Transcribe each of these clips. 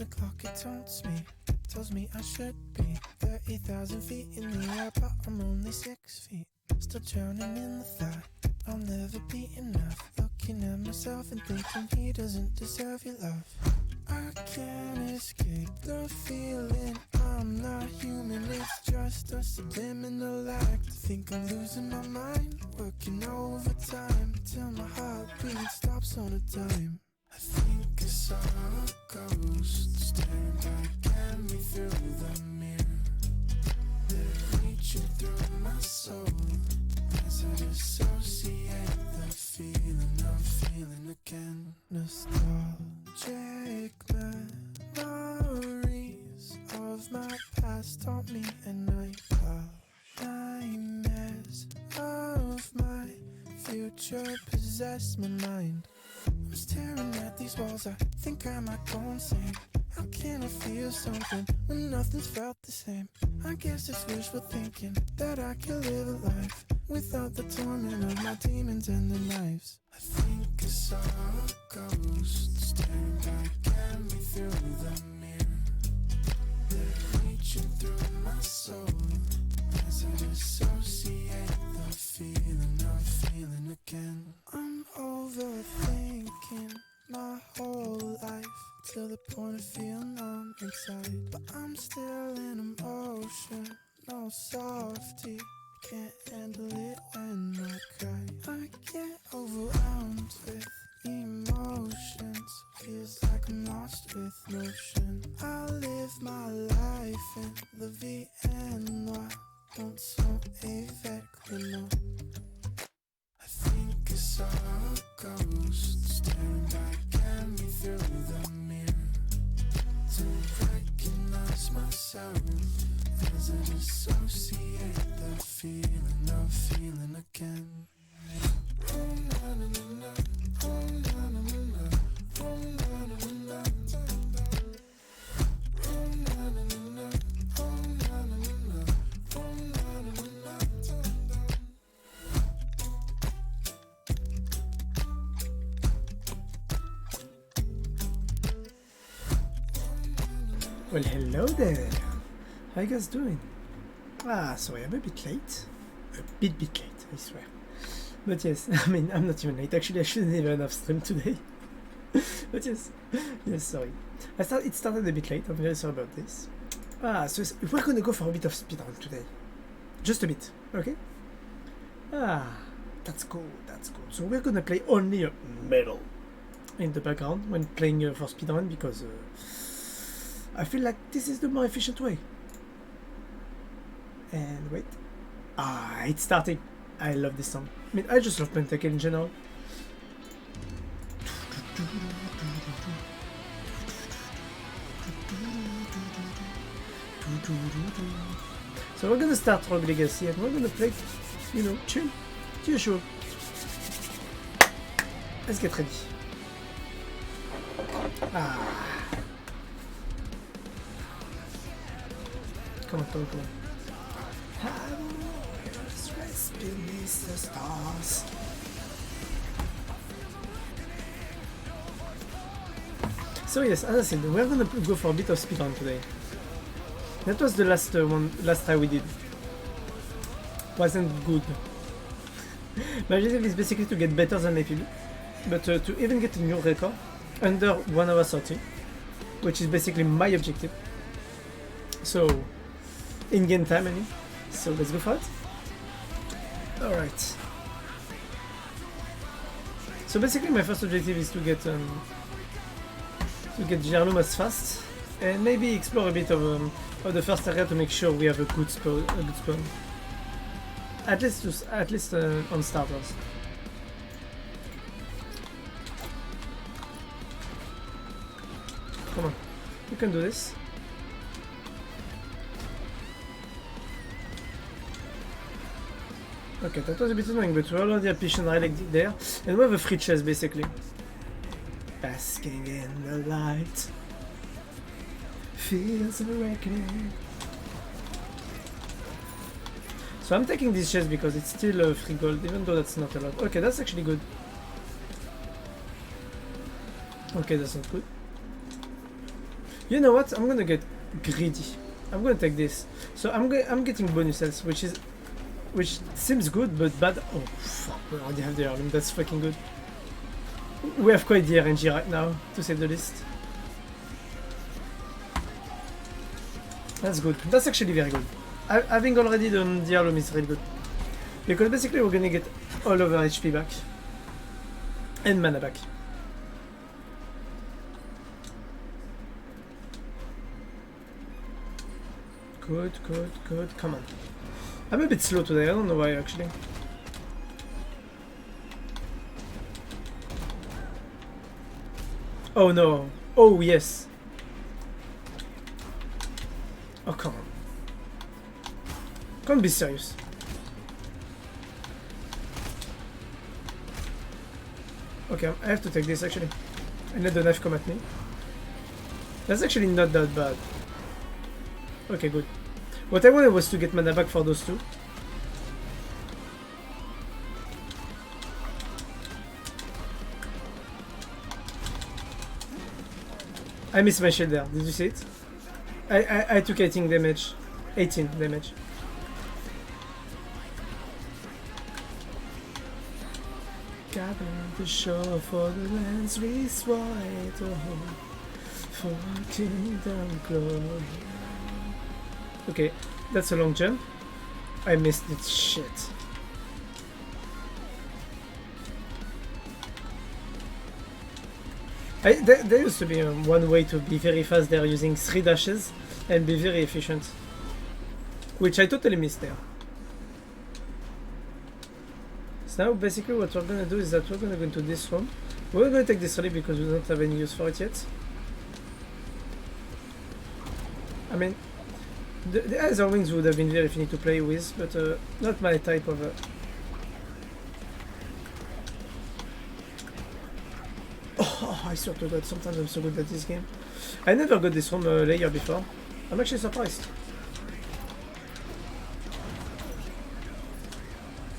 the clock, it taunts me. Tells me I should be 30,000 feet in the air, but I'm only 6 feet. Still drowning in the thought I'll never be enough. Looking at myself and thinking he doesn't deserve your love. I can't escape the feeling I'm not human. It's just a subliminal act. Think I'm losing my mind, working overtime till my heartbeat stops on a dime. I think I saw a ghost staring back at me through the mirror. They're reaching through my soul as I dissociate the feeling of feeling again. Nostalgic memories of my past haunt me at night. Nightmares of my future possess my mind. I'm staring at these walls, I think I might go insane. How can I feel something when nothing's felt the same? I guess it's wishful thinking that I could live a life without the torment of my demons and their knives. I think I saw a ghost staring back at me through the mirror. They're reaching through my soul as I dissociate the feeling of feeling again. I'm overthinking my whole life till the point I feel numb inside. But I'm still in emotion, no softy. Can't handle it when I cry. I get overwhelmed with emotions. Feels like I'm lost with motion. I live my life in the VNY. Don't so avec no. I think I saw a ghost staring back at me through the mirror. To recognize myself as I dissociate the feeling of feeling again. Oh na na na na, oh na na na na, oh na na na na, oh na na na na, oh na na na na, oh na na na na. Well, hello there. How you guys doing? Sorry, I'm a bit late. A bit late, I swear. But yes, I mean, I'm not even late. Actually, I shouldn't even have streamed today. But yes, sorry. It started a bit late. I'm very sorry about this. So we're gonna go for a bit of speedrun today. Just a bit, okay? That's cool, that's cool. So we're gonna play only metal in the background when playing for speedrun because I feel like this is the more efficient way. And wait. It's starting. I love this song. I mean, I just love Pentakill in general. So we're gonna start Rogue Legacy and we're gonna play, you know, chill. Sure. Let's get ready. Come on. Rest beneath the stars. So yes, as I said, we're gonna go for a bit of speedrun today. That was the last try we did. Wasn't good. My objective is basically to get better than APB, but to even get a new record under 1 hour 30, which is basically my objective. So, in-game time, I mean. So let's go for it. Alright. So basically my first objective is to get Gerlum as fast, and maybe explore a bit of the first area to make sure we have a good spawn. At least on starters. Come on, you can do this. Okay, that was a bit annoying, but we're already a patient relic there, and we have a free chest basically. Basking in the light, feels of awakening. So I'm taking this chest because it's still free gold, even though that's not a lot. Okay, that's actually good. Okay, that's not good. You know what? I'm gonna get greedy. I'm gonna take this. So I'm getting bonuses, which seems good, but bad. Oh fuck! We already have the heirloom. That's fucking good. We have quite the RNG right now, to say the least. That's good. That's actually very good. Having already done the heirloom is really good. Because basically we're gonna get all of our HP back. And mana back. Good, good, good. Come on. I'm a bit slow today. I don't know why actually. Oh no. Oh yes. Oh come on. Can't be serious. Okay, I have to take this actually. And let the knife come at me. That's actually not that bad. Okay, good. What I wanted was to get mana back for those two. I missed my shield there. Did you see it? I took 18 damage. 18 damage. Gather the shore for the lands we swore to hold, for kingdom glory. Okay, that's a long jump. I missed it. Shit. There used to be one way to be very fast there using 3 dashes and be very efficient. Which I totally missed there. So now basically what we're gonna do is that we're gonna go into this room. We're gonna take this early because we don't have any use for it yet. I mean, the other wings would have been very funny to play with, but not my type of... Oh, I swear to God, sometimes I'm so good at this game. I never got this room layer before. I'm actually surprised.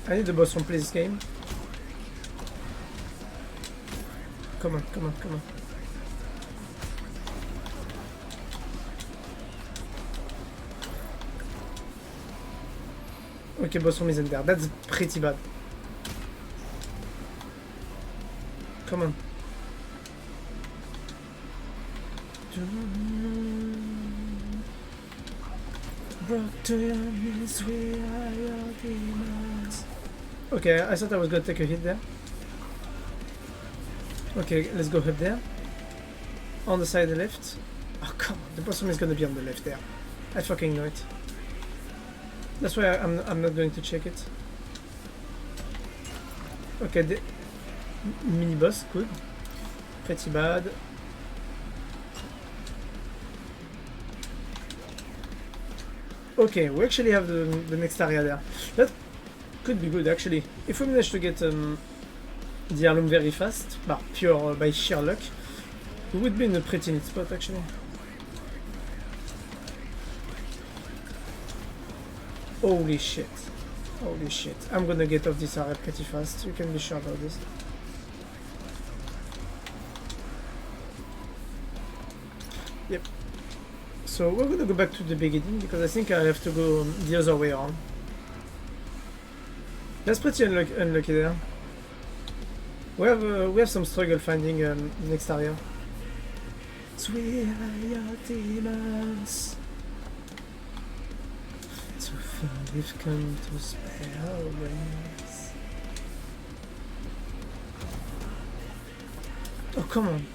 I need the boss room, please, game. Come on, come on, come on. Okay, boss room isn't there. That's pretty bad. Come on. Okay, I thought I was gonna take a hit there. Okay, let's go up there. On the side left. Oh come on, the boss room is gonna be on the left there. I fucking know it. That's why I'm not going to check it. Okay, the mini boss, good. Pretty bad. Okay, we actually have the next area there. That could be good actually. If we manage to get the heirloom very fast, pure by sheer luck, we would be in a pretty neat spot actually. Holy shit. Holy shit. I'm gonna get off this area pretty fast, you can be sure about this. Yep. So we're gonna go back to the beginning because I think I have to go the other way around. That's pretty unlucky there. We have some struggle finding the next area. Sweet are your demons. To feel we've come to spare ways. Oh come on.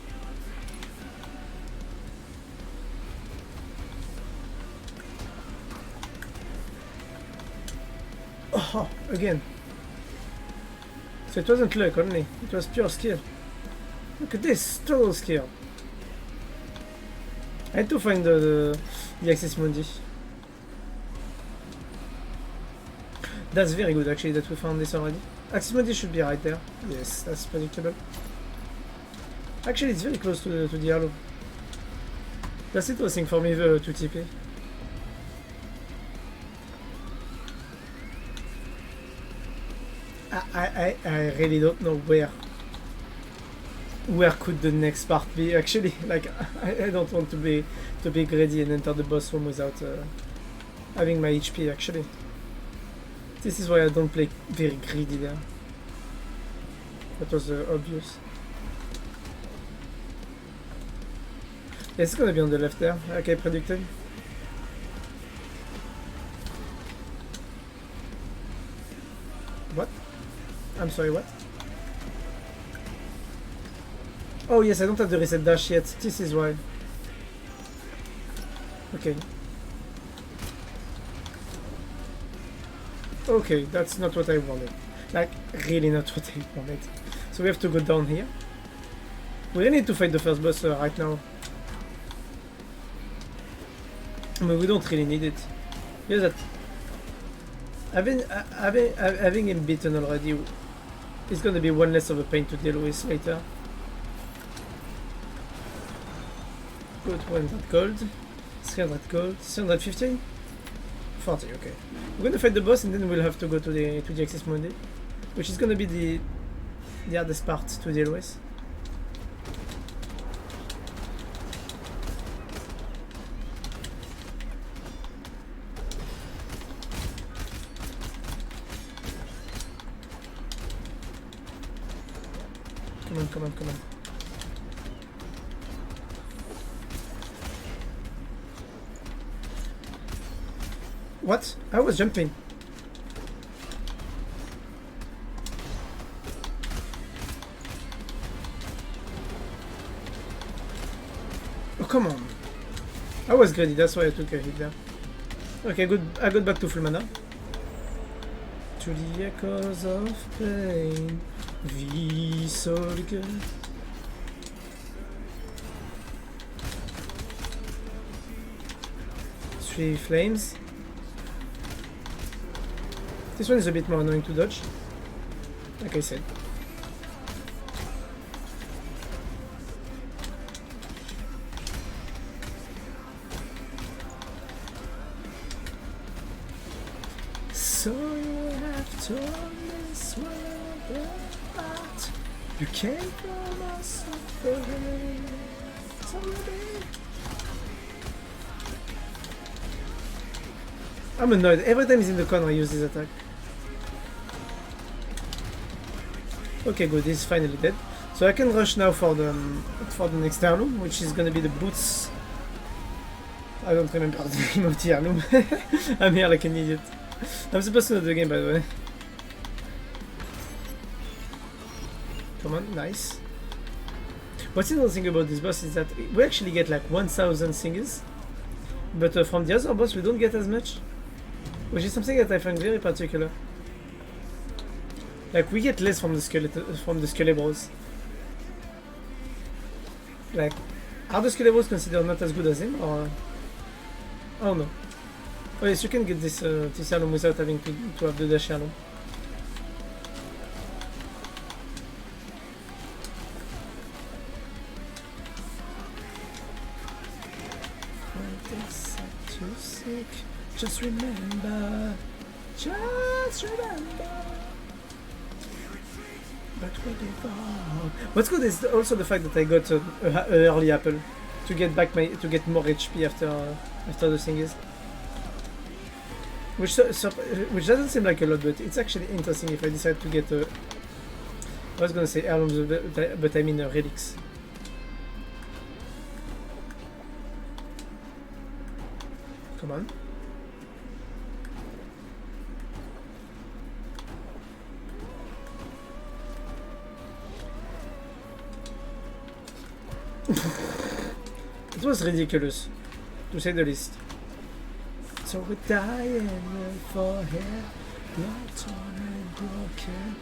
Oh, again. So it wasn't luck only, it was pure skill. Look at this, total skill. I had to find the Axis Mundi. That's very good actually that we found this already. Axis Mundi should be right there. Yes, that's predictable. Actually it's very close to the yellow. That's interesting for me to TP. I really don't know where. where could the next part be? Actually, like I don't want to be greedy and enter the boss room without having my HP. Actually, this is why I don't play very greedy there. That was obvious. Yeah, it's gonna be on the left there, like I predicted. What? I'm sorry, what? Oh yes, I don't have the reset dash yet. This is why. Okay. Okay, that's not what I wanted. Like, really not what I wanted. So we have to go down here. We really need to fight the first boss right now. I mean, we don't really need it. Here's that. Having him beaten already is gonna be one less of a pain to deal with later. Good, 100 gold, 300 gold, 350, 40. Okay, we're gonna fight the boss and then we'll have to go to the Axis Mundi, which is gonna be the hardest part to deal with. Come on, come on, come on. What? I was jumping. Oh, come on. I was greedy, that's why I took a hit there. Okay, good. I got back to full mana. To the echoes of pain, we soldier. Three flames. This one is a bit more annoying to dodge, like I said. So you have torn this world apart. You came from us suffering. I'm annoyed. Every time he's in the corner, I use this attack. Okay, good. He's finally dead. So I can rush now for the next heirloom, which is gonna be the boots. I don't remember the name of the heirloom. I'm here like an idiot. I'm supposed to know the game, by the way. Come on, nice. What's interesting about this boss is that we actually get like 1000 singers, but from the other boss we don't get as much, which is something that I find very particular. Like, we get less from the Skelebros. Like, are the Skelebros considered not as good as him, or... I don't know. Oh yes, you can get this heirloom without having to have the dash heirloom. Too sick. Just remember. What's good is also the fact that I got an early apple to get back to get more HP after the thing is, which doesn't seem like a lot, but it's actually interesting if I decide to get I was gonna say heirlooms, but I mean relics. Come on. It was ridiculous, to say the least. So we're dying for here, blood torn and broken.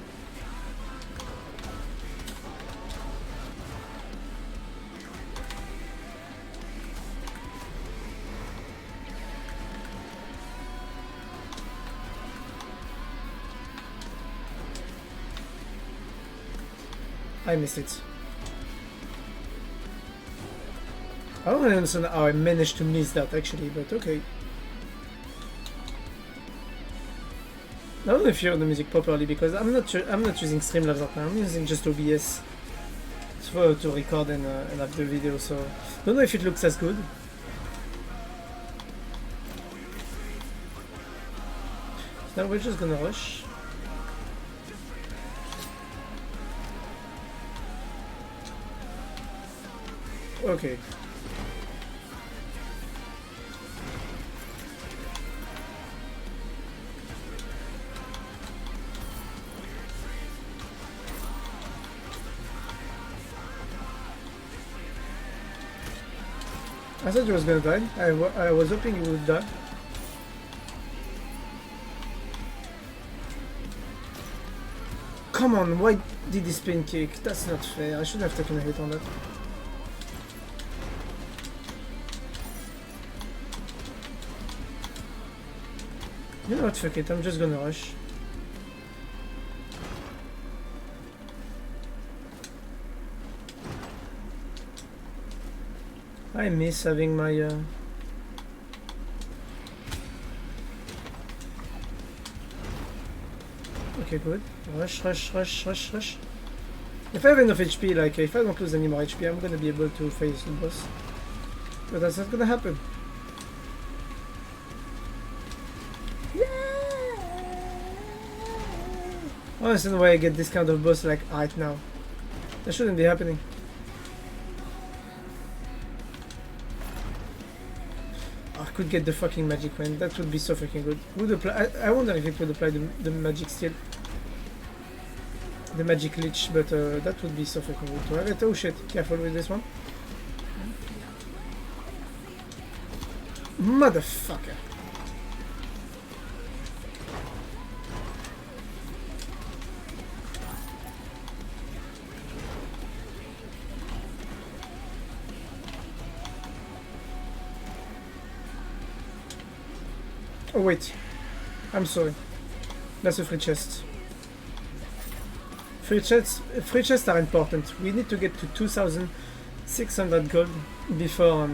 I missed it. I don't really understand how I managed to miss that actually, but okay. I don't know if you hear the music properly because I'm not using Streamlabs right now. I'm using just OBS. to record and have the video, so don't know if it looks as good. Now we're just gonna rush. Okay. I thought he was gonna die. I was hoping he would die. Come on, why did he spin kick? That's not fair. I should have taken a hit on that. You know what, fuck it, I'm just gonna rush. I miss having my okay, good. Rush, rush, rush, rush, rush. If I have enough HP, like if I don't lose any more HP, I'm gonna be able to face the boss. But that's not gonna happen. I don't understand why I get this kind of boss like right now. That shouldn't be happening. I could get the fucking magic wand. That would be so fucking good. Would apply. I wonder if it would apply the magic steel, the magic leech, but that would be so fucking good to have it. Oh shit! Careful with this one. Motherfucker. Oh wait, I'm sorry. That's a free chest. Free chests are important. We need to get to 2,600 gold before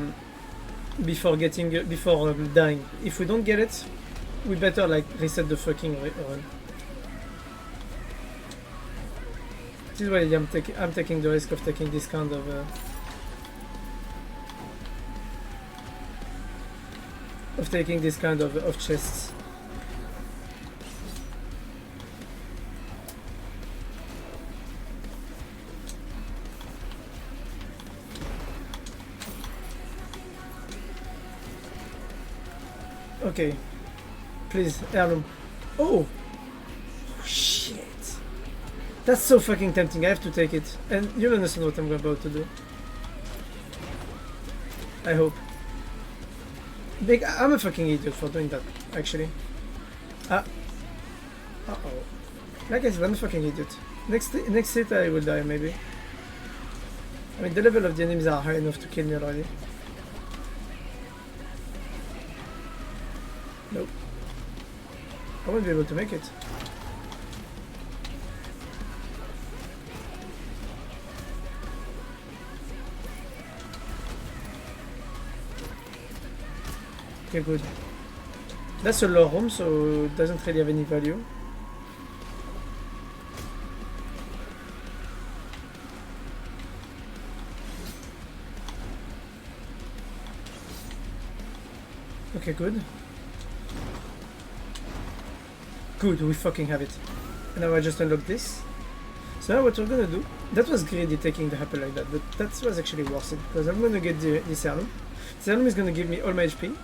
dying. If we don't get it, we better like reset the fucking run. This is why I'm taking the risk of taking this kind of chests. Okay, please, heirloom. Oh shit, that's so fucking tempting. I have to take it, and you'll understand what I'm about to do. I hope. I'm a fucking idiot for doing that, actually. Uh-oh. Like I said, I'm a fucking idiot. Next hit I will die, maybe. I mean, the level of the enemies are high enough to kill me already. Nope. I won't be able to make it. Okay, good. That's a low room, so it doesn't really have any value. Okay, good. Good, we fucking have it. And now I just unlock this. So now what we're gonna do, that was greedy taking the apple like that, but that was actually worth it, because I'm gonna get this heirloom. This heirloom is gonna give me all my HP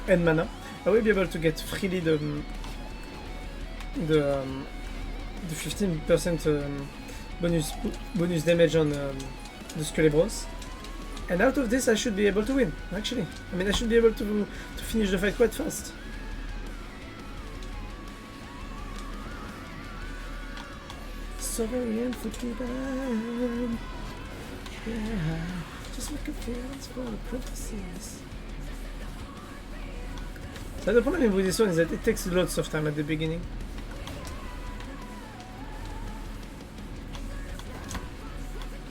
and mana. I will be able to get freely the 15% bonus damage on the Skelebros. And out of this I should be able to win, actually. I mean, I should be able to finish the fight quite fast. Sovereign forgiven. Yeah, just like a feelings for the prophecies. So the problem with this one is that it takes lots of time at the beginning.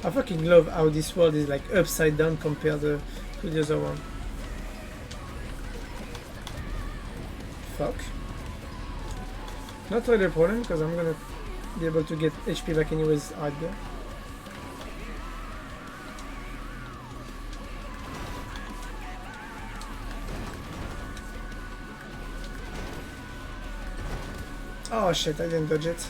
I fucking love how this world is like upside down compared to the other one. Fuck. Not really a problem, because I'm gonna be able to get HP back anyways right there. Oh shit, I didn't dodge it.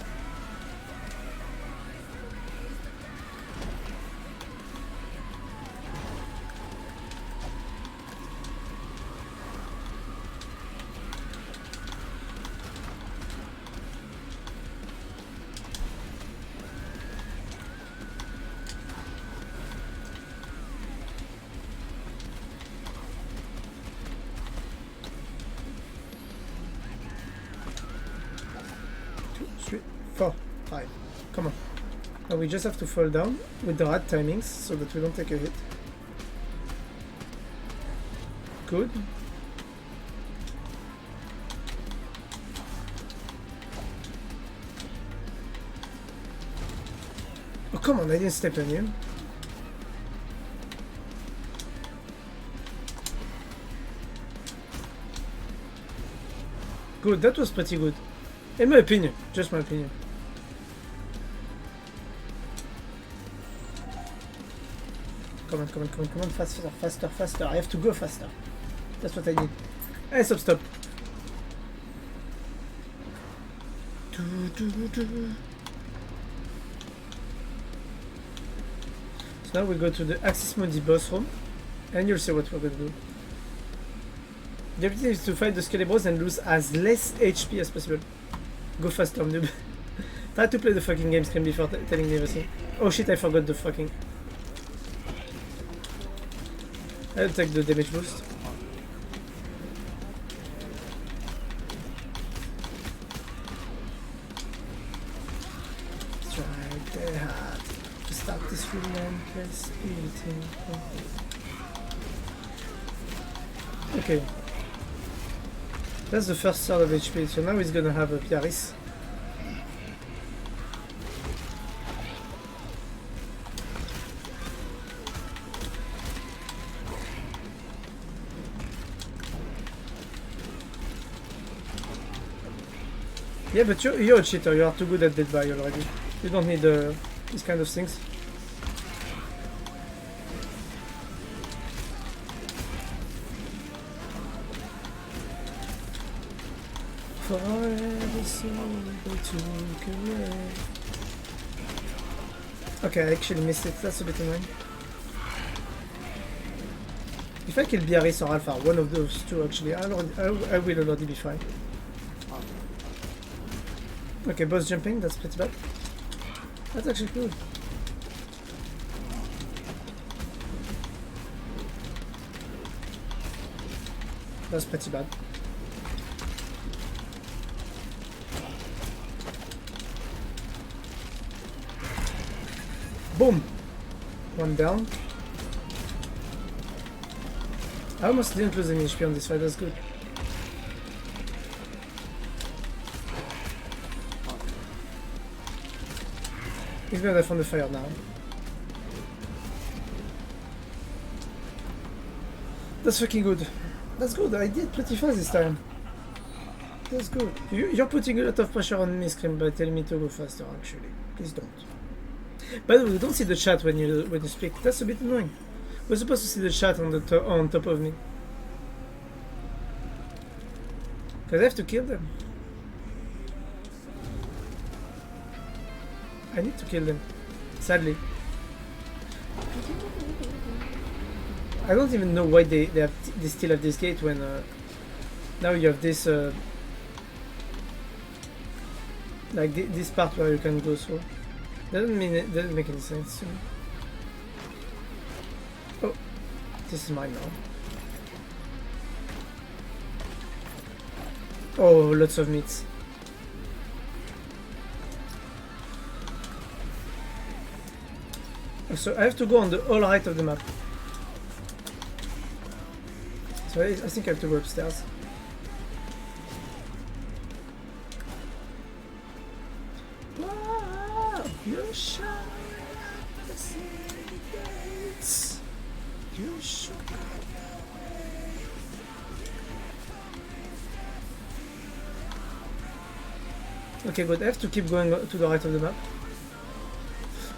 Come on. Now we just have to fall down with the right timings so that we don't take a hit. Good. Oh, come on, I didn't step on you. Good, that was pretty good. In my opinion, just my opinion. Come on, come on, come on, come on, faster, faster, faster. I have to go faster. That's what I need. Hey, stop, stop. So now we go to the Axis Modi boss room, and you'll see what we're gonna do. The objective is to fight the Skelly Bros and lose as less HP as possible. Go faster, noob. Try to play the fucking game screen before telling me everything. Oh shit, I forgot the fucking... I'll take the damage boost. Try very hard to start this relentless eating. Okay. That's the first third of HP, so now he's gonna have a Piaris. Yeah, but you're a cheater, you are too good at Dead by already. You don't need these kind of things. Okay, I actually missed it, that's a bit annoying. If I kill Biarritz or Alpha, one of those two actually, I will already be fine. Okay, boss jumping, that's pretty bad. That's actually good. That's pretty bad. Boom! One down. I almost didn't lose any HP on this fight, that's good. He's gonna die from the fire now. That's fucking good. That's good, I did pretty fast this time. That's good. You're putting a lot of pressure on me, Scream, by telling me to go faster, actually. Please don't. By the way, we don't see the chat when you speak. That's a bit annoying. We're supposed to see the chat on top of me. Because I have to kill them. I need to kill them, sadly. I don't even know why they still have this gate when now you have this like this part where you can go through. Doesn't make any sense to me. Oh, this is mine now. Oh, lots of meats. So I have to go on the all right of the map. So I think I have to go upstairs. Wow, you shall the city gates. You shall. Okay, good. I have to keep going to the right of the map.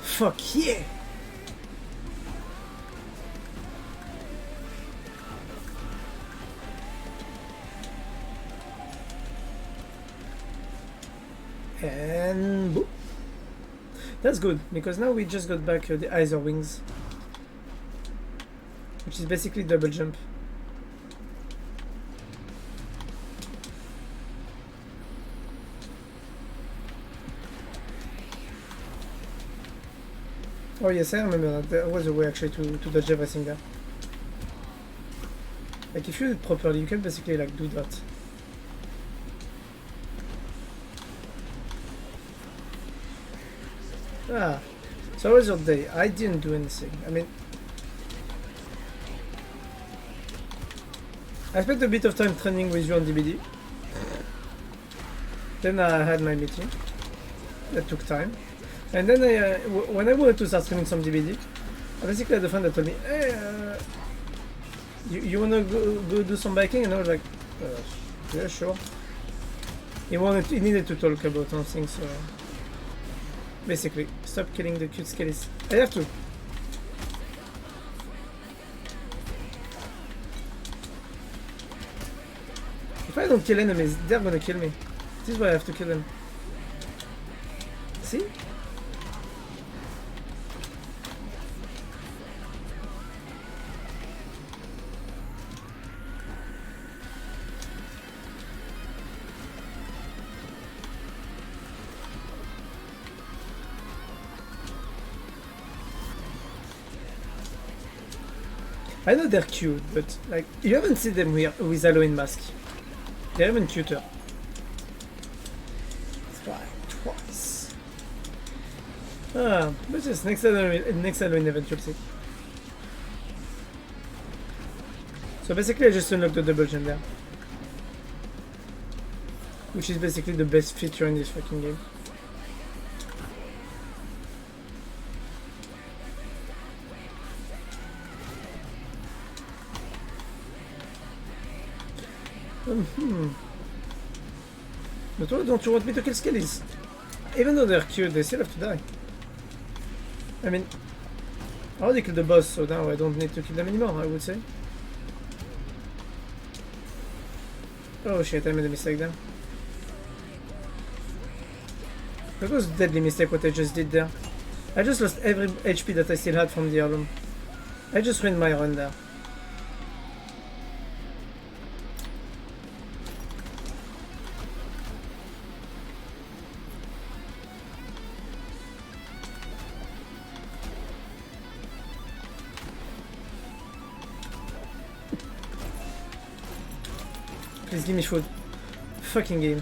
Fuck yeah! And boop. That's good, because now we just got back the Either Wings, which is basically double jump. Oh yes, I remember that. There was a way actually to dodge everything there. Like if you do it properly, you can basically like do that. Ah, so how was your day? I didn't do anything. I mean, I spent a bit of time training with you on DBD. Then I had my meeting. That took time. And then when I wanted to start streaming some DBD, I basically had a friend that told me, hey, you wanna go do some biking? And I was like, yeah, sure. He needed to talk about something, so basically, stop killing the cute skellies. I have to. If I don't kill enemies, they're gonna kill me. This is why I have to kill them. See? I know they're cute, but like you haven't seen them with Halloween mask. They're even cuter. Twice. Ah, but just next Halloween event you'll see. So basically I just unlocked the double jump there, which is basically the best feature in this fucking game. But why don't you want me to kill skellies? Even though they're cute, they still have to die. I mean, I already killed the boss, so now I don't need to kill them anymore, I would say. Oh shit, I made a mistake there. That was a deadly mistake what I just did there. I just lost every HP that I still had from the heirloom. I just ruined my run there. Please give me food. Fucking game.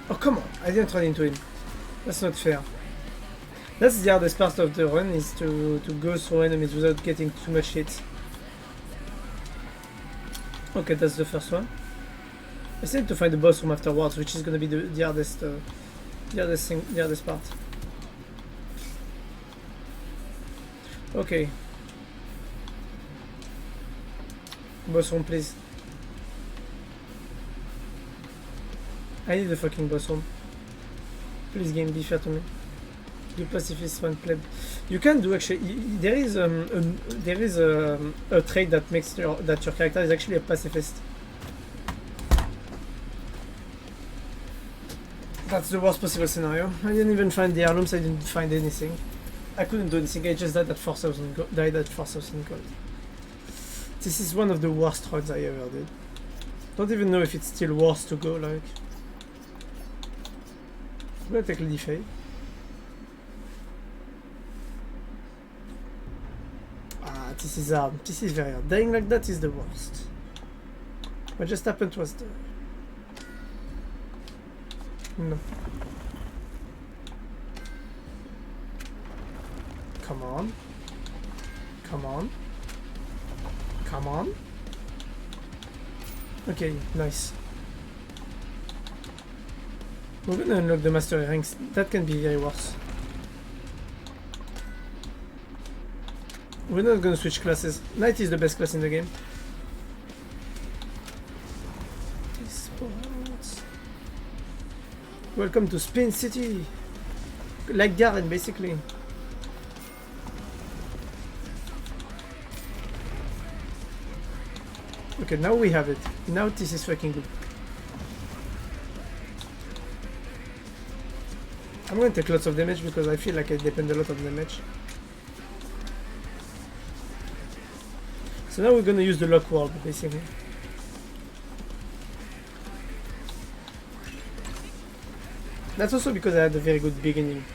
Oh come on, I didn't run into him. That's not fair. That's the hardest part of the run, is to go through enemies without getting too much hit. Okay, that's the first one. I still need to find the boss room afterwards, which is gonna be the hardest part. Okay. Boss room, please. I need the fucking boss room. Please, game, be fair to me. You pacifist one pleb. You can do actually. There is a trait that makes your character is actually a pacifist. That's the worst possible scenario. I didn't even find the heirlooms. I didn't find anything. I couldn't do anything. I just died at 4,000 gold. This is one of the worst runs I ever did. Don't even know if it's still worth to go. Like, I'm gonna take Lady Faye. Ah, this is hard. This is very hard. Dying like that is the worst. What just happened was the... No. Come on. Come on. Come on. Okay, nice. We're gonna unlock the master ranks. That can be very worse. We're not gonna switch classes. Knight is the best class in the game. Sports. Welcome to Spin City. Like Garen, basically. Okay, now we have it. Now this is fucking good. I'm going to take lots of damage because I feel like I depend a lot on damage. So now we're going to use the lock wall, basically. That's also because I had a very good beginning.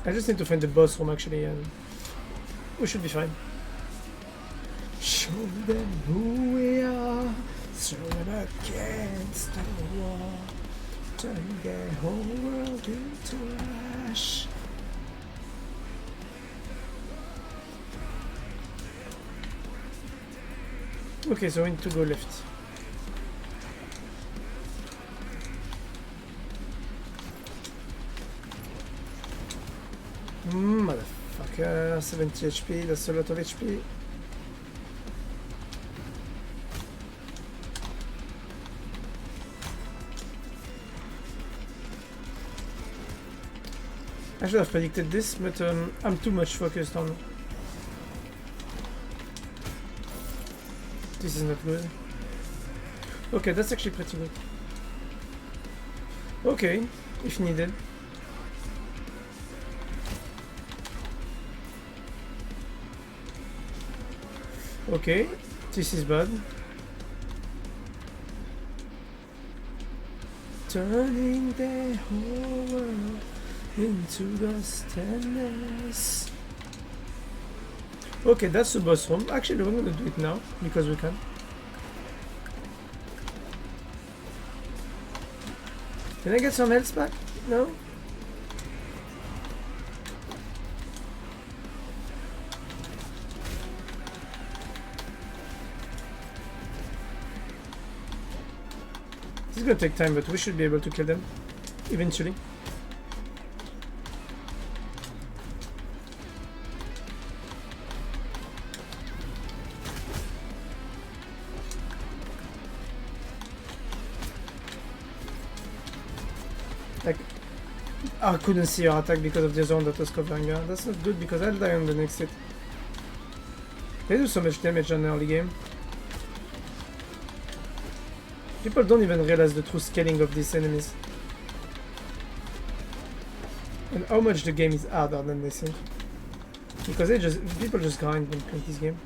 I just need to find the boss room actually, and we should be fine. Show them who we are, throwing against the wall, turning their whole world into ash. Okay, so we need to go left. Motherfucker, 70 HP, that's a lot of HP. I should have predicted this, but I'm too much focused on. This is not good. Okay, that's actually pretty good. Okay, if needed. Okay, this is bad. Turning the whole world into dust and mess. Okay, that's the boss room. Actually, we're gonna do it now because we can. Can I get some health back? No? This is gonna take time, but we should be able to kill them eventually. Like, I couldn't see her attack because of the zone that was covering her. That's not good because I'll die on the next hit. They do so much damage on the early game. People don't even realize the true scaling of these enemies. And how much the game is harder than they think. Because people just grind when playing this game.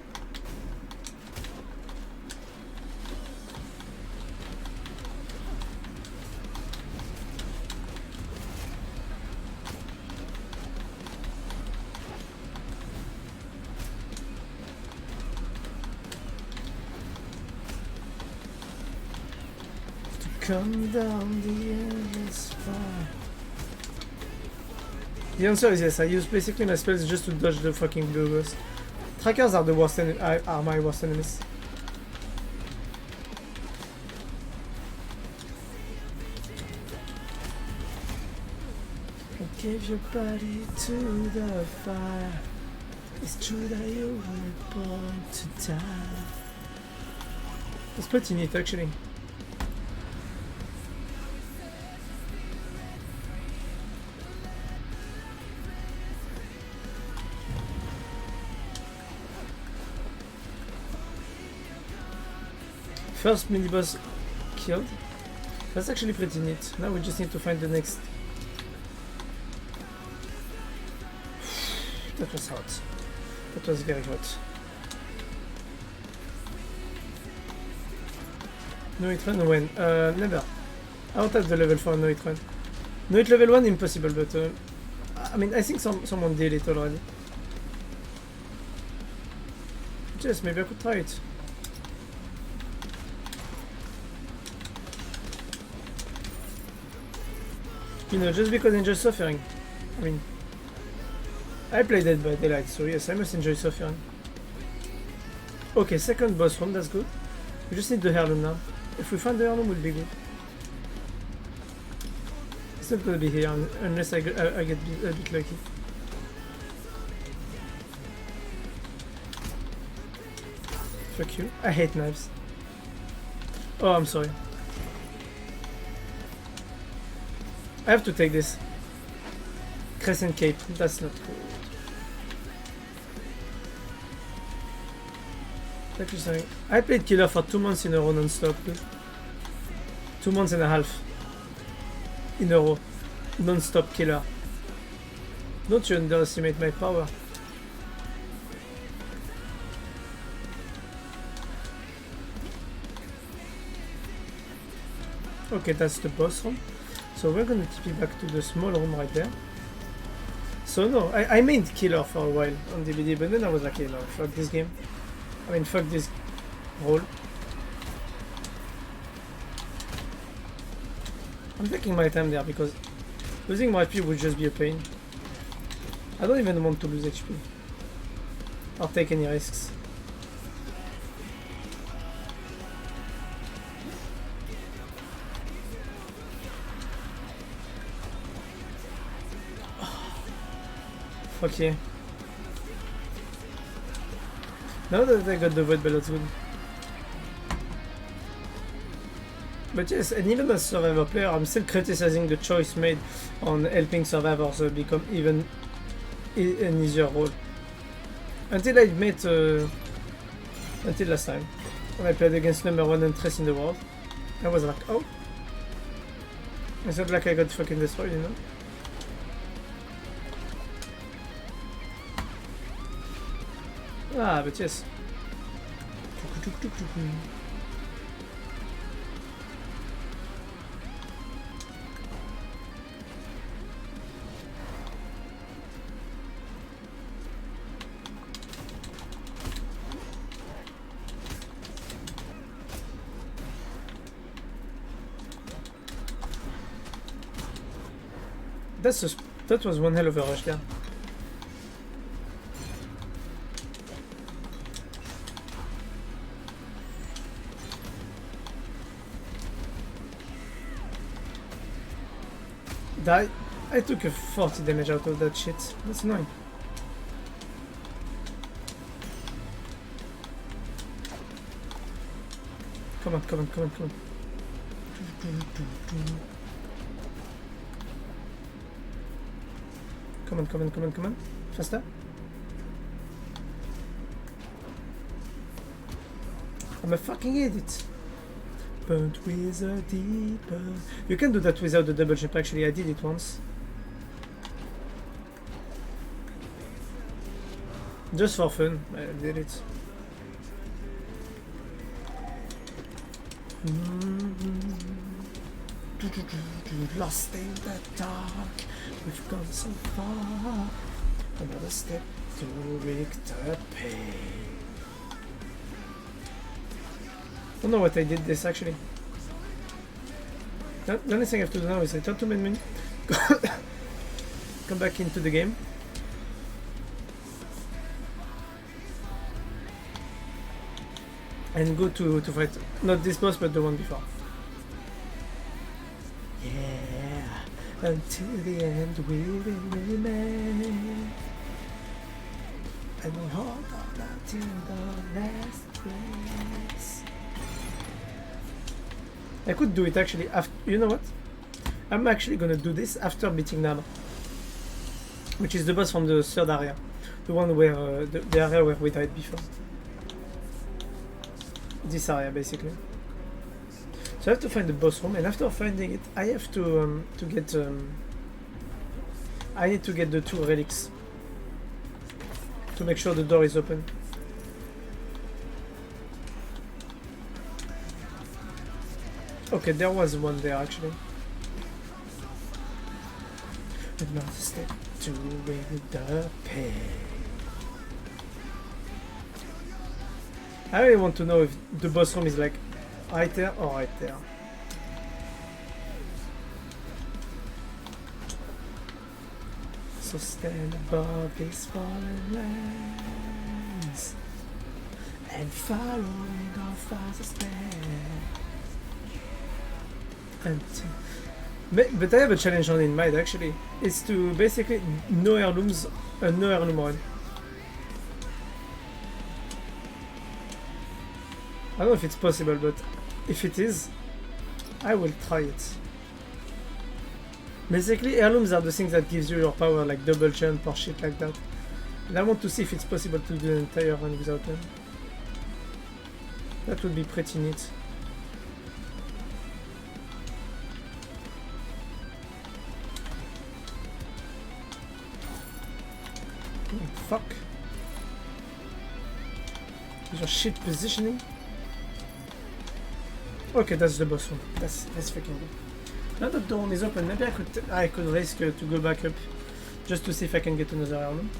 Come down the endless fire. The answer is yes. I use basically my spells just to dodge the fucking blue ghost. Trackers are the worst are my worst enemies. I gave your body to the fire. It's true that you were born to die. That's pretty neat actually. First mini boss killed. That's actually pretty neat. Now we just need to find the next. That was hot. That was very hot. No hit run when? Never. I won't have the level for no hit run. No hit level 1 impossible, but I mean I think someone did it already. Just maybe I could try it. You know, just because I enjoy suffering. I mean, I play Dead by Daylight, so yes, I must enjoy suffering. Okay, second boss room, that's good. We just need the heirloom now. If we find the heirloom, we'll be good. It's not gonna be here unless I get a bit lucky. Fuck you. I hate knives. Oh, I'm sorry. I have to take this. Crescent Cape, that's not cool. Actually, I played Killer for 2 months in a row non-stop. 2 months and a half in a row. Non-stop Killer. Don't you underestimate my power. Okay, that's the boss room. So we're gonna TP back to the small room right there. So no, I made Killer for a while on DVD, but then I was like, you know, fuck this game. I mean, fuck this role. I'm taking my time there because losing my HP would just be a pain. I don't even want to lose HP or take any risks. Fuck yeah. Now that I got the void ballots good. But yes, and even as a Survivor player, I'm still criticizing the choice made on helping survivors become even an easier role. Until I met, until last time, when I played against #1 Entrance in the world, I was like, oh. It's not like I got fucking destroyed, you know? Ah, but yes. That was one hell of a rush there. I took a 40 damage out of that shit. That's annoying. Come on, come on, come on, come on. Come on, come on, come on, come on. Faster. I'm a fucking idiot. But with a deeper... You can do that without the double jump, actually. I did it once. Just for fun, I did it. Lost in the dark, we've gone so far. Another step to rig the pain. I don't know what I did this actually. The only thing I have to do now is I turn to menu, come back into the game, and go to fight not this boss but the one before. Yeah, until the end we will remain, and we hold on until the last place. I could do it actually after, you know what? I'm actually gonna do this after beating Nama, which is the boss from the third area, the one where the area where we died before. This area basically. So I have to find the boss room, and after finding it, I have to get I need to get the 2 relics to make sure the door is open. Okay, there was one there actually. Another step to rid the pain. I really want to know if the boss room is like right there or right there. So stand above these fallen lands and following our father's plan. But I have a challenge on in mind actually. It's to basically no heirlooms, no heirloom run. I don't know if it's possible, but if it is, I will try it. Basically, heirlooms are the things that gives you your power, like double jump or shit like that. And I want to see if it's possible to do an entire run without them. That would be pretty neat. Oh, fuck. These are shit positioning. Okay, that's the boss one. That's freaking good. Now that the door is open, maybe I could risk to go back up just to see if I can get another element.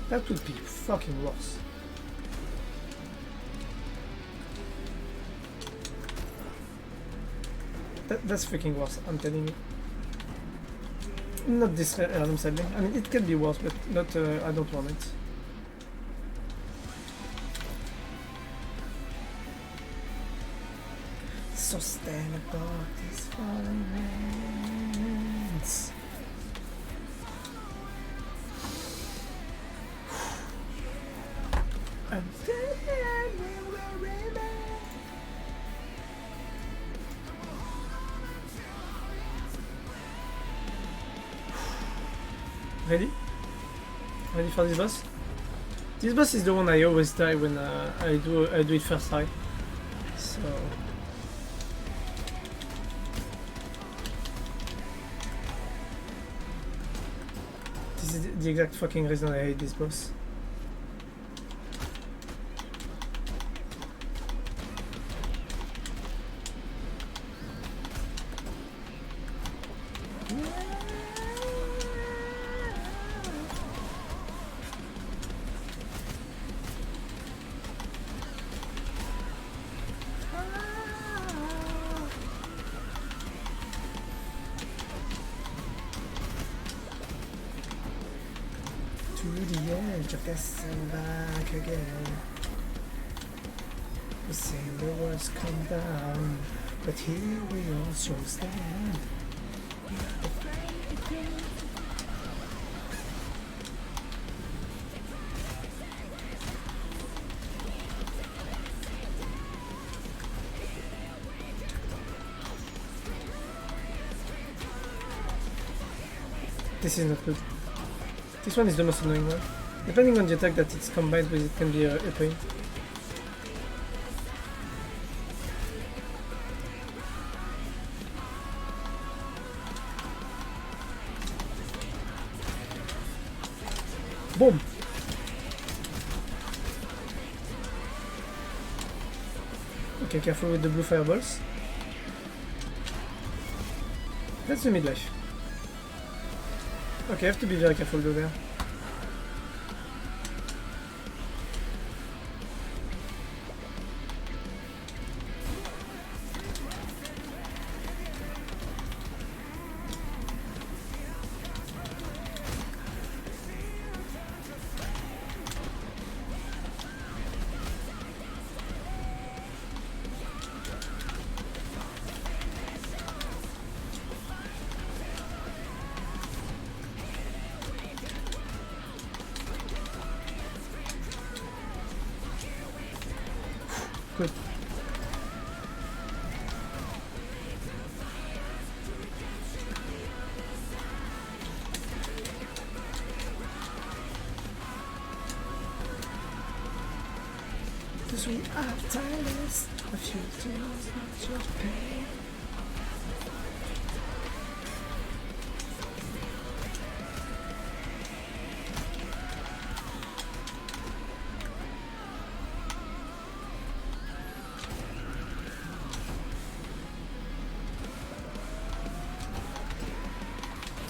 That would be fucking worse. That's freaking worse, I'm telling you. Not this element sadly. I mean, it can be worse, but not. I don't want it. Sustainable these falling rains. And then we will remain. Ready? Ready for this boss? This boss is the one I always die when I do it first try. So. This is the exact fucking reason I hate this boss. To the edge of this and back again. We say the words come down, but here we also stand. This is not good. This one is the most annoying one. Depending on the attack that it's combined with, it can be a pain. Boom! Okay, careful with the blue fireballs. That's the midlife. Okay, I have to be very careful though there. Good. Cause we are tireless, a few tears, not your pain.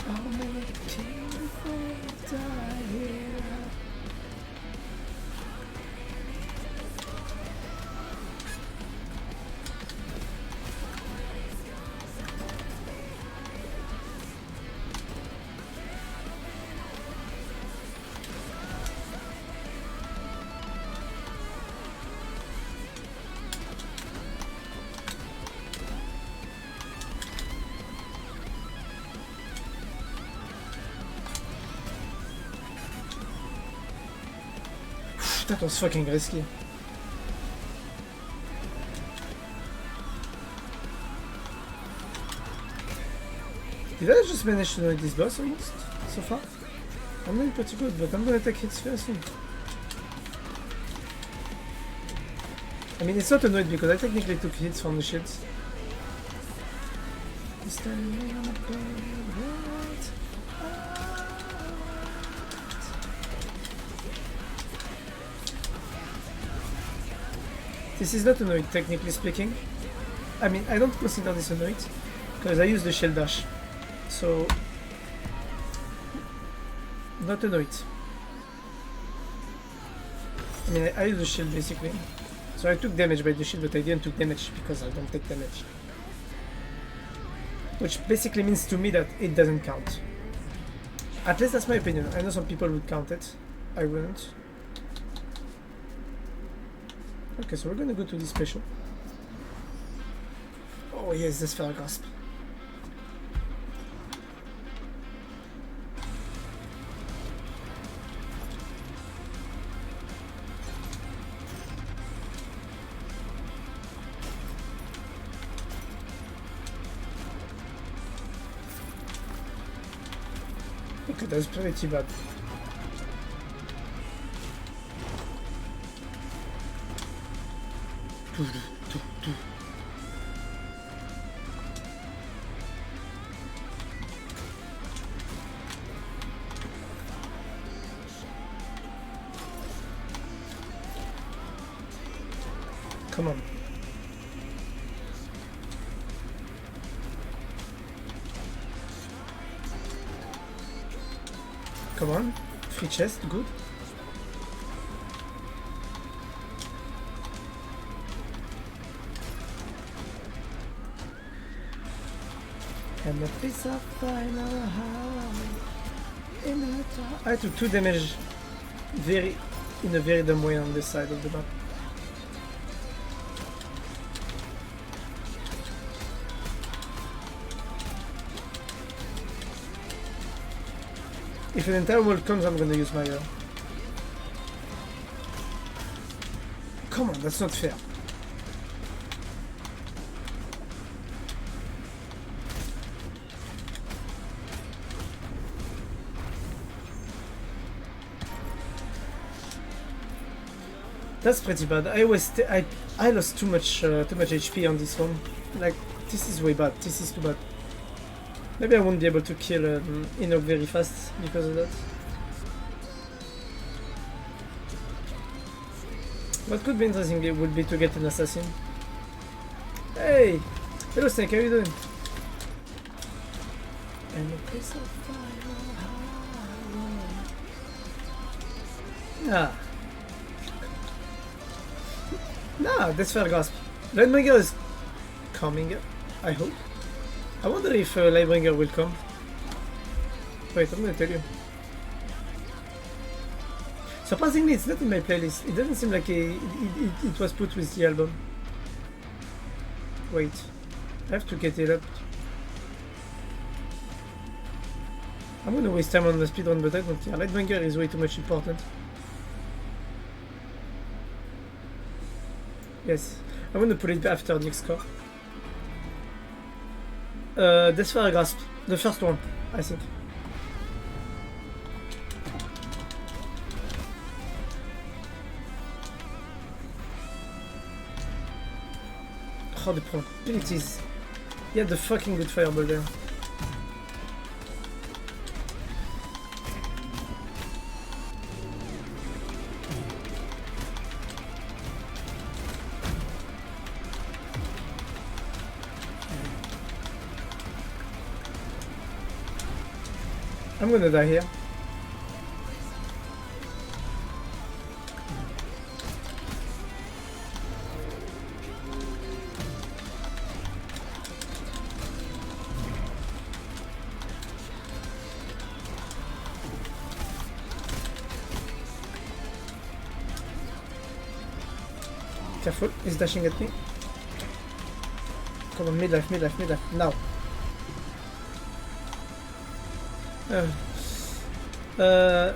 I'll make it before I die here. That was fucking risky. Did I just manage to know this boss almost so far? I'm doing pretty good, but I'm gonna take hits very soon. I mean, it's not annoyed because I technically took hits from the shields. This is not annoyed, technically speaking. I mean, I don't consider this annoyed because I use the shield dash. So, not annoyed. I mean, I use the shield basically. So I took damage by the shield, but I didn't take damage because I don't take damage. Which basically means to me that it doesn't count. At least that's my opinion. I know some people would count it. I wouldn't. Okay, so we're gonna go to this special. Oh yes, this fell grasp. Okay, that's pretty bad. Come on. Come on. Free chest, good. And a piece of final in I took 2 damage in a very dumb way on this side of the map. If an entire world comes, I'm gonna use my Come on, that's not fair. That's pretty bad. I lost too much HP on this one. Like, this is way bad. This is too bad. Maybe I won't be able to kill Enoch very fast because of that. What could be interesting would be to get an assassin. Hey! Hello Snake, how are you doing? And a piece of fire. Ah. Nah, that's fair grasp. Lightbringer is coming, I hope. I wonder if Lightbringer will come. Wait, I'm gonna tell you. Surprisingly, it's not in my playlist. It doesn't seem like it was put with the album. Wait, I have to get it up. I'm gonna waste time on the speedrun, but I don't care. Lightbringer is way too much important. Yes, I'm gonna put it after the next score. Death Fire Grasp, the first one, I think. Oh, the probabilities. He had the fucking good fireball there. I'm gonna die here. Careful, he's dashing at me. Come on, midlife, midlife, midlife, now.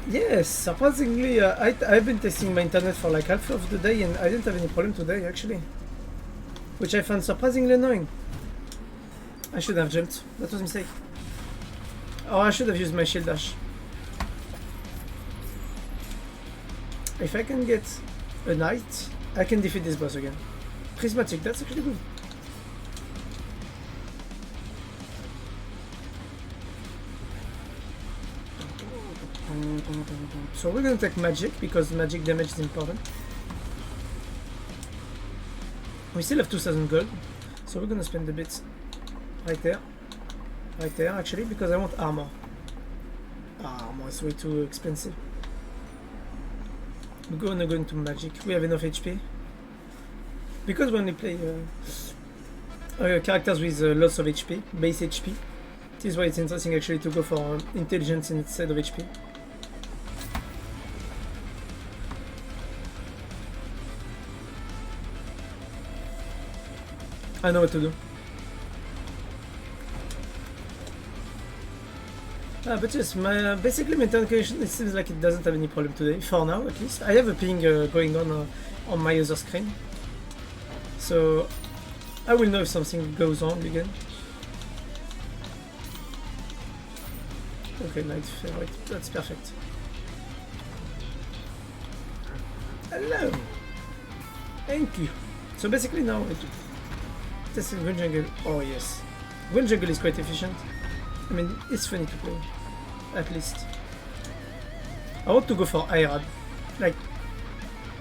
Yes, surprisingly, I've been testing my internet for like half of the day and I didn't have any problem today actually. Which I found surprisingly annoying. I should have jumped, that was a mistake. Or I should have used my shield dash. If I can get a knight, I can defeat this boss again. prismatic, that's actually good. So we're gonna take magic because magic damage is important. We still have 2000 gold, so we're gonna spend the bits right there actually, because I want armor. Armor is way too expensive. We're gonna go into magic. We have enough HP because we only play characters with lots of HP, base HP. This is why it's interesting actually to go for intelligence instead of HP. I know what to do. But yes, basically my internet connection, it seems like it doesn't have any problem today, for now at least. I have a ping going on my other screen, so I will know if something goes on again. Okay, night favorite, that's perfect. Hello! Thank you! So basically now, this is Green Jungle. Oh yes, Green Jungle is quite efficient. I mean, it's funny to play, at least. I want to go for Irad, like,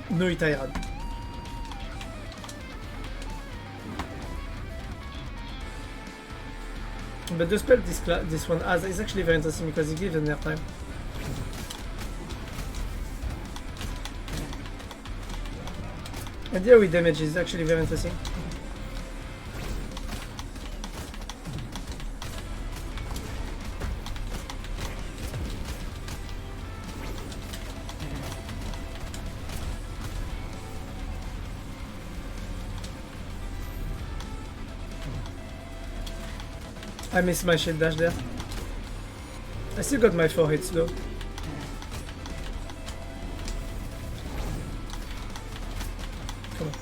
no it Irad. But the spell this one has is actually very interesting because it gives an airtime. And the AoE damage is actually very interesting. I missed my shield dash there. I still got my 4 hits though. Come on.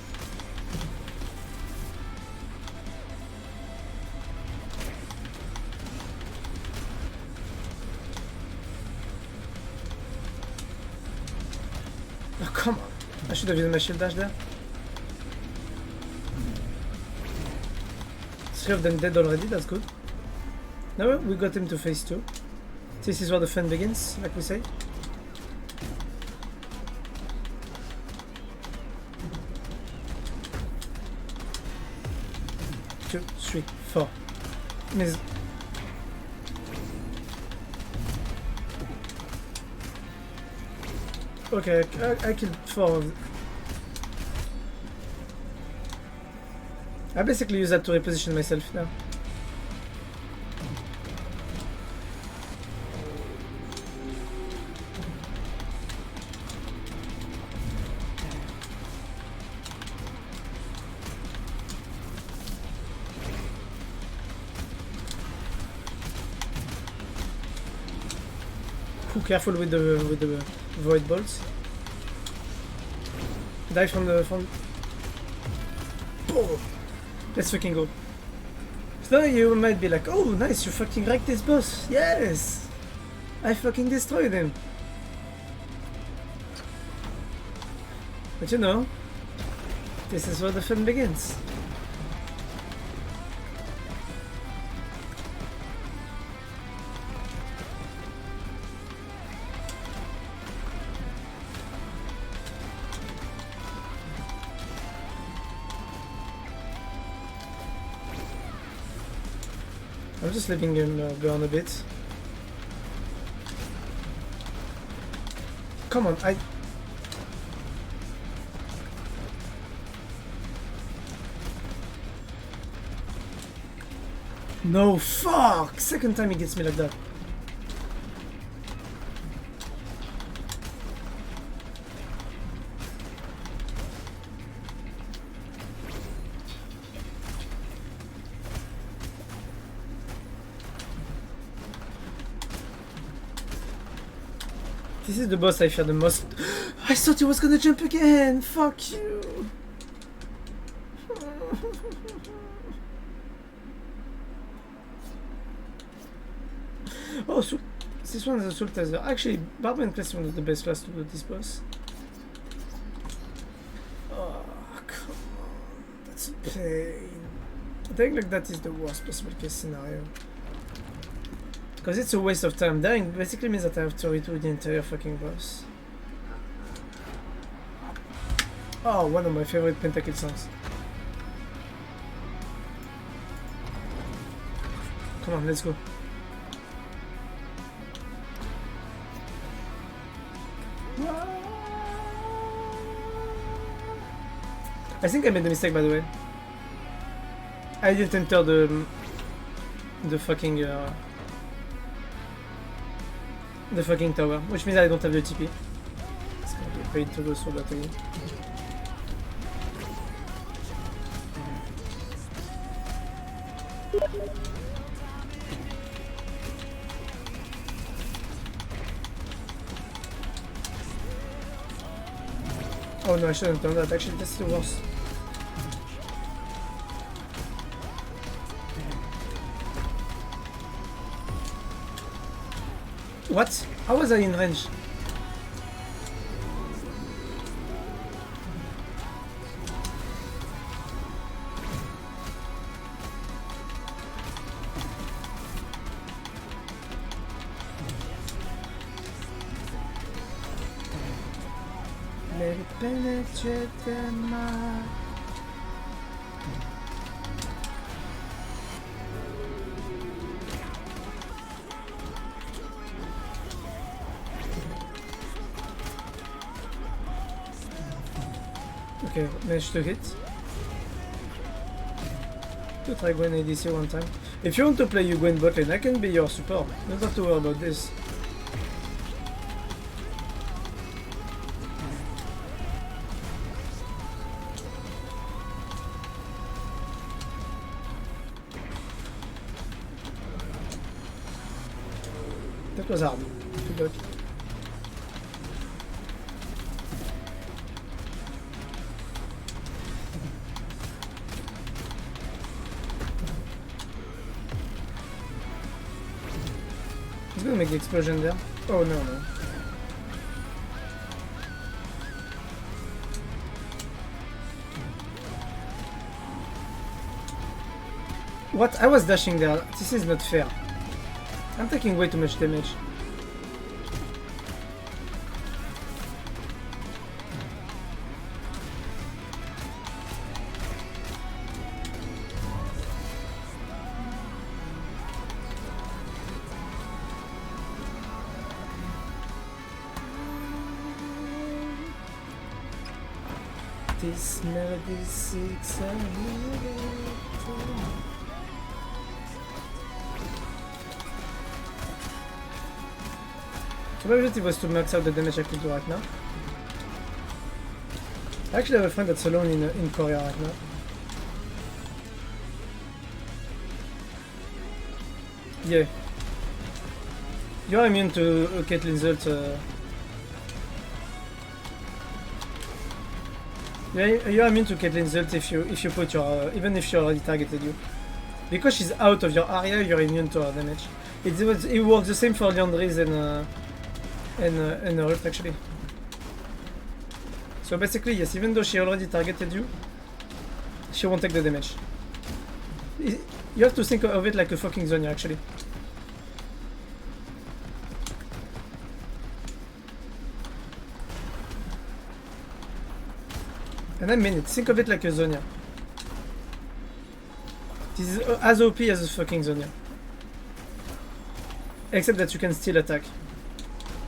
Oh, come on. I should have used my shield dash there. 3 of them dead already, that's good. Now we got him to phase 2. This is where the fun begins, like we say. Two, three, four. Miss. Okay, I killed 4 of them. I basically use that to reposition myself now. Careful with the void bolts. Die from the front. Boom! Let's fucking go. So you might be like, oh nice, you fucking wrecked this boss. Yes! I fucking destroyed him. But you know, this is where the fun begins. I'm just letting him burn a bit. Come on, No, fuck! Second time he gets me like that. This is the boss I fear the most. I thought he was gonna jump again! Fuck you! Oh, so this one is a Sultazer. Actually, Barbarian class is one of the best class to do this boss. Oh, come on. I think like that is the worst possible case scenario. Because it's a waste of time. Dying basically means that I have to redo the entire fucking boss. Oh, one of my favorite pentakill songs. Come on, let's go. I think I made a mistake, by the way. I didn't enter the fucking tower, which means I don't have the TP. It's gonna be a pain to go through that again. Oh no, I shouldn't have done that. Actually, that's the worst. What? How was I in range? Let it penetrate the mind. Okay, managed to hit. To try Gwen ADC one time. If you want to play you Gwen bot lane, I can be your support. You don't have to worry about this. That was hard to dodge. He's gonna make the explosion there. Oh no, no. What? I was dashing there. This is not fair. I'm taking way too much damage. This melody seeks a So my objective was to max out the damage I could do right now. I actually have a friend that's alone in Korea right now. Yeah. You're immune to Caitlyn's ult. Yeah, you're immune to Caitlyn's ult if you put your even if she already targeted you. Because she's out of your area, you're immune to her damage. It works the same for Leandri's and her ult actually. So basically, yes, even though she already targeted you, she won't take the damage. You have to think of it like a fucking Zonya actually. And I mean it, think of it like a Zonya. This is as OP as a fucking Zonya. Except that you can still attack.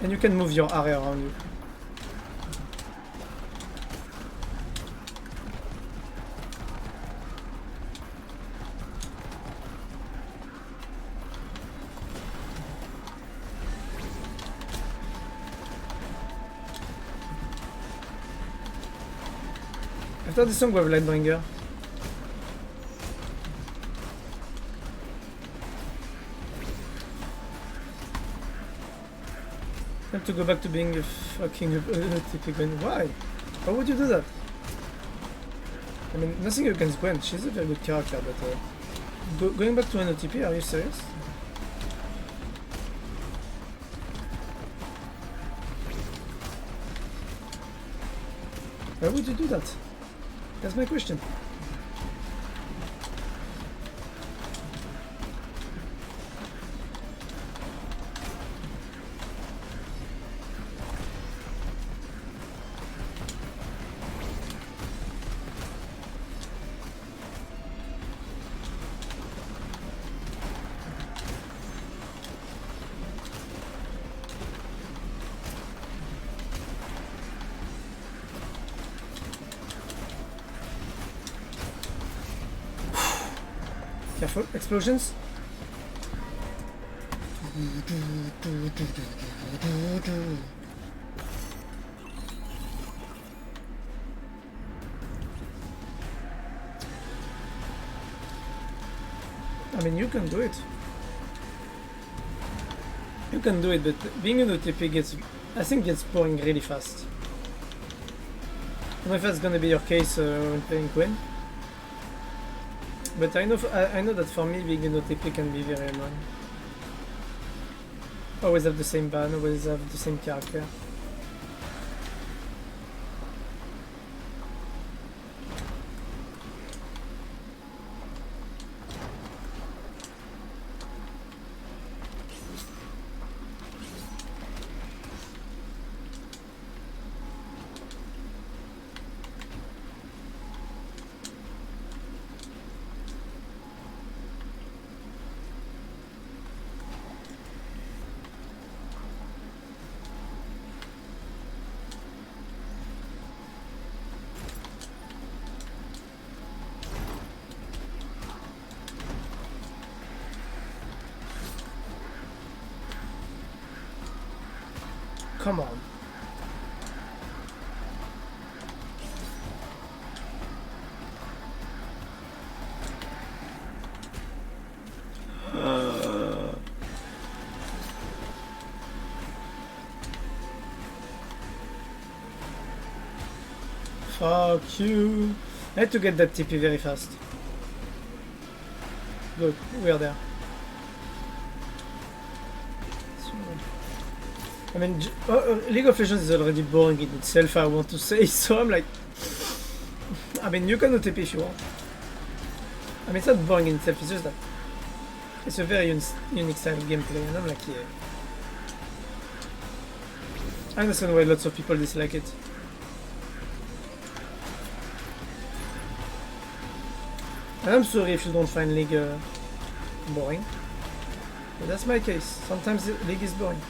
And you can move your area around you. After this song we have Lightbringer. I have to go back to being a fucking TP Gwen. Why? Why would you do that? I mean, nothing against Gwen, she's a very good character, but going back to an OTP, are you serious? Why would you do that? That's my question. Careful, explosions. I mean, you can do it. You can do it, but being in OTP gets, I think, gets boring really fast. I don't know if that's gonna be your case when playing Queen. But I know that for me, being in OTP can be very annoying. Always have the same ban, always have the same character. Come on. Fuck you. I had to get that TP very fast. Good, we are there. I mean, League of Legends is already boring in itself, I want to say, so I'm like... I mean, you can OTP if you want. I mean, it's not boring in itself, it's just that... It's a very unique style of gameplay, and I'm like, yeah... I understand why lots of people dislike it. And I'm sorry if you don't find League boring. But that's my case, sometimes League is boring.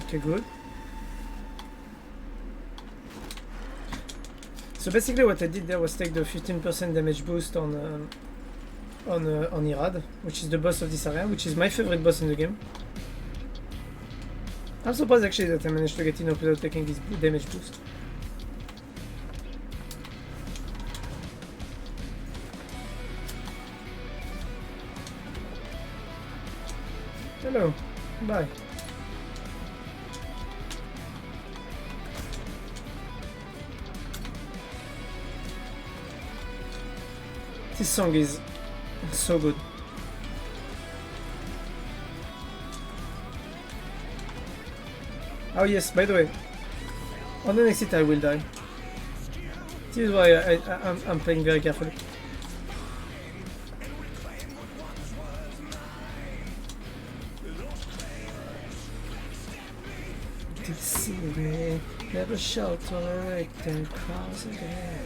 Okay, good. So basically what I did there was take the 15% damage boost on Irad, which is the boss of this area, which is my favorite boss in the game. I'm surprised actually that I managed to get enough without taking this damage boost. Hello, bye. This song is so good. Oh yes, by the way, on the next hit I will die. This is why I'm playing very carefully. Deceive me, never shall tolerate them cross again.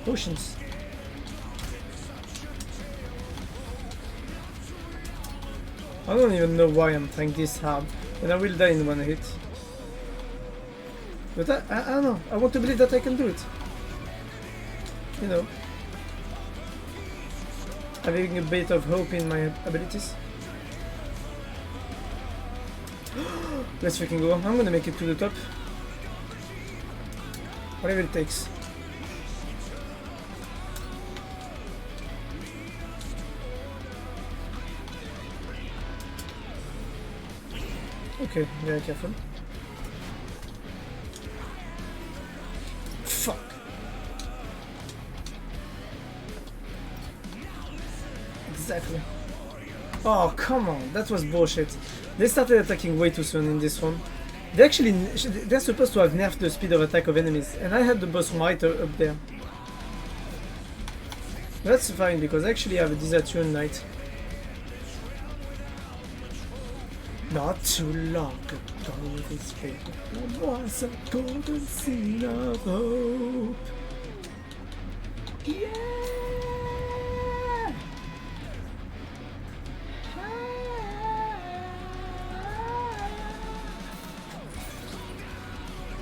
Potions. I don't even know why I'm trying this hard, and I will die in one hit. But I don't know, I want to believe that I can do it. You know. Having a bit of hope in my abilities. Let's freaking go, I'm gonna make it to the top. Whatever it takes. Okay, very careful. Fuck. Exactly. Oh, come on, that was bullshit. They started attacking way too soon in this one. They're supposed to have nerfed the speed of attack of enemies, and I had the boss right up there. That's fine, because I actually have a desert tune knight. Not too long ago, this paper was a golden scene of hope. Yeah!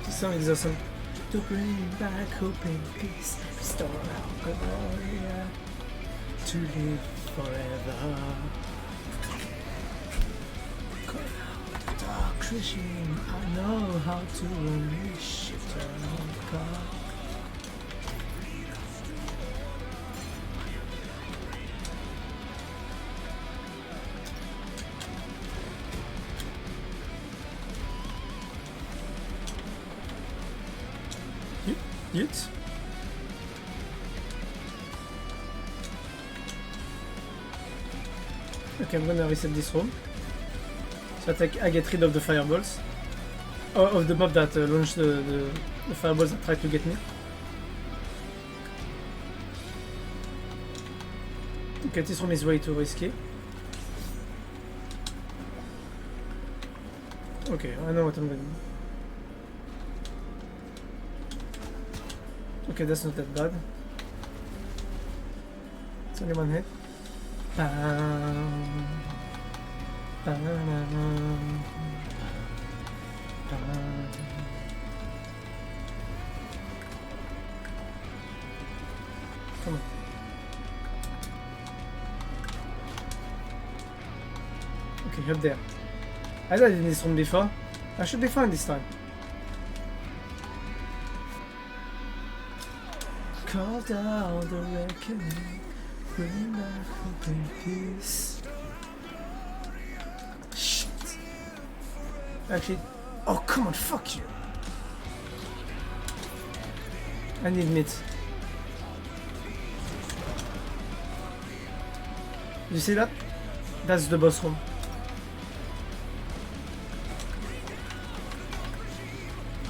This song is awesome. To bring back hope and peace, restore our glory, to live forever. Dark regime, I know how to unleash eternal God. Yet? Okay, I'm gonna reset this room. So I get rid of the fireballs. Of the mob that launched the fireballs that tried to get me. Okay, this room is way too risky. Okay, I know what I'm gonna do. Okay, that's not that bad. It's only one hit. Come on. Okay, up there. I died in this room before. I should be fine this time. Call down the reckoning, bring back hope and peace. Shit. Actually, oh come on, fuck you. I need meat. You see that? That's the boss room.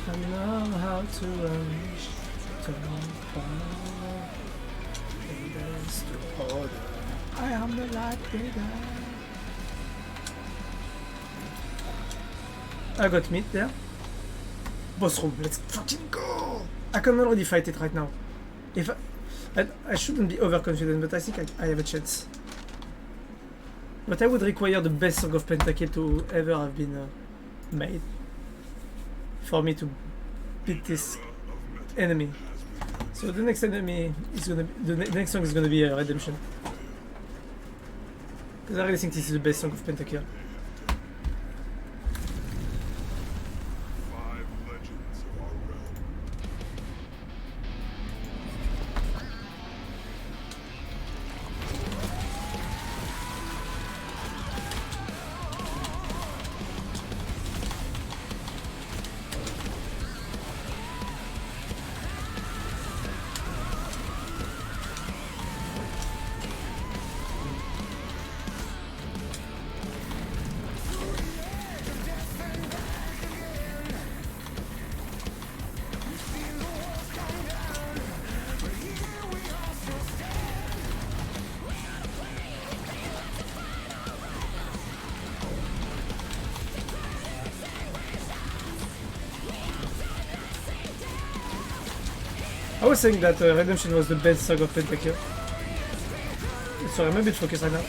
I know how to unleash I am the light breaker. I got meat there. Boss room, let's fucking go! I can already fight it right now. If I shouldn't be overconfident, but I think I have a chance. But I would require the best Song of Pentakill to ever have been made for me to beat this enemy. So the next enemy is gonna be, the next song is gonna be Redemption. Because I really think this is the best Song of Pentakill. I was saying that Redemption was the best Song of Pentakill. Sorry, I'm a bit focused right now.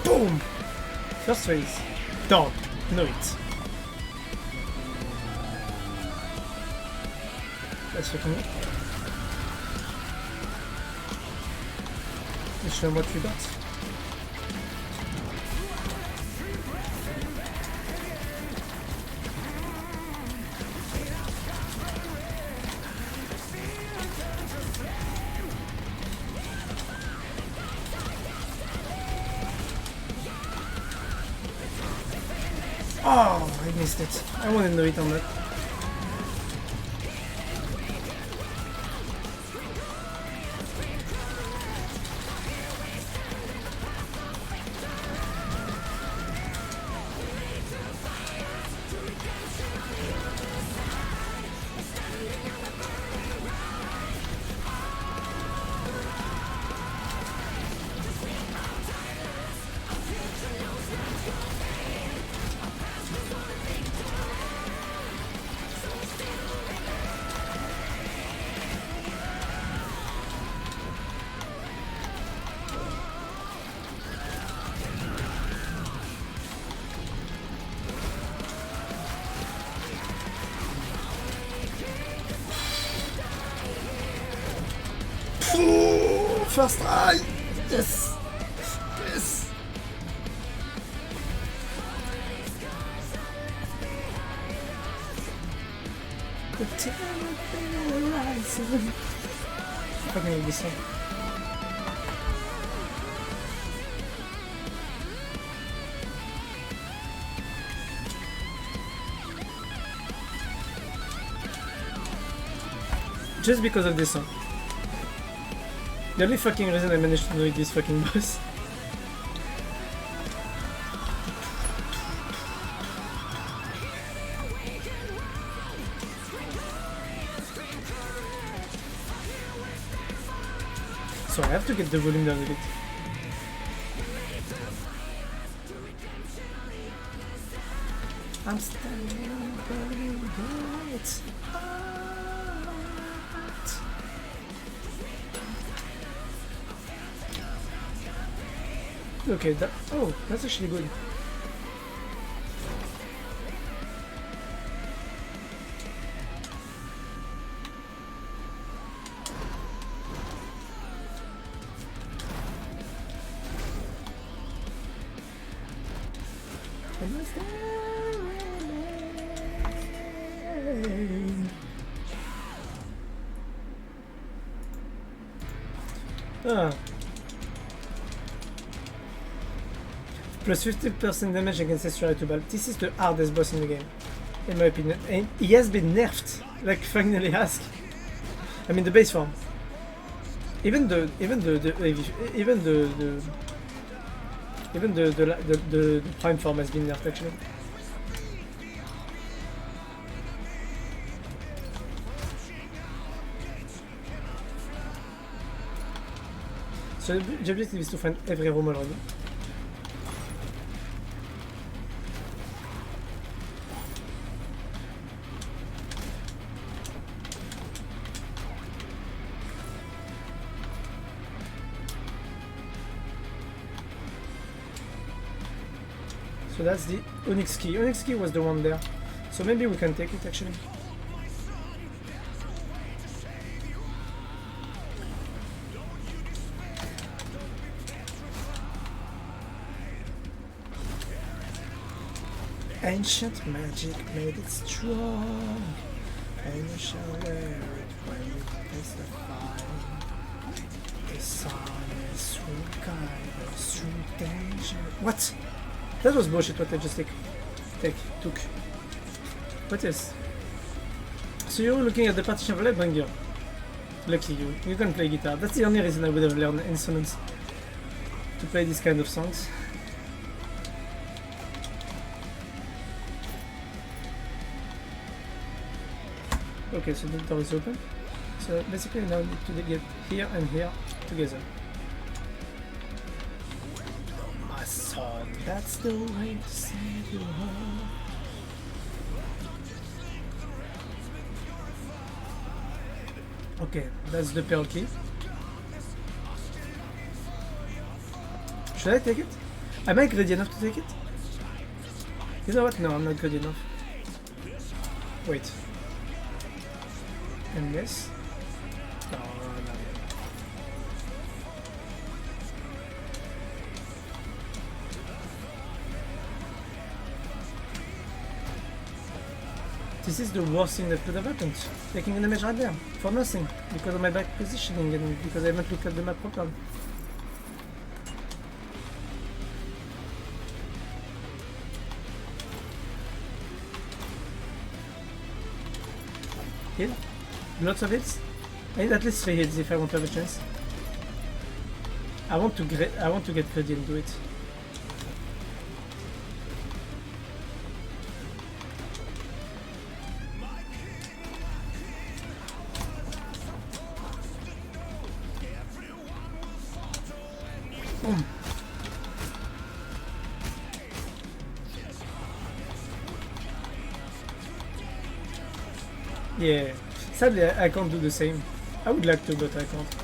Boom! First phase. Done. Know it. Let's fucking go. Let's show them what we got. Oh, I missed it. I want to know it on that. First try! Yes! Yes! The terrible horizon. Fucking hate this song. Just because of this song. The only fucking reason I managed to know this fucking boss. So I have to get the volume down a bit. I'm standing on the burning lights. Okay, that, oh, that's actually good. Ah. Plus 50% damage against extra to bulb. This is the hardest boss in the game, in my opinion. And he has been nerfed, like finally asked. I mean the base form. Even the prime form has been nerfed actually. So the objective is to find every room already. So that's the Onyx key. Onyx key was the one there. So maybe we can take it actually. Ancient magic made it strong, and you shall wear it when you face the fire. The sun is through guidance, through danger. What? That was bullshit what I just took. What else? So you're looking at the partition of Lightbringer. Lucky you can play guitar. That's the only reason I would have learned instruments. To play these kind of songs. Okay, so the door is open. So basically now I need to get here and here together. My son, that's the way to save your home. Okay, that's the pearl key. Should I take it? Am I greedy enough to take it? You know what? No, I'm not good enough. Wait. And this? Oh, no. This is the worst thing that could have happened. Taking an image right there. For nothing. Because of my back positioning and because I haven't looked at the map properly. Heal. Lots of hits. I need at least 3 hits if I want to have a chance. I want to get greedy and do it. Boom. Yeah. Sadly, I can't do the same. I would like to, but I can't.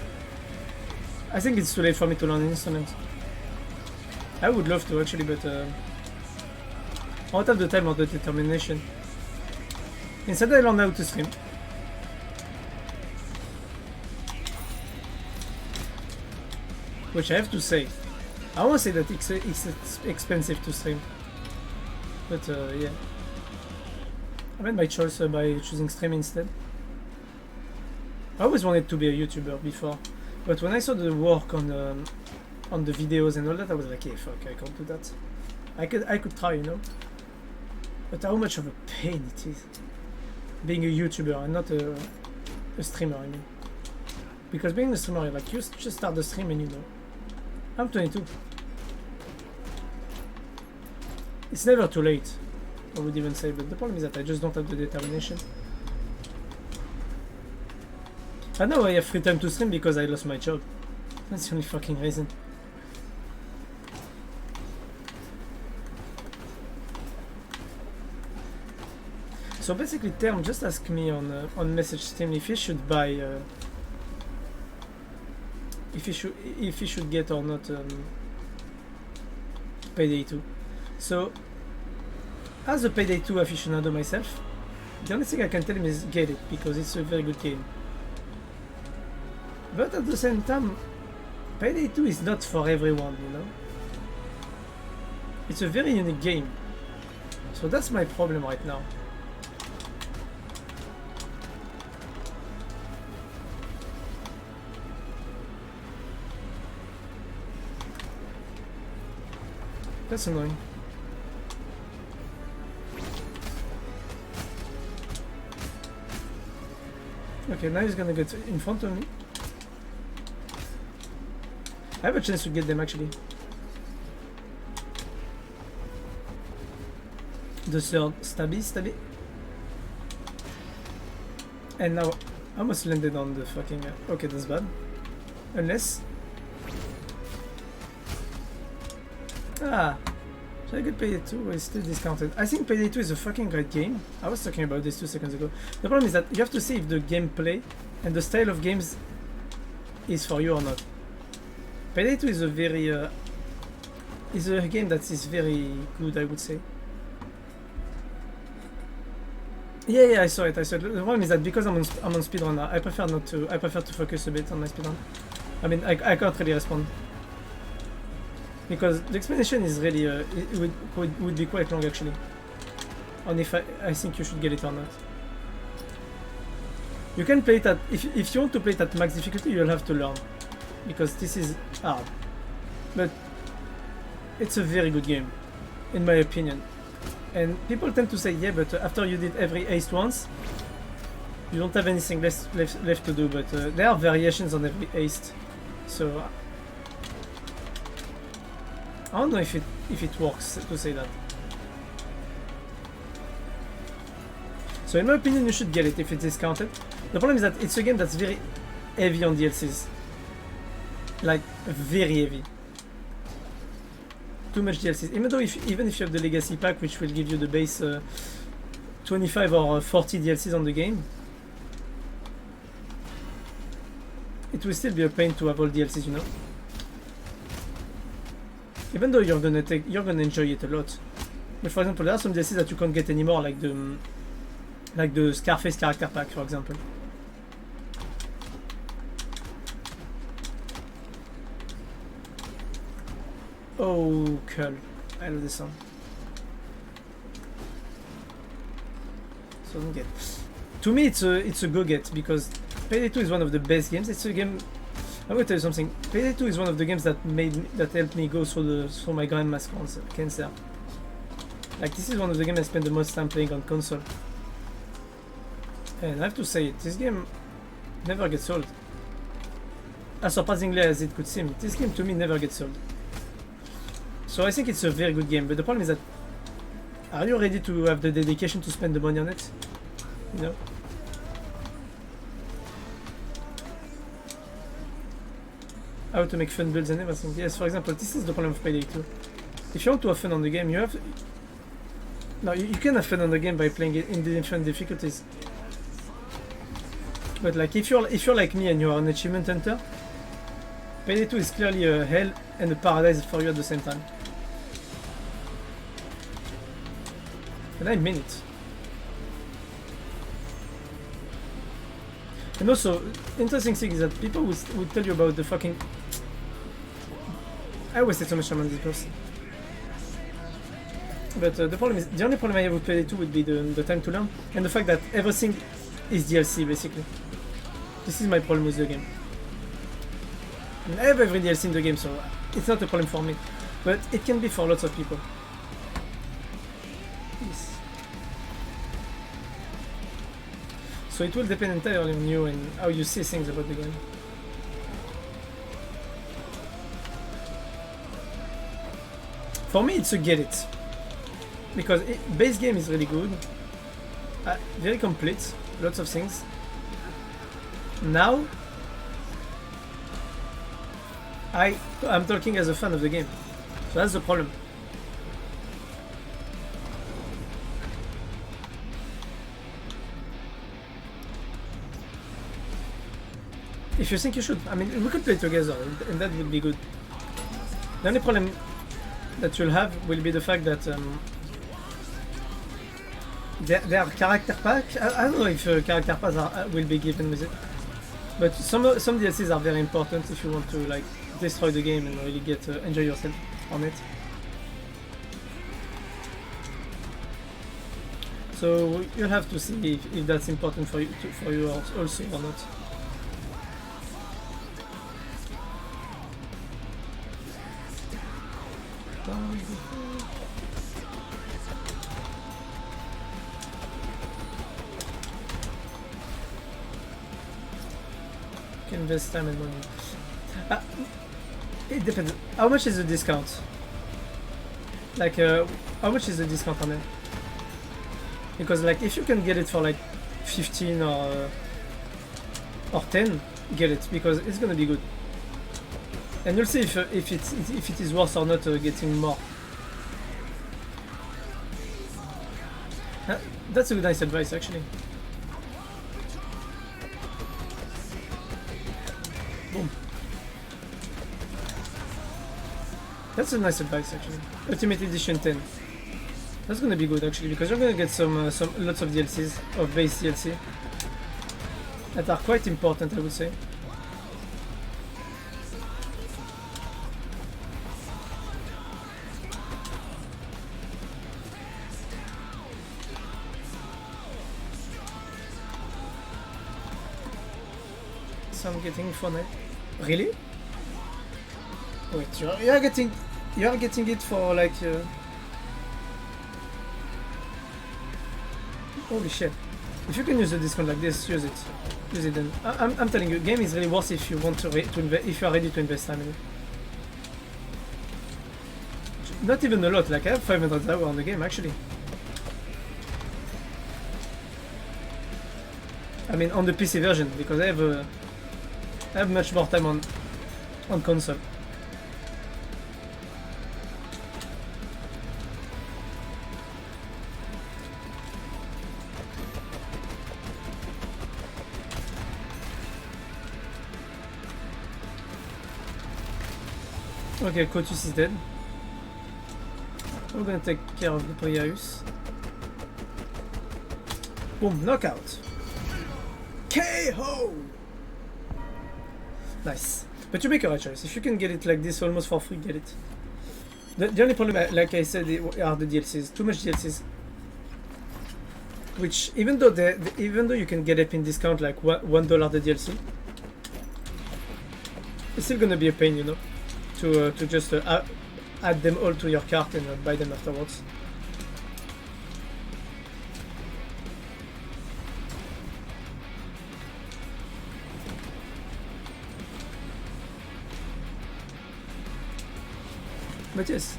I think it's too late for me to learn an instrument. I would love to actually, but I don't have the time or the determination. Instead, I learn how to stream. which I have to say, I won't say that it's expensive to stream, but yeah, I made my choice by choosing stream instead. I always wanted to be a YouTuber before, but when I saw the work on the videos and all that, I was like, hey, fuck, I can't do that. I could try, you know, but how much of a pain it is being a YouTuber and not a streamer, I mean. Because being a streamer, like, you just start the stream and you know. I'm 22. It's never too late, I would even say, but the problem is that I just don't have the determination. And now I have free time to stream because I lost my job. That's the only fucking reason. So basically, Term just asked me on message stream if he should buy, if he should get or not Payday 2. So, as a Payday 2 aficionado myself, the only thing I can tell him is get it because it's a very good game. But at the same time, Payday 2 is not for everyone, you know. It's a very unique game. So that's my problem right now. That's annoying. Okay, now he's gonna get in front of me. I have a chance to get them actually. The third, stabby. And now, I almost landed on the fucking... okay, that's bad. Unless... ah! Should I get Payday 2 or is still discounted? I think Payday 2 is a fucking great game. I was talking about this 2 seconds ago. The problem is that you have to see if the gameplay and the style of games is for you or not. Payday 2 is a very... is a game that is very good, I would say. Yeah, I saw it. The problem is that because I'm on speedrun, I prefer to focus a bit on my speedrun. I mean, I can't really respond. Because the explanation is really, it would be quite long actually. On if I think you should get it or not. You can play it at, if you want to play it at max difficulty, you'll have to learn. Because this is hard. But it's a very good game, in my opinion. And people tend to say, yeah, but after you did every ace once, you don't have anything left to do, but there are variations on every ace. So I don't know if it works to say that. So in my opinion, you should get it if it's discounted. The problem is that it's a game that's very heavy on DLCs. Like, very heavy. Too much DLCs. Even though even if you have the Legacy Pack, which will give you the base 25 or 40 DLCs on the game, it will still be a pain to have all DLCs, you know. Even though you're gonna enjoy it a lot. But for example, there are some DLCs that you can't get anymore, like the Scarface character pack, for example. Oh, cool. I love this song. So don't get. To me, it's a go get because Payday 2 is one of the best games. It's a game. I'm gonna tell you something. Payday 2 is one of the games that helped me go through my grandma's cancer. Like, this is one of the games I spend the most time playing on console. And I have to say, this game never gets old. As surprisingly as it could seem, this game to me never gets old. So I think it's a very good game, but the problem is that, are you ready to have the dedication to spend the money on it? You know? How to make fun builds and everything. Yes, for example, this is the problem of Payday 2. If you want to have fun on the game, you have... No, you can have fun on the game by playing it in different difficulties. But like, if you're like me and you are an achievement hunter, Payday 2 is clearly a hell and a paradise for you at the same time. And I mean it. And also, interesting thing is that people would tell you about the fucking... I wasted so much time on this boss. But the problem is, the only problem I have with Payday 2 would be the time to learn, and the fact that everything is DLC basically. This is my problem with the game. I have every DLC in the game, so it's not a problem for me. But it can be for lots of people. Yes. So it will depend entirely on you and how you see things about the game. For me, it's a get it. Because base game is really good. Very complete. Lots of things. Now, I'm talking as a fan of the game. So that's the problem. If you think you should, I mean, we could play together, and that would be good. The only problem that you'll have will be the fact that there are character packs. I don't know if character packs will be given with it, but some DLCs are very important if you want to like destroy the game and really get enjoy yourself on it. So you'll have to see if that's important for you also or not. Can invest time and money. It depends. How much is the discount? Like, how much is the discount on it? Because like, if you can get it for like 15 or 10, get it because it's gonna be good. And you'll see if it is worth or not getting more. That's a nice advice actually. Boom. That's a nice advice actually. Ultimate Edition 10. That's gonna be good actually because you're gonna get some lots of DLCs of base DLC that are quite important, I would say. So I'm getting funny. Really? Wait, you are getting it for like. Holy shit! If you can use a discount like this, use it. Use it then. I'm telling you, game is really worth if you want to invest. If you are ready to invest time in it. Not even a lot. Like I have 500 hours on the game actually. I mean on the PC version because I have much more time on console. Okay, Cotus is dead. We're gonna take care of the Prius. Boom, knockout. KO! Nice. But you make a right choice. If you can get it like this almost for free, get it. The only problem, like I said, are the DLCs. Too much DLCs. Which, even though you can get it in discount like $1 the DLC, it's still gonna be a pain, you know, to just add them all to your cart and buy them afterwards. But yes,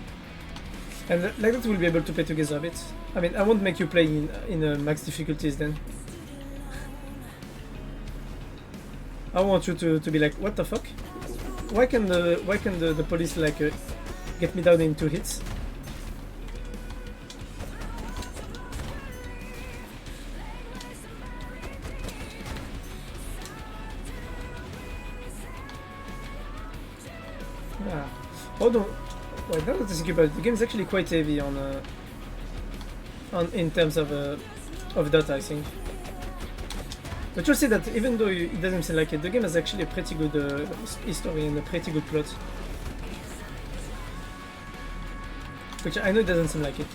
and like that we'll be able to play together a bit. I mean, I won't make you play in max difficulties then. I want you to be like, what the fuck? Why can the police like get me down in 2 hits? Yeah. Oh no. Wait, now that I think about it, the game is actually quite heavy on in terms of data, I think. But you'll see that even though it doesn't seem like it, the game has actually a pretty good history and a pretty good plot. Which I know it doesn't seem like it.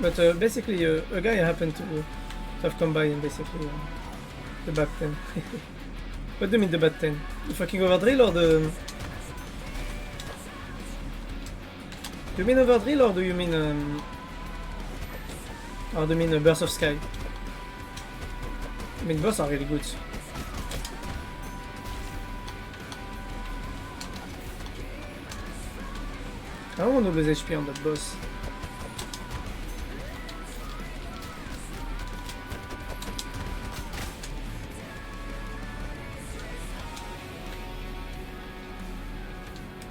But basically, a guy happened to have come by and basically the bad 10. What do you mean the bad 10? The fucking overdrill or the... Do you mean overdrill or do you mean... or do you mean a burst of sky? I mean both are really good. I don't want to lose HP on that boss.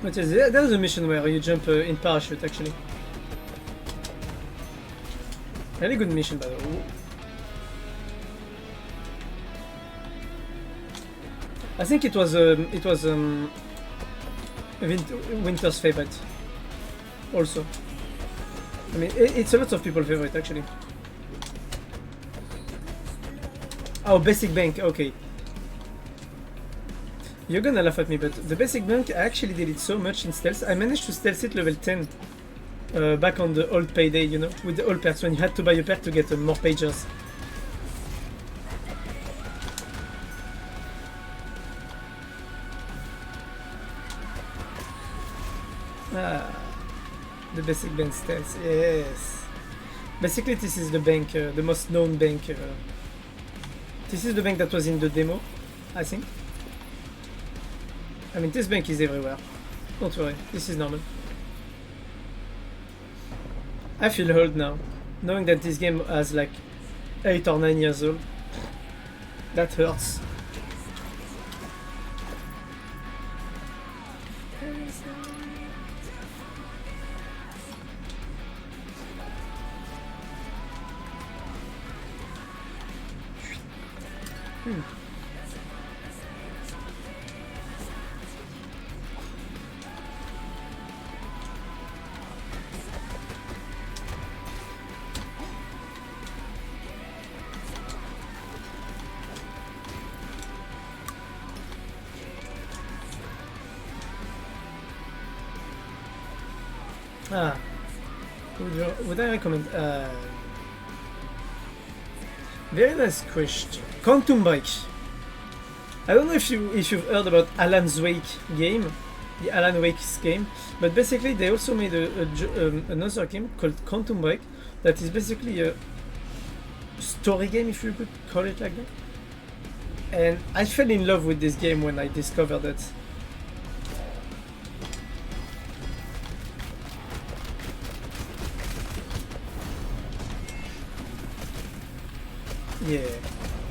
But yes, there's a mission where you jump in parachute actually. Really good mission by the way. I think it was Winter's favorite. Also, I mean it's a lot of people's favorite actually. Oh, basic bank. Okay. You're gonna laugh at me, but the basic bank, I actually did it so much in stealth. I managed to stealth it level 10 back on the old payday, you know, with the old perks when you had to buy a perk to get more pagers. Ah, the basic bank stealth, yes. Basically, this is the bank, the most known bank. This is the bank that was in the demo, I think. I mean, this bank is everywhere. Don't worry, this is normal. I feel old now, knowing that this game has like 8 or 9 years old. That hurts. Ah, would I recommend? Very nice question. Quantum Break. I don't know if you've heard about Alan's Wake game, the Alan Wake's game, but basically they also made another game called Quantum Break that is basically a story game, if you could call it like that. And I fell in love with this game when I discovered it. Yeah,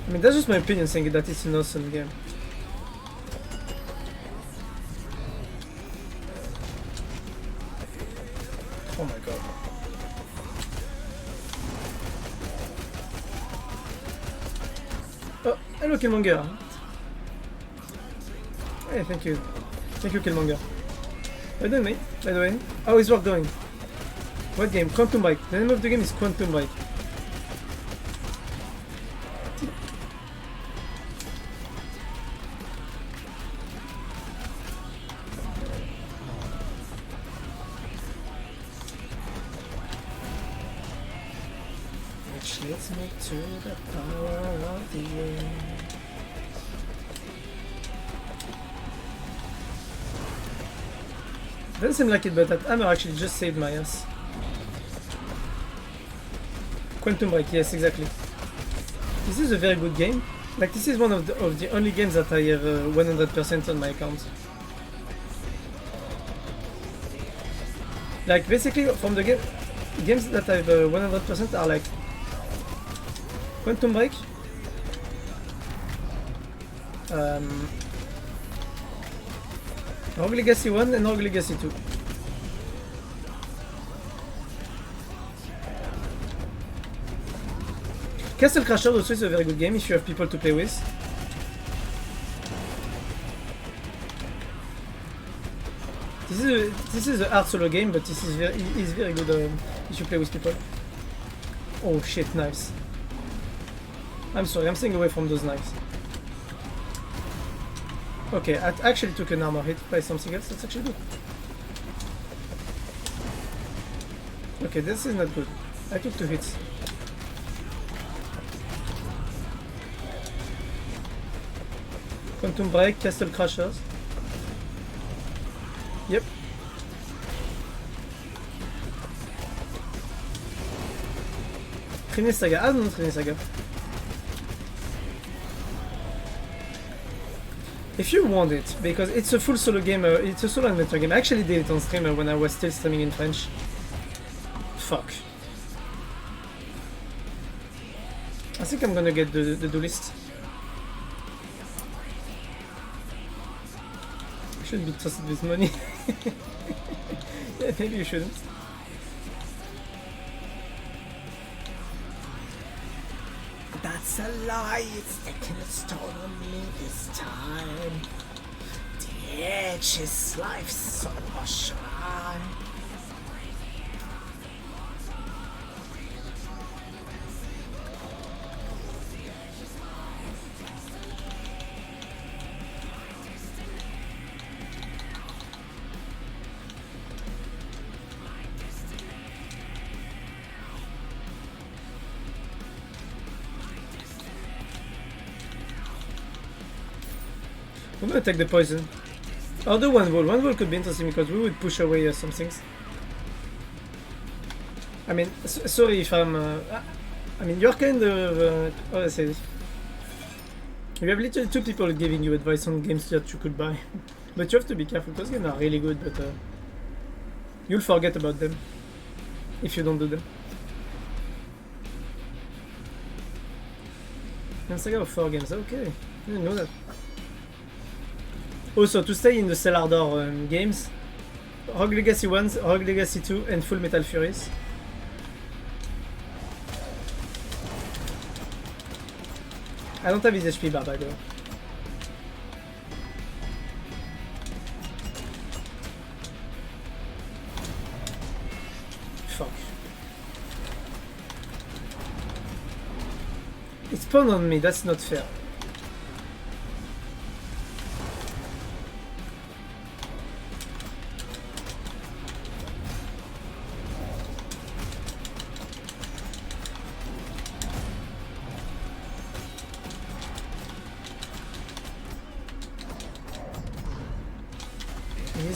I mean that's just my opinion saying that it's an awesome game. Oh my god. Oh, hello Killmonger. Hey, thank you. Thank you Killmonger. How are you doing, mate? By the way, how is work going? What game? Quantum Break. The name of the game is Quantum Break. Let's make to the power of the air. Doesn't seem like it, but that hammer actually just saved my ass. Quantum Break, yes, exactly. This is a very good game. Like, this is one of the only games that I have 100% on my account. Like, basically, from the games that I have 100% are like Quantum Break, Rogue Legacy 1 and Rogue Legacy 2. Castle Crasher also is a very good game if you have people to play with. This is a hard solo game, but this is very good if you play with people. Oh shit, knives. I'm sorry, I'm staying away from those knives. Okay, I actually took an armor hit by something else, that's actually good. Okay, this is not good. I took 2 hits. Quantum Break, Castle Crashers. Yep. Trinity Saga. Ah non, Trinity Saga. If you want it, because it's a full solo game, it's a solo adventure game. I actually did it on stream when I was still streaming in French. Fuck. I think I'm gonna get the duelist. I shouldn't be trusted with money. Yeah, maybe you shouldn't. That's a lie, it's taking a toll on me this time. The edge is life's so much high. I'm gonna take the poison. I'll do one wall. One wall could be interesting because we would push away some things. I mean, sorry if I'm... I mean, you're kind of... how do I say this? You have literally 2 people giving you advice on games that you could buy. But you have to be careful. Those games are really good, but... you'll forget about them if you don't do them. And Saga of 4 games. Okay, I didn't know that. Also, to stay in the Stellar Door games, Rogue Legacy 1, Rogue Legacy 2, and Full Metal Furies. I don't have his HP bar, by the way. Fuck. It spawned on me, that's not fair.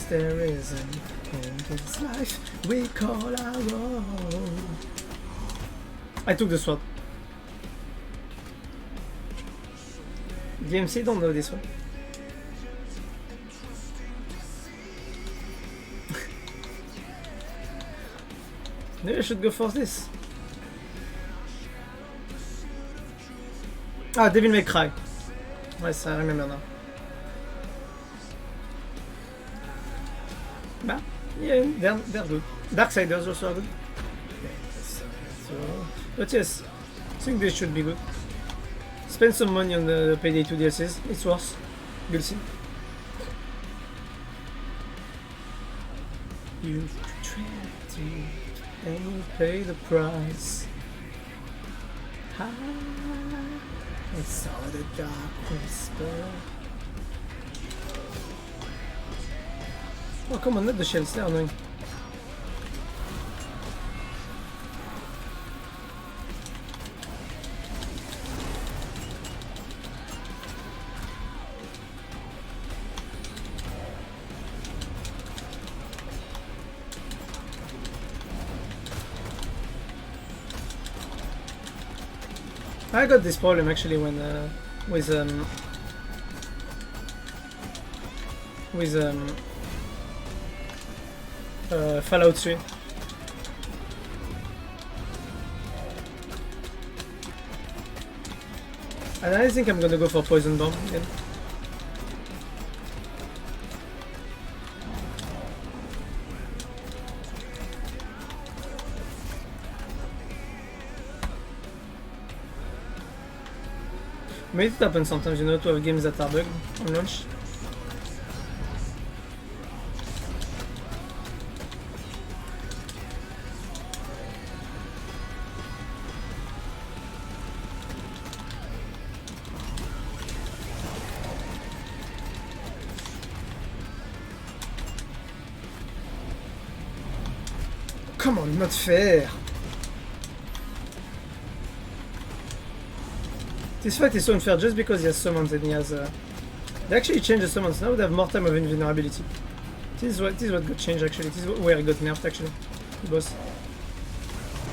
There isn't in this life we call our own. I took the sword. DMC don't know this one. Maybe I should go for this. Ah, Devil May Cry. Yes, I remember now. Yeah, they're good. Darksiders also are good. But yes, I think they should be good. Spend some money on the Payday 2 DLCs, it's worth. You'll see. You tried to and you pay the price. I saw the dark whisper. Oh, come on, not the shells, they're annoying. I got this problem actually when with Fallout 3. And I think I'm gonna go for Poison Bomb again. But it happens sometimes, you know, to have games that are bugged on launch. come on, not fair. This fight is so unfair just because he has summons and he has... They actually changed the summons. Now they have more time of invulnerability. This is what got changed actually. This is where it got nerfed actually. The boss.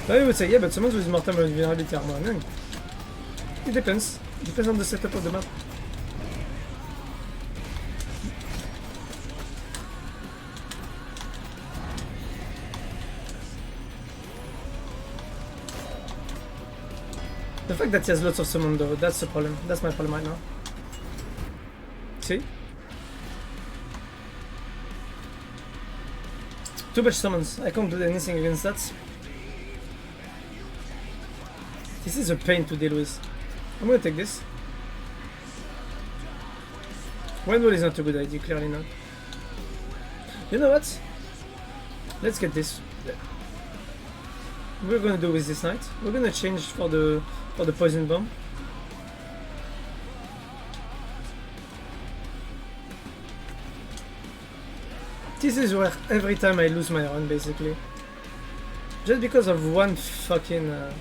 Now you would say, yeah, but summons with more time of invulnerability are more annoying. It depends. It depends on the setup of the map. The fact that he has lots of summon though, that's the problem. That's my problem right now. See? Too much summons. I can't do anything against that. This is a pain to deal with. I'm gonna take this. One wall is not a good idea, clearly not. You know what? Let's get this. We're gonna do with this knight. We're gonna change for the poison bomb. This is where every time I lose my run, basically. Just because of one fucking...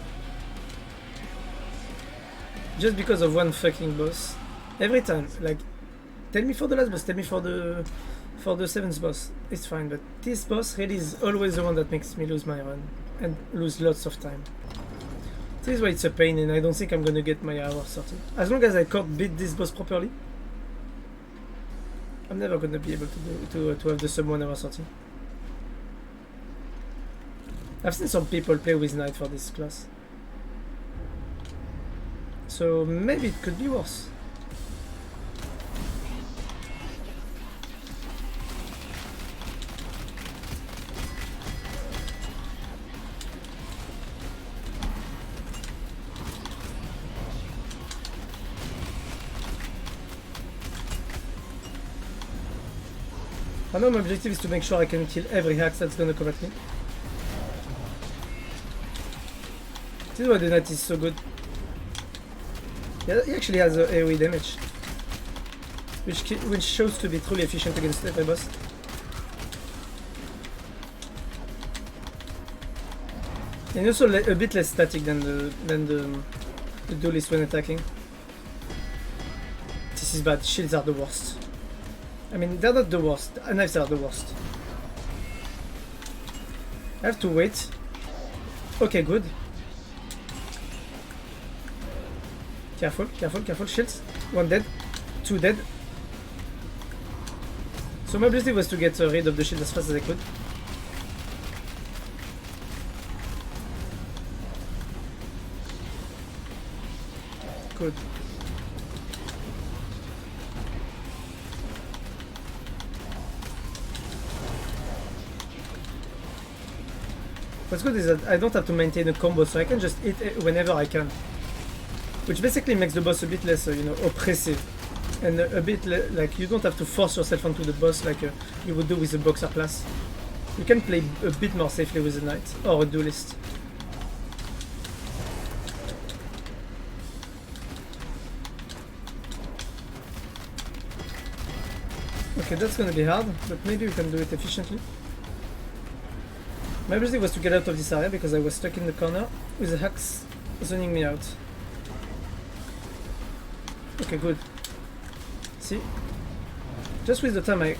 just because of one fucking boss. Every time, like... Tell me for the last boss, tell me for the 7th boss. It's fine, but this boss really is always the one that makes me lose my run. And lose lots of time. This is why it's a pain, and I don't think I'm gonna get my hour 30. As long as I can't beat this boss properly, I'm never gonna be able to have the sub 1 hour 30. I've seen some people play with Knight for this class. So maybe it could be worse. I know my objective is to make sure I can kill every hack that's gonna come at me. This is why the knight is so good. Yeah, he actually has a AoE damage, which shows to be truly efficient against every boss. And also a bit less static than the duelist when attacking. This is bad. Shields are the worst. I mean, they're not the worst. Knives are the worst. I have to wait. Okay, good. Careful, careful, careful. Shields. 1 dead. 2 dead. So my objective was to get rid of the shield as fast as I could. Good. What's good is that I don't have to maintain a combo, so I can just hit it whenever I can. Which basically makes the boss a bit less, you know, oppressive. And a bit like you don't have to force yourself onto the boss like you would do with a boxer class. You can play a bit more safely with a knight or a duelist. Okay, that's gonna be hard, but maybe we can do it efficiently. My objective was to get out of this area because I was stuck in the corner with the hacks zoning me out. Okay, good. See? Just with the time I...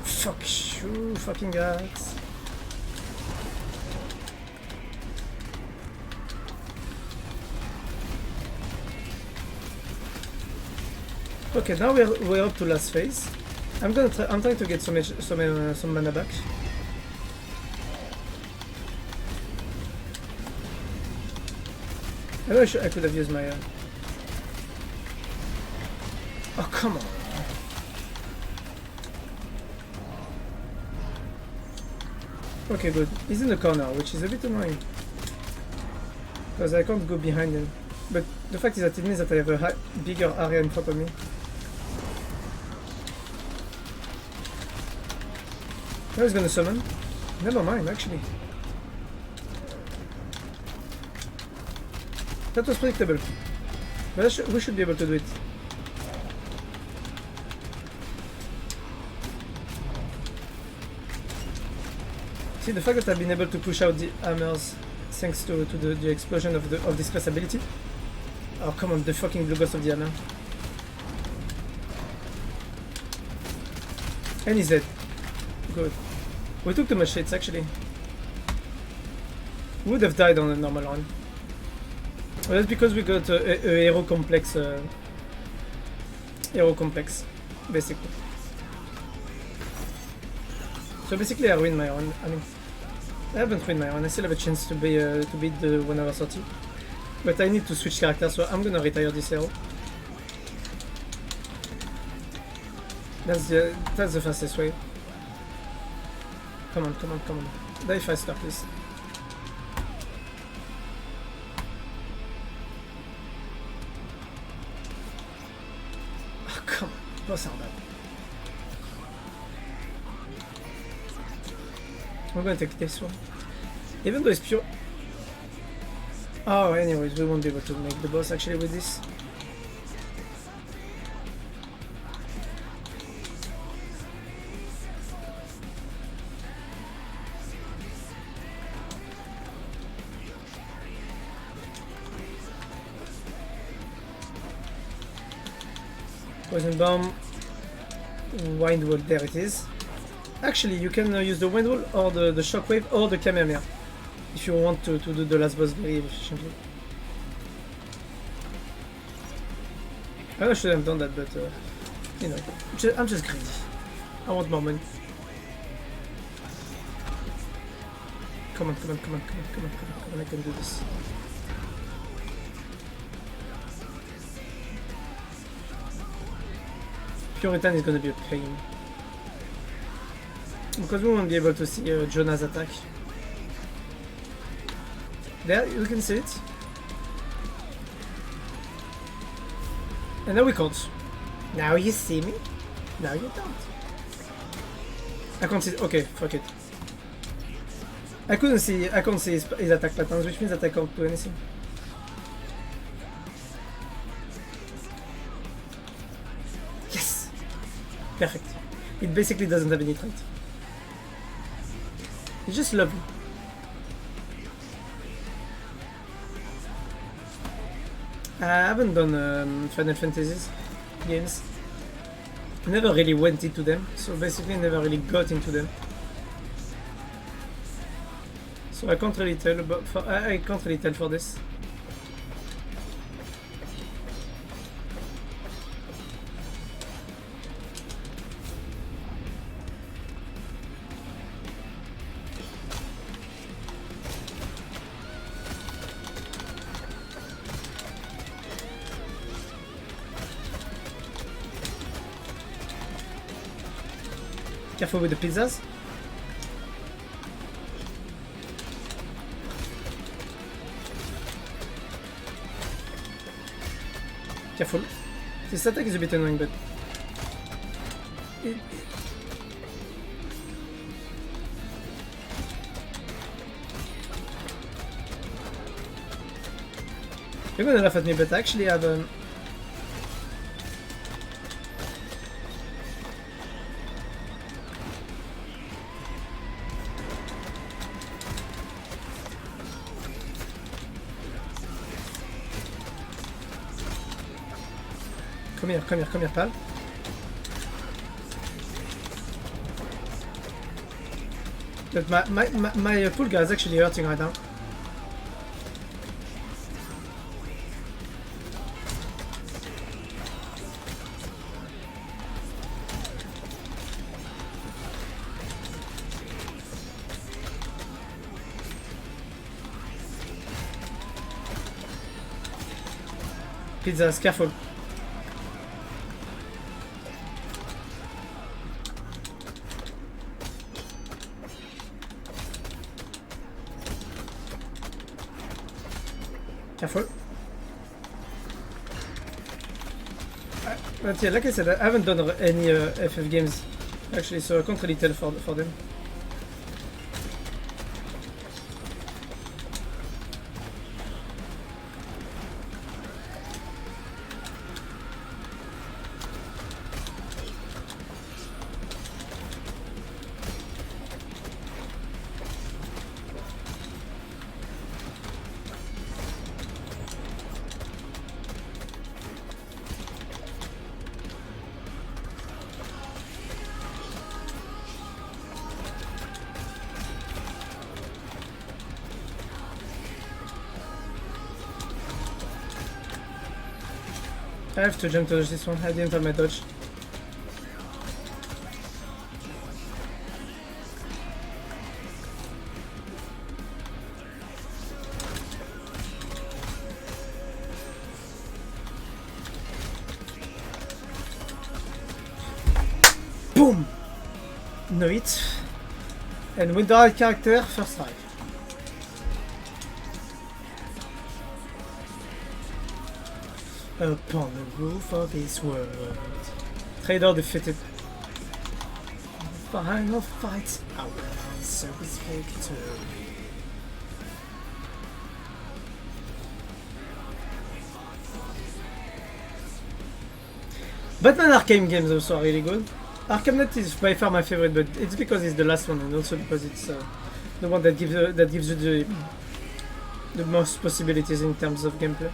Fuck you, fucking hacks. Okay, now we're up to last phase. I'm trying to get some mana back. I know I could have used my... Oh, come on. Okay, good. He's in the corner, which is a bit annoying. Because I can't go behind him. But the fact is that it means that I have a bigger area in front of me. Now he's gonna summon. Never mind, actually. That was predictable. But we should be able to do it. See, the fact that I've been able to push out the hammers thanks to the explosion of this class ability. Oh, come on, the fucking blue ghost of the hammer. And he's dead. Good. We took too much hits, actually. We would have died on a normal run. Well, that's because we got a hero complex. Hero complex, basically. So basically, I ruined my run. I mean, I haven't ruined my run. I still have a chance to beat the 1 hour 30. But I need to switch characters, so I'm gonna retire this hero. That's the fastest way. Come on, come on, come on. Die faster, please. Oh, come on. Boss are bad. I'm gonna take this one. Even though it's pure... Oh, anyways, we won't be able to make the boss actually with this. Poison bomb, wind wall, there it is. Actually, you can use the wind wall or the shockwave or the Kamehameha if you want to do the last boss very efficiently. I should have done that, but you know, I'm just greedy. I want more money. Come on, come on, come on, come on, come on, come on, come on, I can do this. Puritan is gonna be a pain. Because we won't be able to see Jonah's attack. There, you can see it. And now we can't. Now you see me. Now you don't. I can't see. Okay, fuck it. I couldn't see. I can't see his attack patterns, which means that I can't do anything. Yes. Perfect. It basically doesn't have any trait. It's just lovely. I haven't done Final Fantasies games. Never really went into them, so basically never really got into them. So I can't really tell about. I can't really tell for this. Careful with the pizzas. Careful. This attack is a bit annoying, but... You're gonna laugh at me, but I actually have Come here, pal. But my pool guy is actually hurting right now. Pizzas, careful. Careful. But yeah, like I said, I haven't done any FF games actually, so I can't really tell for them. I have to jump to dodge this one. I didn't have my dodge. Boom! No hit. And with the right character, first try. Upon the roof of this world. Trader defeated. Final fight. Our service victory. Batman Arkham games also are really good. Arkham Knight is by far my favorite, but it's because it's the last one and also because it's the one that gives you the most possibilities in terms of gameplay.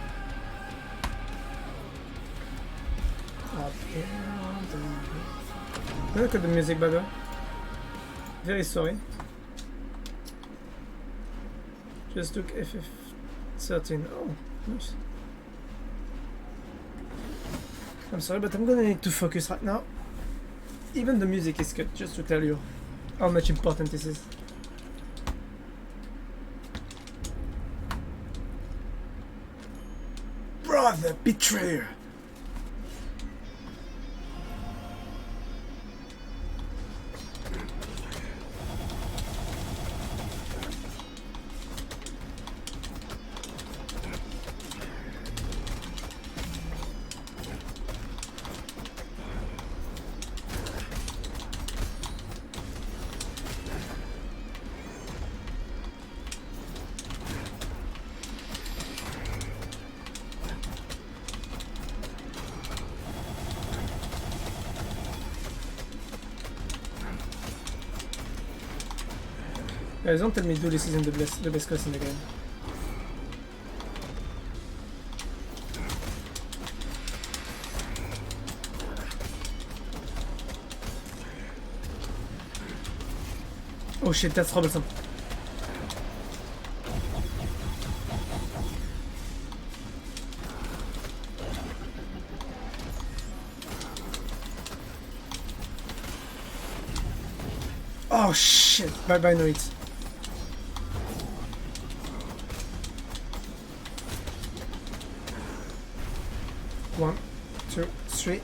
Look at the music, by the way. Very sorry. Just took FF13. Oh, nice. I'm sorry, but I'm gonna need to focus right now. Even the music is cut, just to tell you how much important this is. Brother betrayer! Guys, don't tell me this isn't the best class in the game. Oh shit, that's troublesome. Oh shit, bye bye noids. One, two, three.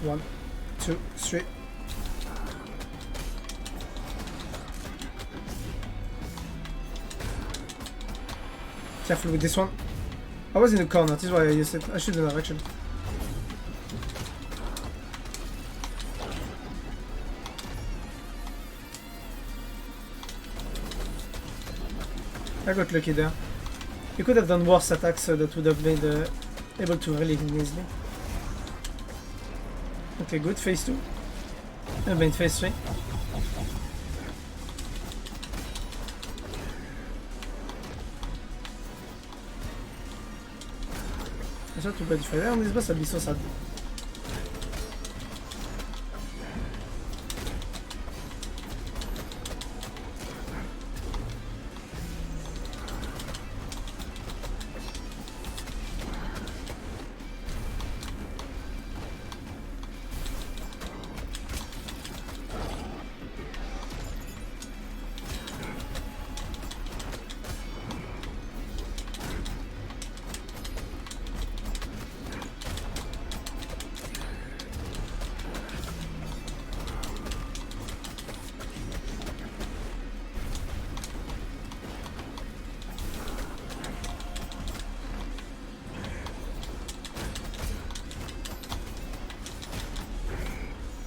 One, two, three. Careful with this one. I was in the corner, this is why I used it. I shouldn't have actually. I got lucky there. You could have done worse attacks so that would have made able to rally him easily. Okay, good. Phase 2. I mean phase 3. It's not too bad if I die on this boss, I'd be so sad.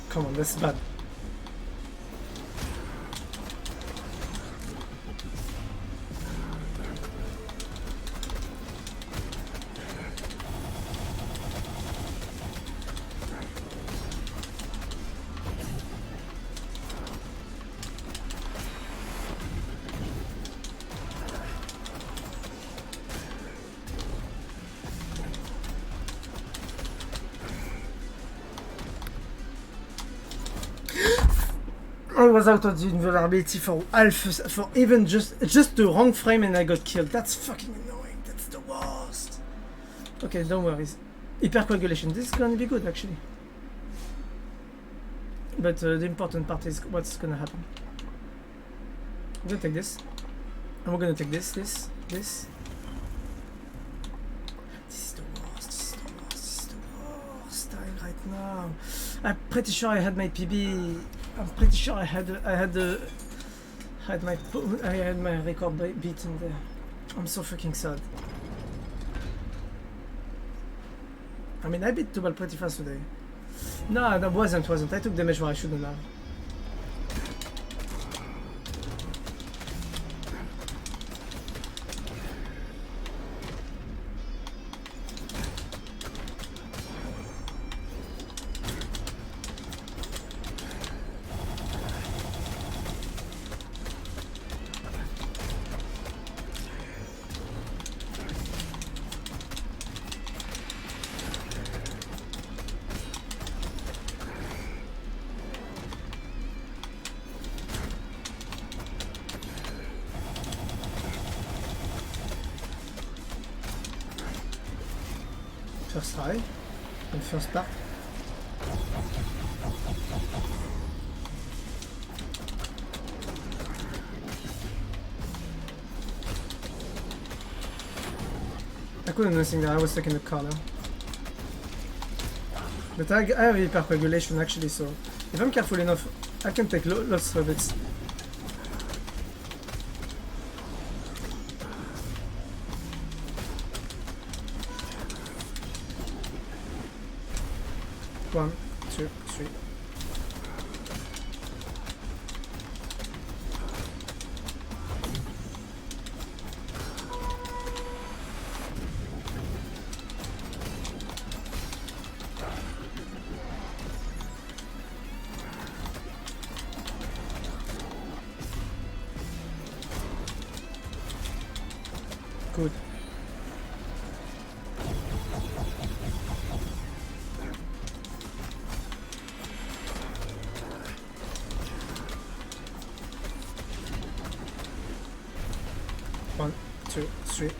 Come on, that's bad. I was out of the invulnerability for half, for even just the wrong frame and I got killed. That's fucking annoying. That's the worst. Okay, don't worry. Hypercoagulation. This is gonna be good actually. But the important part is what's gonna happen. I'm gonna take this. And we're gonna take this. This is the worst. This is the worst time right now. I'm pretty sure I had my PB. I'm pretty sure I had my record beat in there. I'm so freaking sad. I mean, I beat Tubal pretty fast today. No, that wasn't. I took damage where I shouldn't have. First try, and first part. I couldn't do anything there, I was stuck in the corner. But I have hypercoagulation actually, so if I'm careful enough, I can take lots of it. One, two, three. Good. One, two, three.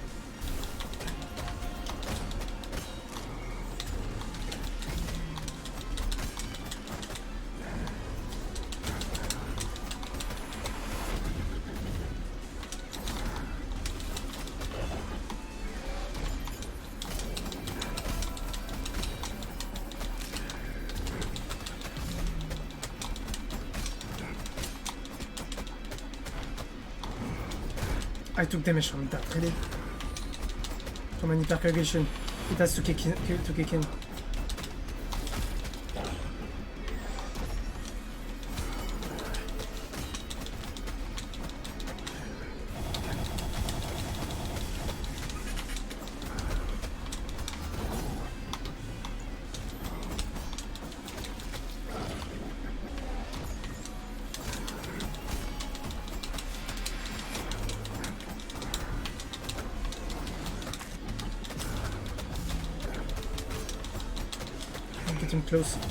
I took damage from that, really? From an hypercoagulation. It has to kick in.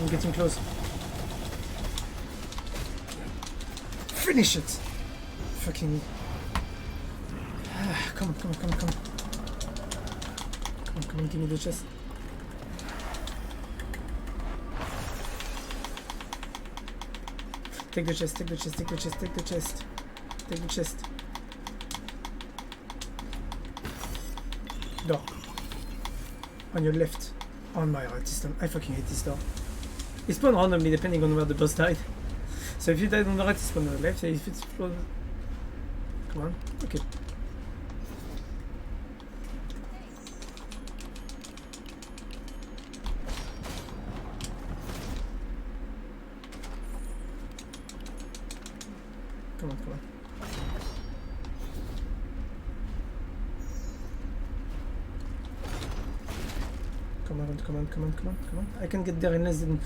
I'm getting close. Finish it! Fucking... Come on. Come on, give me the chest. Take the chest. Door. On your left. On my right system. I fucking hate this door. It spawned randomly depending on where the boss died. So if you died on the right, it spawned on the left. If it's spawned... Come on. Okay. Come on. Come on. I can get there in less than...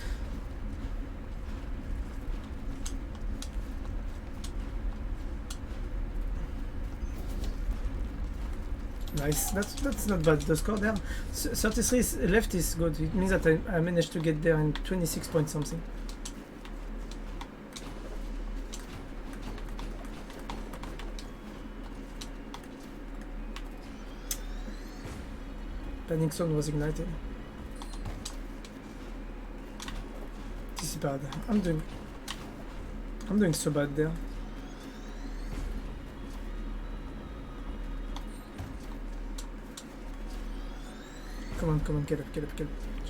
Nice, that's not bad. The score there, 33 left is good. It means that I managed to get there in 26 point something. Panic zone was ignited. This is bad. I'm doing so bad there. Come on, get up.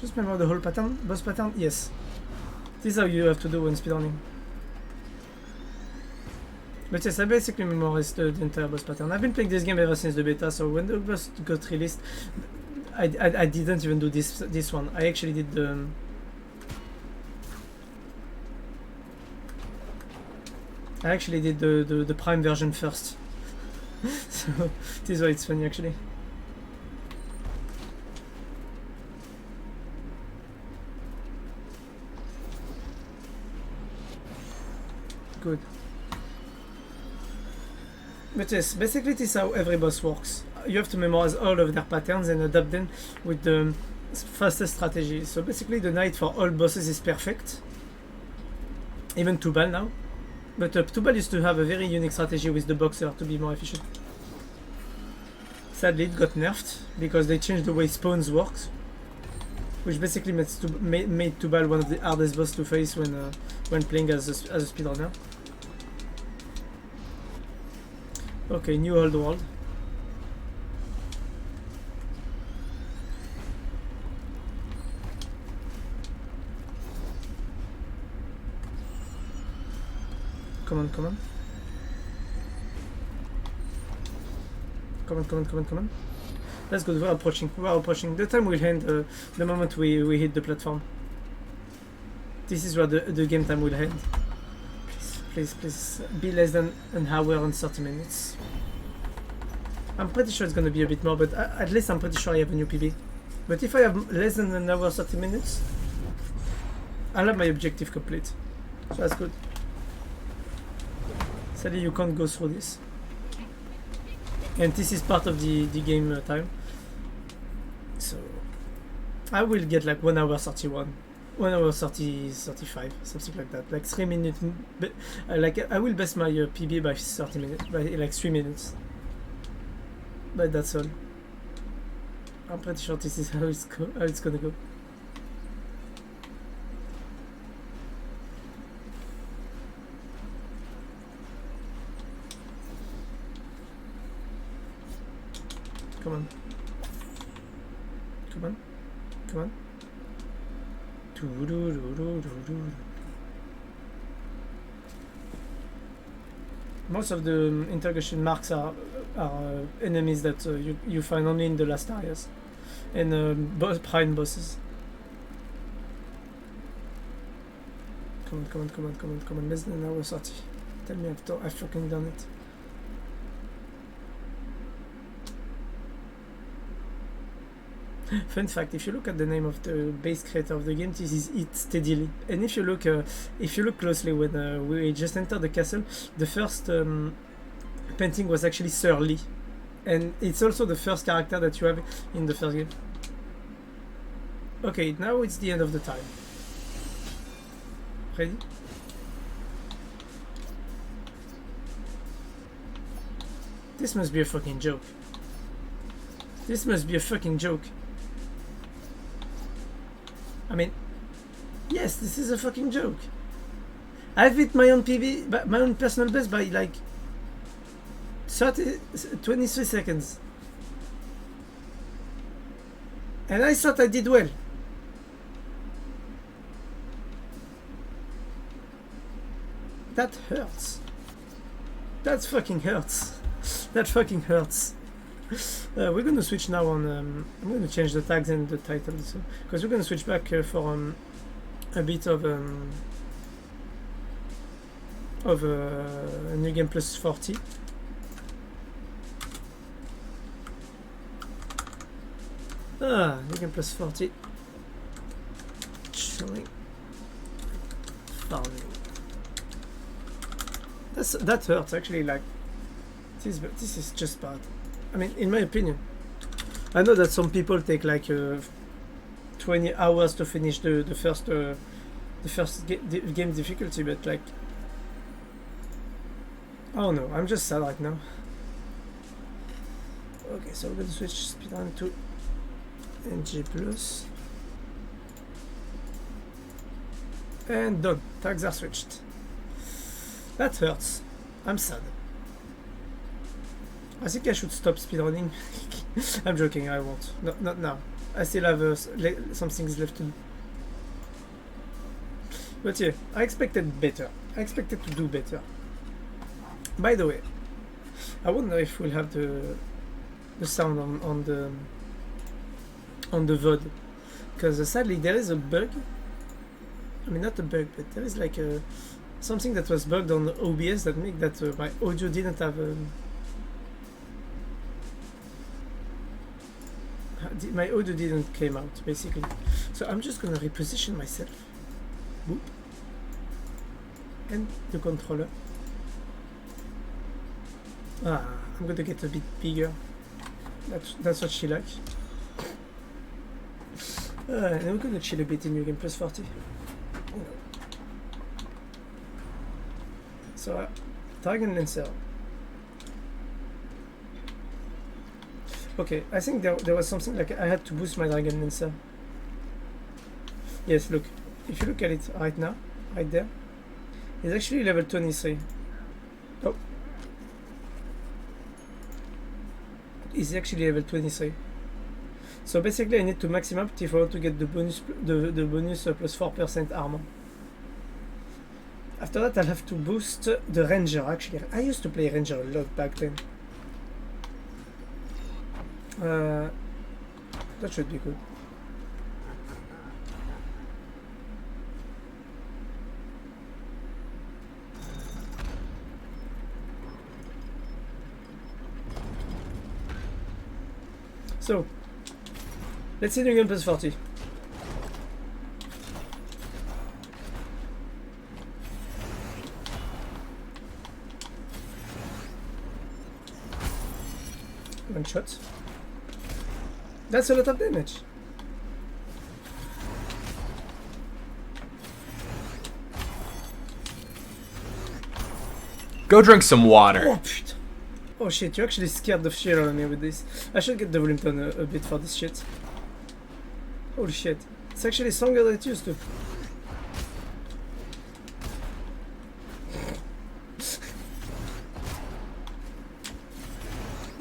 Just remember the whole pattern, boss pattern, yes. This is how you have to do when speedrunning. But yes, I basically memorized the entire boss pattern. I've been playing this game ever since the beta, so when the boss got released, I didn't even do this one. I actually did the... the prime version first. So this is why it's funny actually. Good. But yes, basically this is how every boss works. You have to memorize all of their patterns and adapt them with the fastest strategy. So basically the knight for all bosses is perfect. Even Tubal now. But Tubal used to have a very unique strategy with the boxer to be more efficient. Sadly it got nerfed because they changed the way spawns works, which basically made Tubal one of the hardest bosses to face when playing as a speedrunner. Okay, new old world. Come on. Come on. That's good, we're approaching. The time will end the moment we hit the platform. This is where the game time will end. Please, be less than an hour and 30 minutes. I'm pretty sure it's gonna be a bit more, but at least I'm pretty sure I have a new PB. But if I have less than an hour 30 minutes, I'll have my objective complete. So that's good. Sadly you can't go through this. And this is part of the game time. So I will get like 1 hour 31. 1 hour 35, something like that. Like 3 minutes. Like I will best my PB by 30 minutes, by like 3 minutes. But that's all. I'm pretty sure this is how it's gonna go. Come on. Most of the interrogation marks are enemies that you find only in the last areas, and prime bosses. Come on, less than an hour 30. Tell me I've fucking done it. Fun fact: if you look at the name of the base creator of the game, this is Eat Steadily. And if you look closely, when we just entered the castle, the first painting was actually Sir Lee, and it's also the first character that you have in the first game. Okay, now it's the end of the time. Ready? This must be a fucking joke. This must be a fucking joke. I mean, yes, this is a fucking joke. I've hit my own PB, my own personal best by like 23 seconds. And I thought I did well. That hurts. That fucking hurts. That fucking hurts. We're gonna switch now on. I'm gonna change the tags and the titles because we're gonna switch back for a bit of New Game Plus 40. New Game Plus 40. Showing. Farming. That hurts actually. Like this is just bad. I mean, in my opinion, I know that some people take like 20 hours to finish the first game difficulty, but like, oh no, I'm just sad right now. Okay, so we're gonna switch speedrun to NG+. And done. Tags are switched. That hurts. I'm sad. I think I should stop speedrunning. I'm joking, I won't. No, not now. I still have some things left to do. But yeah, I expected better. I expected to do better. By the way, I wonder if we'll have the sound on the VOD, because sadly there is a bug. I mean, not a bug, but there is like something that was bugged on OBS that make that my audio didn't have my audio didn't came out basically. So I'm just gonna reposition myself. Boop. And the controller. I'm gonna get a bit bigger. That's what she likes. And we're gonna chill a bit in NG+40. So, Dragon Lancer. Okay, I think there was something like I had to boost my Dragon Lancer. Yes, look. If you look at it right now, right there, it's actually level 23. Oh. It's actually level 23. So basically I need to max him up if I want to get the bonus plus 4% armor. After that I'll have to boost the Ranger. Actually, I used to play Ranger a lot back then. That should be good. So, let's see the NG+40. One shot. That's a lot of damage. Go drink some water. Oh, putain. Oh shit, you actually scared the shit out of me with this. I should get the volume down a bit for this shit. Holy shit. It's actually stronger than it used to.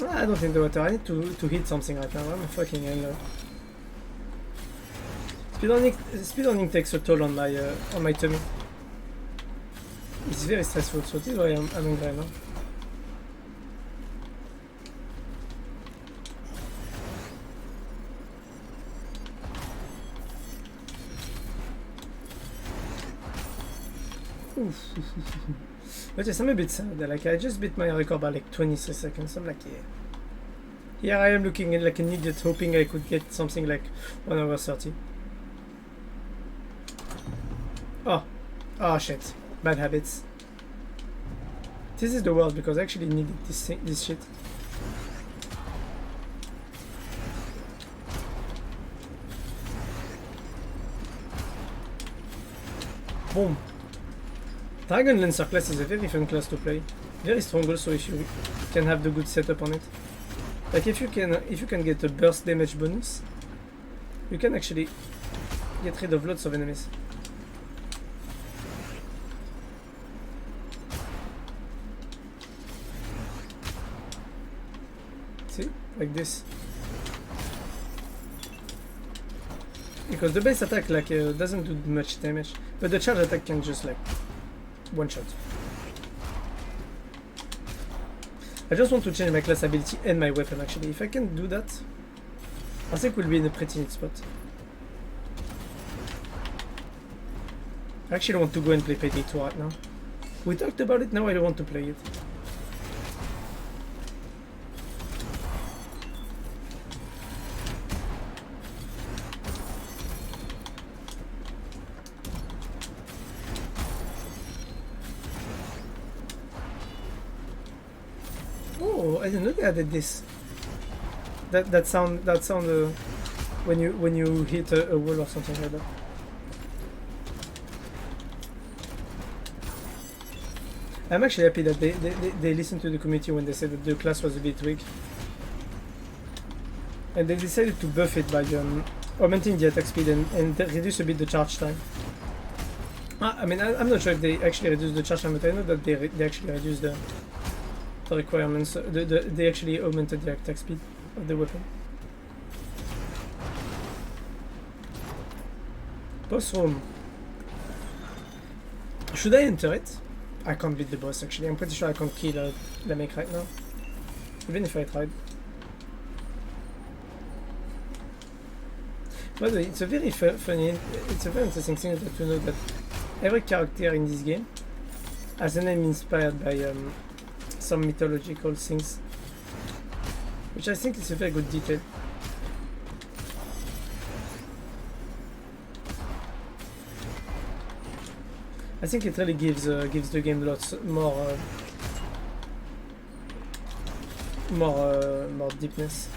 I don't think the water. I need to hit something right now. I'm a fucking hell. Speedrunning takes a toll on my tummy. It's very stressful, so this is why I'm angry now. But yes, I'm a bit sad. Like, I just beat my record by like 23 seconds. I'm like, yeah. Here I am looking like an idiot, hoping I could get something like 1 hour 30. Oh shit. Bad habits. This is the worst because I actually needed this shit. Boom. Dragon Lancer class is a very fun class to play. Very strong also if you can have the good setup on it. Like if you can get a burst damage bonus, you can actually get rid of lots of enemies. See? Like this. Because the base attack like doesn't do much damage, but the charge attack can just like one shot. I just want to change my class ability and my weapon actually. If I can do that, I think we'll be in a pretty neat spot. I actually want to go and play Payday 2 right now. We talked about it, now I don't want to play it. I didn't know they added this. That sound when you hit a wall or something like that. I'm actually happy that they listened to the community when they said that the class was a bit weak. And they decided to buff it by augmenting the attack speed and reduce a bit the charge time. I mean, I'm not sure if they actually reduce the charge time, but I know that they actually reduced the requirements. They actually augmented the attack speed of the weapon. Boss room. Should I enter it? I can't beat the boss actually. I'm pretty sure I can't kill Lamek right now. Even if I tried. By the way, it's a very funny, it's a very interesting thing to know that every character in this game has a name inspired by some mythological things, which I think is a very good detail. I think it really gives the game lots more deepness.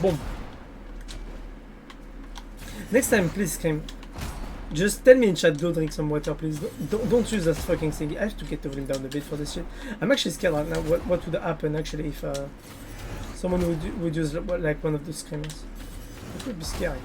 Boom. Next time, please, Scream. Just tell me in chat, go drink some water, please. Don't use that fucking thing. I have to get the volume down a bit for this shit. I'm actually scared right now what would happen actually if someone would use like one of those screamers. It would be scary.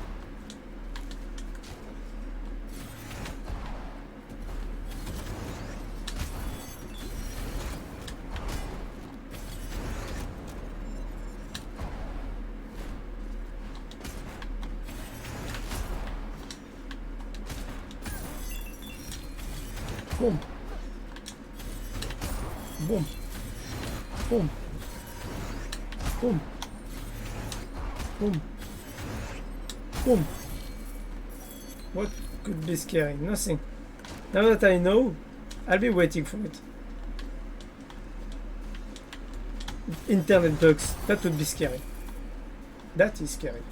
Boom. Boom. Boom. Boom. Boom. Boom. What could be scary? Nothing. Now that I know, I'll be waiting for it. Internet bugs. That would be scary. That is scary.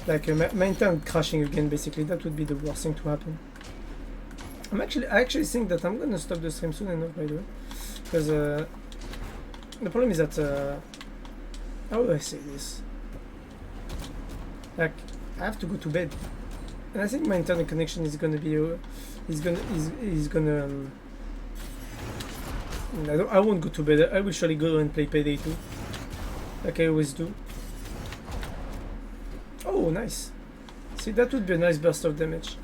Like my internet crashing again, basically, that would be the worst thing to happen. I actually think that I'm gonna stop the stream soon enough, by the way, because the problem is that how do I say this? Like, I have to go to bed, and I think my internet connection is gonna be I won't go to bed. I will surely go and play Payday 2, like I always do. Oh, nice. See, that would be a nice burst of damage.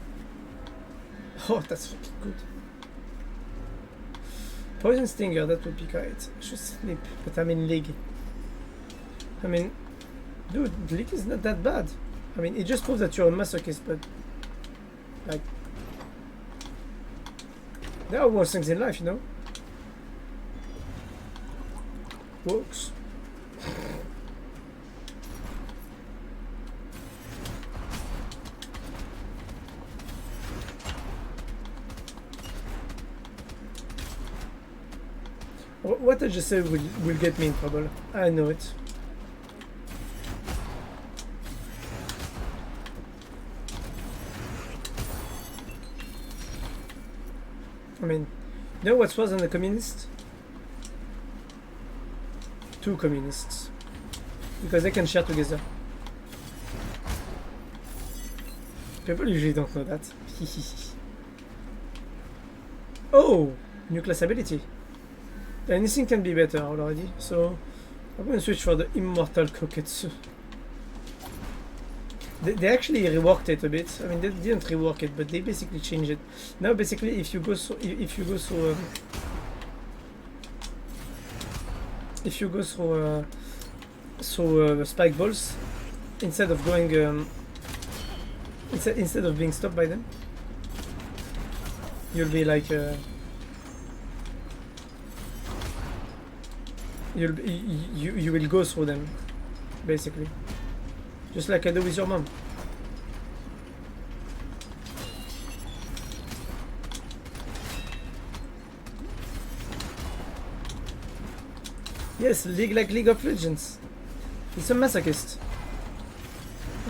Oh, that's fucking good. Poison Stinger, that would be great. I should sleep, but I'm in League. I mean, dude, League is not that bad. I mean, it just proves that you're a masochist, but like, there are worse things in life, you know? Works. What I just said will get me in trouble. I know it. I mean, you know what's worse than a communist? Two communists. Because they can share together. People usually don't know that. Oh! New class ability. Anything can be better already, so I'm going to switch for the Immortal Koketsu. They actually reworked it a bit. I mean, they didn't rework it, but they basically changed it. Now, basically, if you go through spike balls, instead of going instead of being stopped by them, you'll be like you will go through them, basically, just like I do with your mom. Yes, like League of Legends. It's a masochist.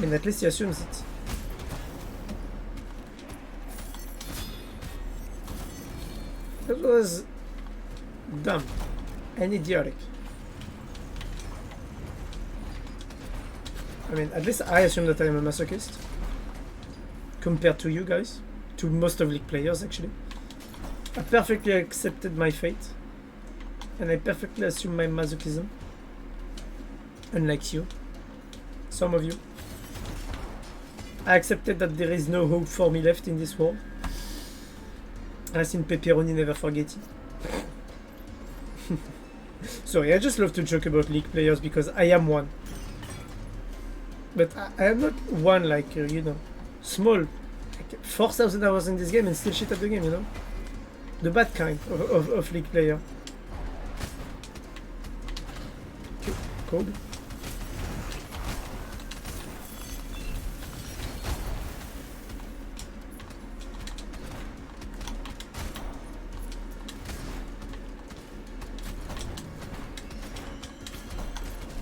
I mean, at least he assumes it. That was dumb and idiotic. I mean, at least I assume that I am a masochist. Compared to you guys. To most of League players, actually. I perfectly accepted my fate. And I perfectly assume my masochism. Unlike you. Some of you. I accepted that there is no hope for me left in this world. As in pepperoni, never forget it. Sorry, I just love to joke about League players because I am one. But I am not one like, you know, small. Like 4,000 hours in this game and still shit at the game, you know? The bad kind of League player. Cool.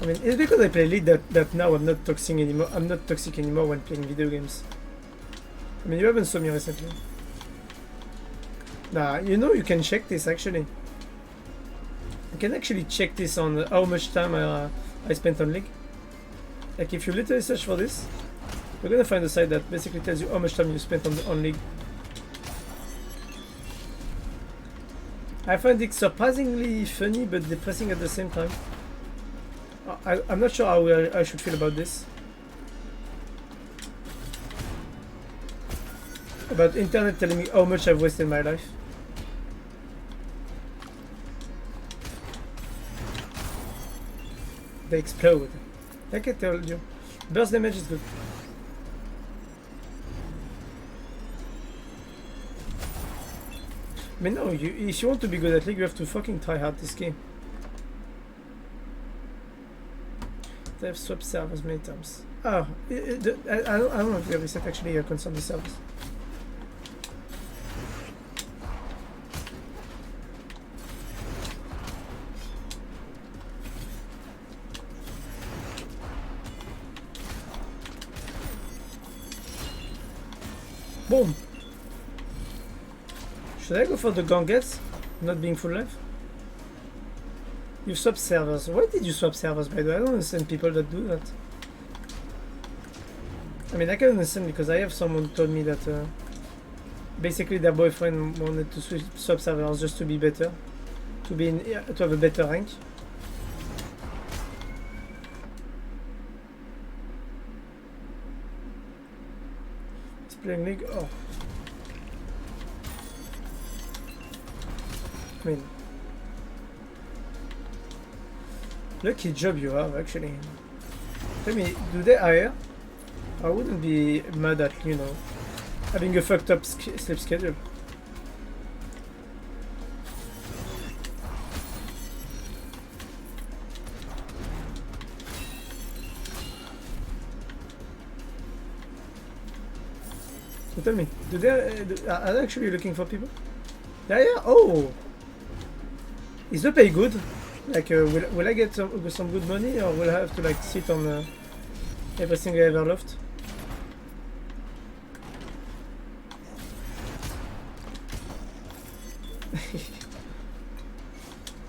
I mean, it's because I play League that now I'm not toxic anymore. I'm not toxic anymore when playing video games. I mean, you haven't saw me recently. Nah, you know you can check this actually. You can actually check this on how much time I spent on League. Like if you literally search for this, you're gonna find a site that basically tells you how much time you spent on League. I find it surprisingly funny but depressing at the same time. I'm not sure how I should feel about this. About internet telling me how much I've wasted my life. They explode. Like I told you. Burst damage is good. I mean, no, if you want to be good at League, you have to fucking try hard this game. They've swapped servers many times. Oh, I don't know if the reset actually concerns the servers. Boom! Should I go for the Ganges? Not being full life? You swap servers. Why did you swap servers, by the way? I don't understand people that do that. I mean, I can understand because I have someone who told me that basically their boyfriend wanted to swap servers just to be better, to have a better rank. He's playing League. Oh, I mean. Lucky job you have, actually. Tell me, do they hire? I wouldn't be mad at, you know, having a fucked up sleep schedule. So tell me, are they actually looking for people? Yeah, yeah, oh! Is the pay good? Like, will I get some good money, or will I have to like sit on everything I ever loved?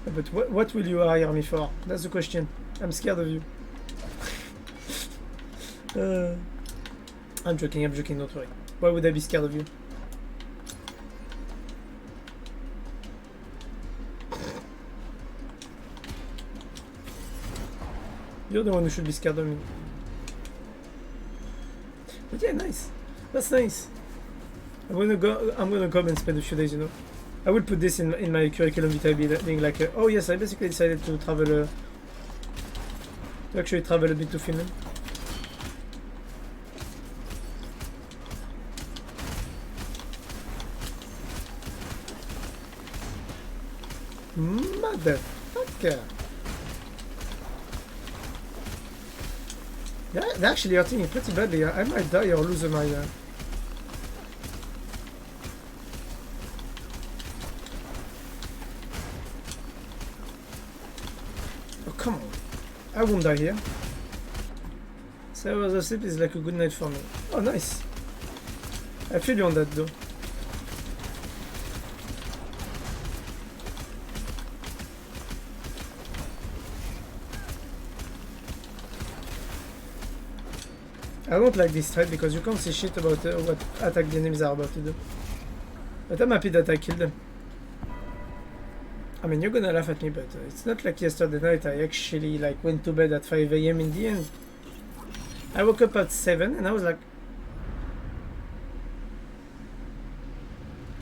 But what will you hire me for? That's the question. I'm scared of you. I'm joking, don't worry. Why would I be scared of you? You're the one who should be scared of me. But yeah, nice. That's nice. I'm gonna come and spend a few days, you know. I will put this in my curriculum vitae, being like, oh yes, I basically decided to actually travel a bit to Finland. Motherfucker. They're actually hurting me pretty badly. I might die or lose my... Oh, come on. I won't die here. 7 hours of sleep is like a good night for me. Oh, nice. I feel you on that though. I don't like this thread because you can't see shit about what attack the enemies are about to do. But I'm happy that I killed them. I mean, you're gonna laugh at me, but it's not like yesterday night I actually like went to bed at 5 AM in the end. I woke up at 7 and I was like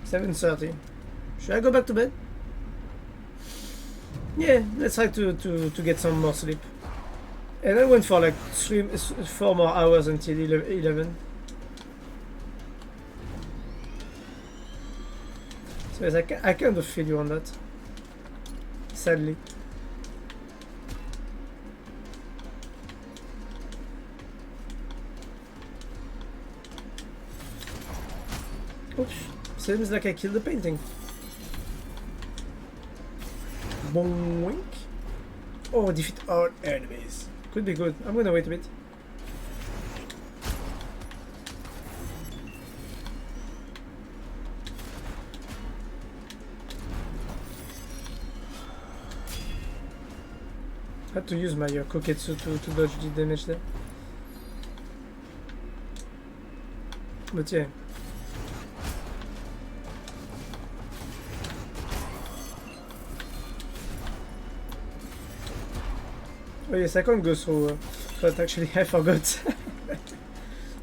7:30. Should I go back to bed? Yeah, let's try to get some more sleep. And I went for like 4 more hours until 11. So yes, I kind of feel you on that. Sadly. Oops. Seems like I killed the painting. Boink. Oh, defeat all enemies. Could be good. I'm gonna wait a bit. Had to use my Koketsu to dodge the damage there. But yeah. Oh yes, I can't go through, but actually I forgot.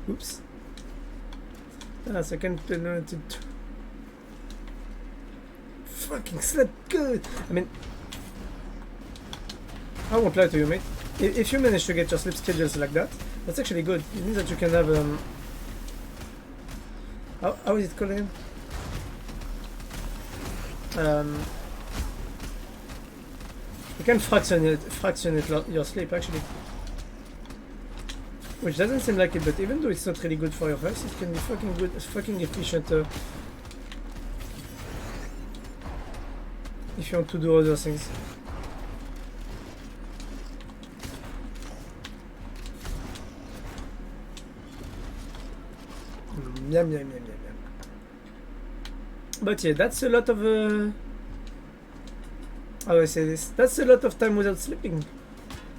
Oops. Ah, second penalty. Fucking slap good! I mean, I won't lie to you, mate. If you manage to get your sleep schedules like that, that's actually good. It means that you can have how is it called again? You can fractionate your sleep actually, which doesn't seem like it, but even though it's not really good for your health, it can be fucking good, fucking efficient if you want to do other things. Yum, yum, yum, yum, yum. But yeah, that's a lot of how do I say this? That's a lot of time without sleeping.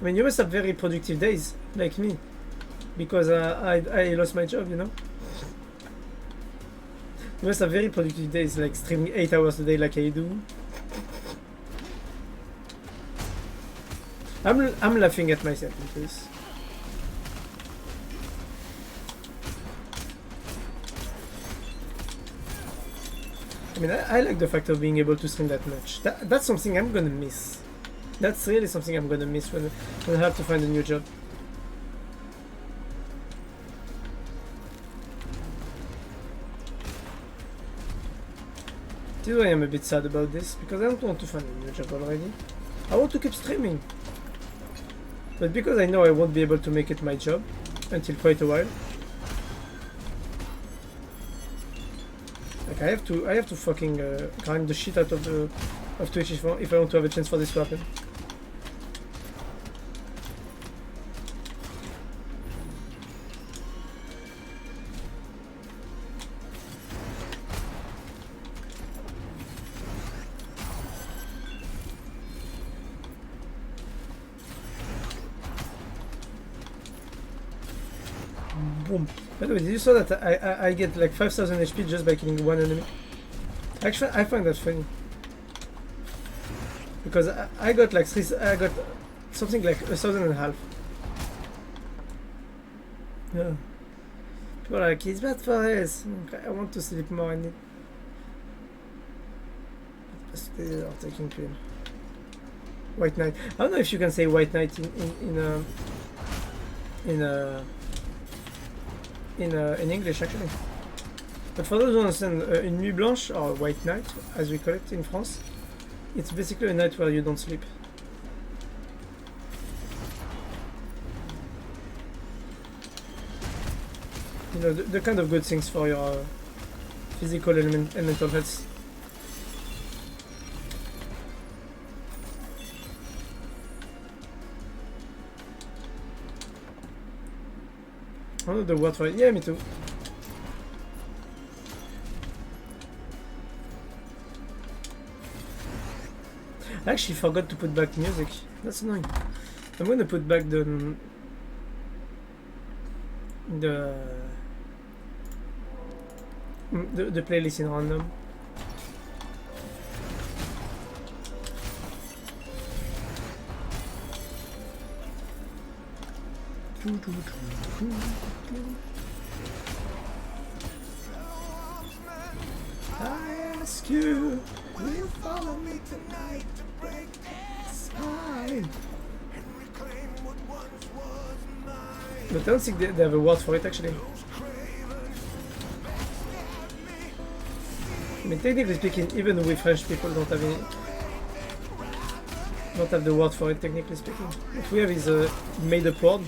I mean, you must have very productive days, like me, because I lost my job, you know? You must have very productive days, like streaming 8 hours a day like I do. I'm laughing at myself in this. I mean, I like the fact of being able to stream that much. That's something I'm gonna miss. That's really something I'm gonna miss when I have to find a new job. This is why I'm a bit sad about this, because I don't want to find a new job already. I want to keep streaming. But because I know I won't be able to make it my job until quite a while, like I have to fucking grind the shit out of Twitch if I want to have a chance for this to happen. Boom. By the way, did you saw that I get like 5,000 HP just by killing one enemy? Actually, I find that funny. Because I got like I got something like 1,500. Yeah. People are like, it's bad for us. I want to sleep more. I need. They are taking pain. White Knight. I don't know if you can say White Knight in English actually. But for those who understand, une nuit blanche or White Night, as we call it in France, it's basically a night where you don't sleep. You know, the kind of good things for your physical and mental health. I know the word for it. Yeah, me too. I actually forgot to put back music. That's annoying. I'm gonna put back the playlist in random. I ask you, will you follow me tonight to break spine? But I don't think they have a word for it actually. I mean, technically speaking, even we French people don't have the word for it. Technically speaking, what we have is a made-up word.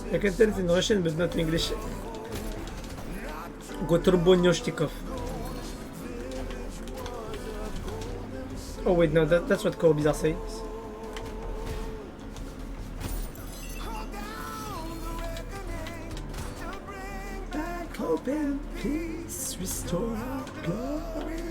I can tell it in Russian, but not English. Goturbonyoshtikov. Oh wait, no, that's what Corbies are saying. Back, hope and peace, restore our glory.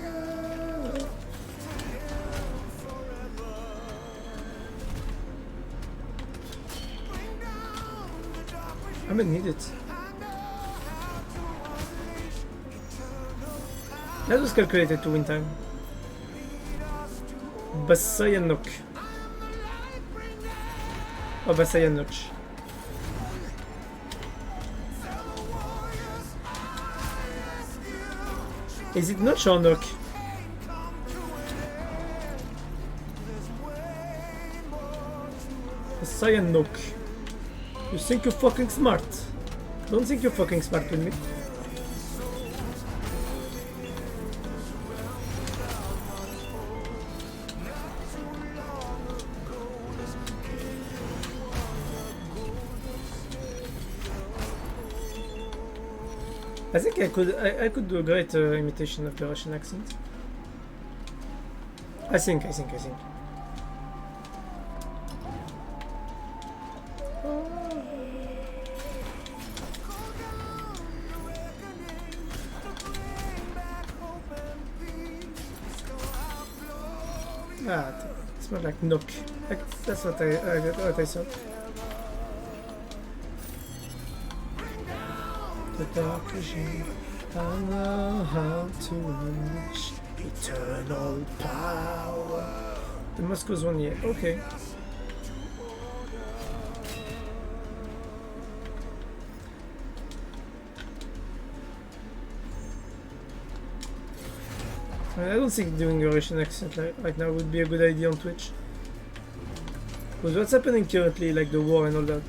I'm gonna need it. That was calculated to win time. Basayanok. Oh, Basayanok. Is it Notch or Nok? Basayanok. You think you're fucking smart? Don't think you're fucking smart with me. I think I could do a great imitation of the Russian accent. I think. Ah, it's more like Nook. That's what I saw. The dark regime, I know how to reach eternal power. The Moscow's one, yeah. Okay. I don't think doing a Russian accent right now would be a good idea on Twitch. Because what's happening currently, like the war and all that.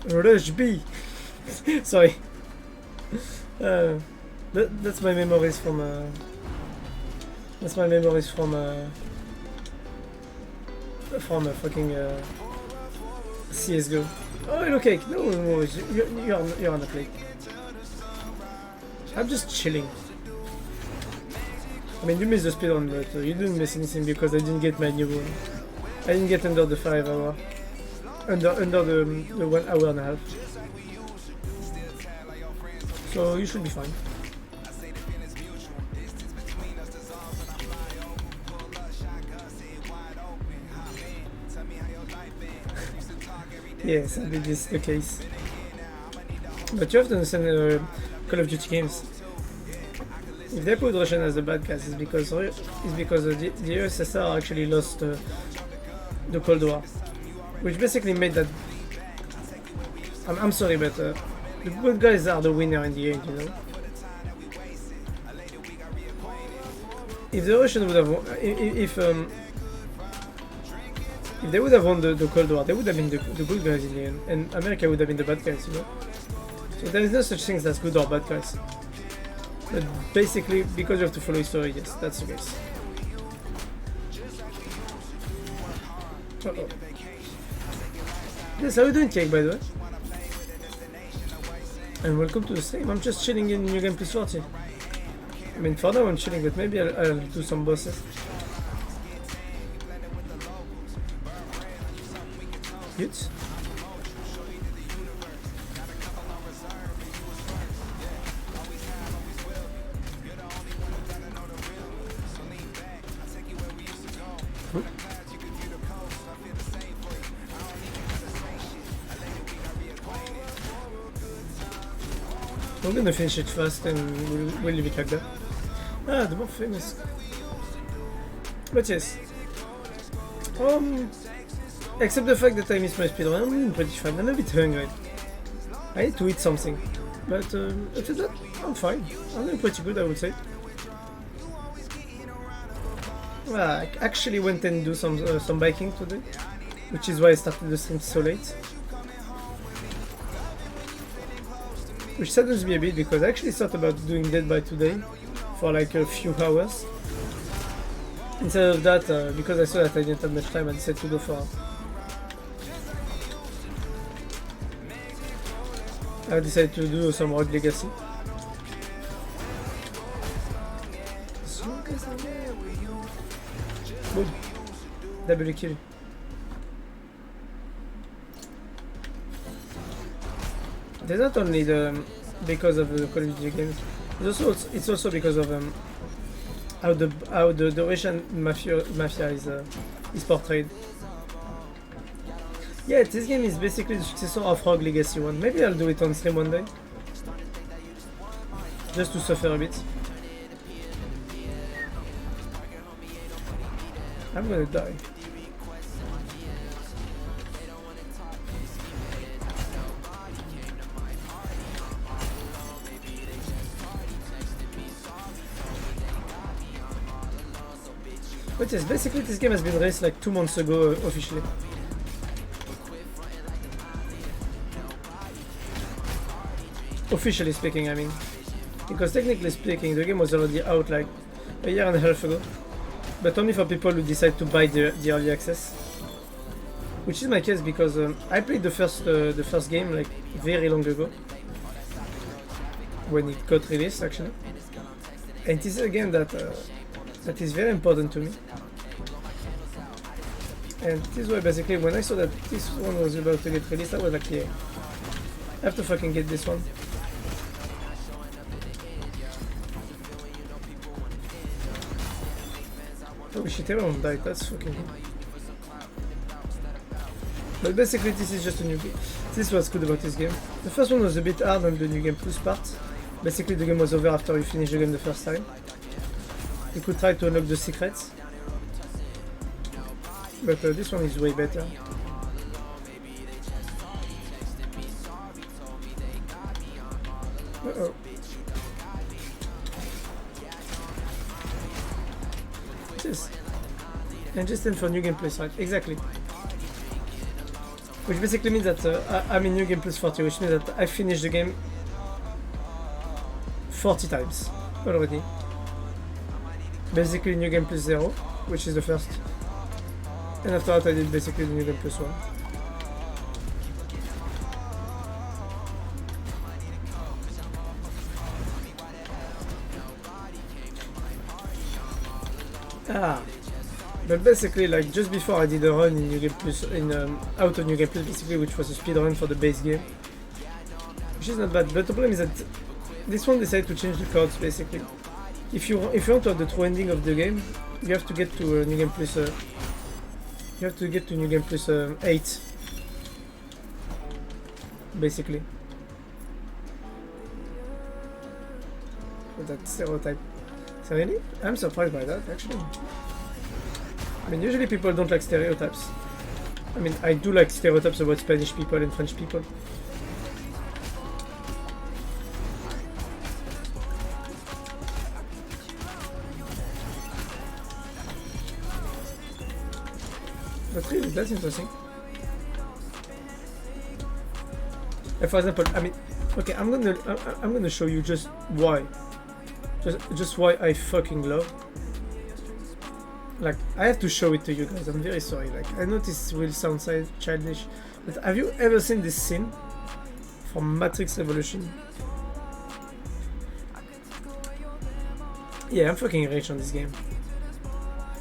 Rush B. Sorry. That's my memories from. That's my memories from a fucking CS:GO. Oh, okay. No worries. You're on the plate. I'm just chilling. I mean, you missed the speedrun, but you didn't miss anything because I didn't get my new one. I didn't get under the 5 hour. Under the 1 hour and a half. So you should be fine. Yes, I believe this is the case. But you have to understand Call of Duty games. If they put Russian as the bad guys, it's because the USSR actually lost the Cold War. Which basically made that. I'm sorry, but the good guys are the winner in the end, you know. If the Russians would have won, if they would have won the Cold War, they would have been the good guys in the end, and America would have been the bad guys, you know. So there is no such thing as good or bad guys. But basically, because you have to follow history, yes, that's the case. Uh-oh. Yes, how are you doing, Cake, by the way? And welcome to the stream. I'm just chilling in New Game Plus 40. I mean, for now I'm chilling, but maybe I'll do some bosses. Good. We're gonna finish it fast and we'll leave it like that. Ah, the more famous. But yes. Except the fact that I missed my speedrun, I'm pretty fine. I'm a bit hungry. I need to eat something. But after that, I'm fine. I'm doing pretty good, I would say. Well, I actually went and do some biking today, which is why I started the stream so late. Which saddens me a bit because I actually thought about doing Dead by today for like a few hours. Instead of that, because I saw that I didn't have much time, I decided to go for. I decided to do some Rogue Legacy. Boom. Double kill. There's not only because of the Call of Duty games, it's also because of how the Russian mafia is portrayed. Yeah, this game is basically the successor of Rogue Legacy 1. Maybe I'll do it on stream one day, just to suffer a bit. I'm gonna die. But yes, basically this game has been released like 2 months ago officially. Officially speaking, I mean. Because technically speaking, the game was already out like a year and a half ago. But only for people who decide to buy the early access. Which is my case because I played the first game like very long ago. When it got released actually. And this is a game that is very important to me. And this is why basically when I saw that this one was about to get released, I was like, yeah, I have to fucking get this one. Oh shit, everyone died, that's fucking good. But basically this is just a new game. This was good about this game. The first one was a bit hard on the New Game Plus part. Basically the game was over after you finish the game the first time. You could try to unlock the secrets. But this one is way better. Uh-oh. Yes. And just stand for New Game Plus, right? Exactly. Which basically means that I'm in New Game Plus 40, which means that I finished the game 40 times already. Basically New Game Plus 0, which is the first. And after that I did basically the New Game Plus 1. But basically, like just before I did a run in New Game Plus, out of New Game Plus, basically, which was a speed run for the base game, which is not bad. But the problem is that this one decided to change the cards. Basically, if you want to have the true ending of the game, you have to get to New Game Plus. You have to get to New Game Plus 8, basically. That stereotype. So really, I'm surprised by that actually. I mean, usually people don't like stereotypes. I mean, I do like stereotypes about Spanish people and French people. But really, that's interesting. For example, I mean, okay, I'm gonna show you just why. Just why I fucking love. Like, I have to show it to you guys, I'm very sorry. Like, I know this will sound childish, but have you ever seen this scene from Matrix Revolution. Yeah, I'm fucking rich on this game.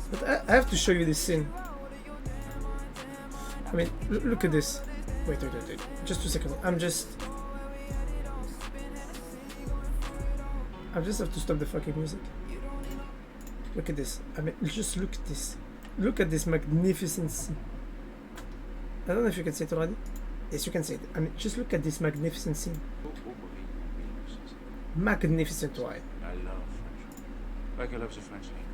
But I have to show you this scene. I mean, look at this. Wait. Just 2 seconds. I just have to stop the fucking music. Look at this. I mean, just look at this. Look at this magnificent scene. I don't know if you can see it already. Yes, you can see it. I mean, just look at this magnificent scene. Magnificent, why? I love French. Like I love the French language.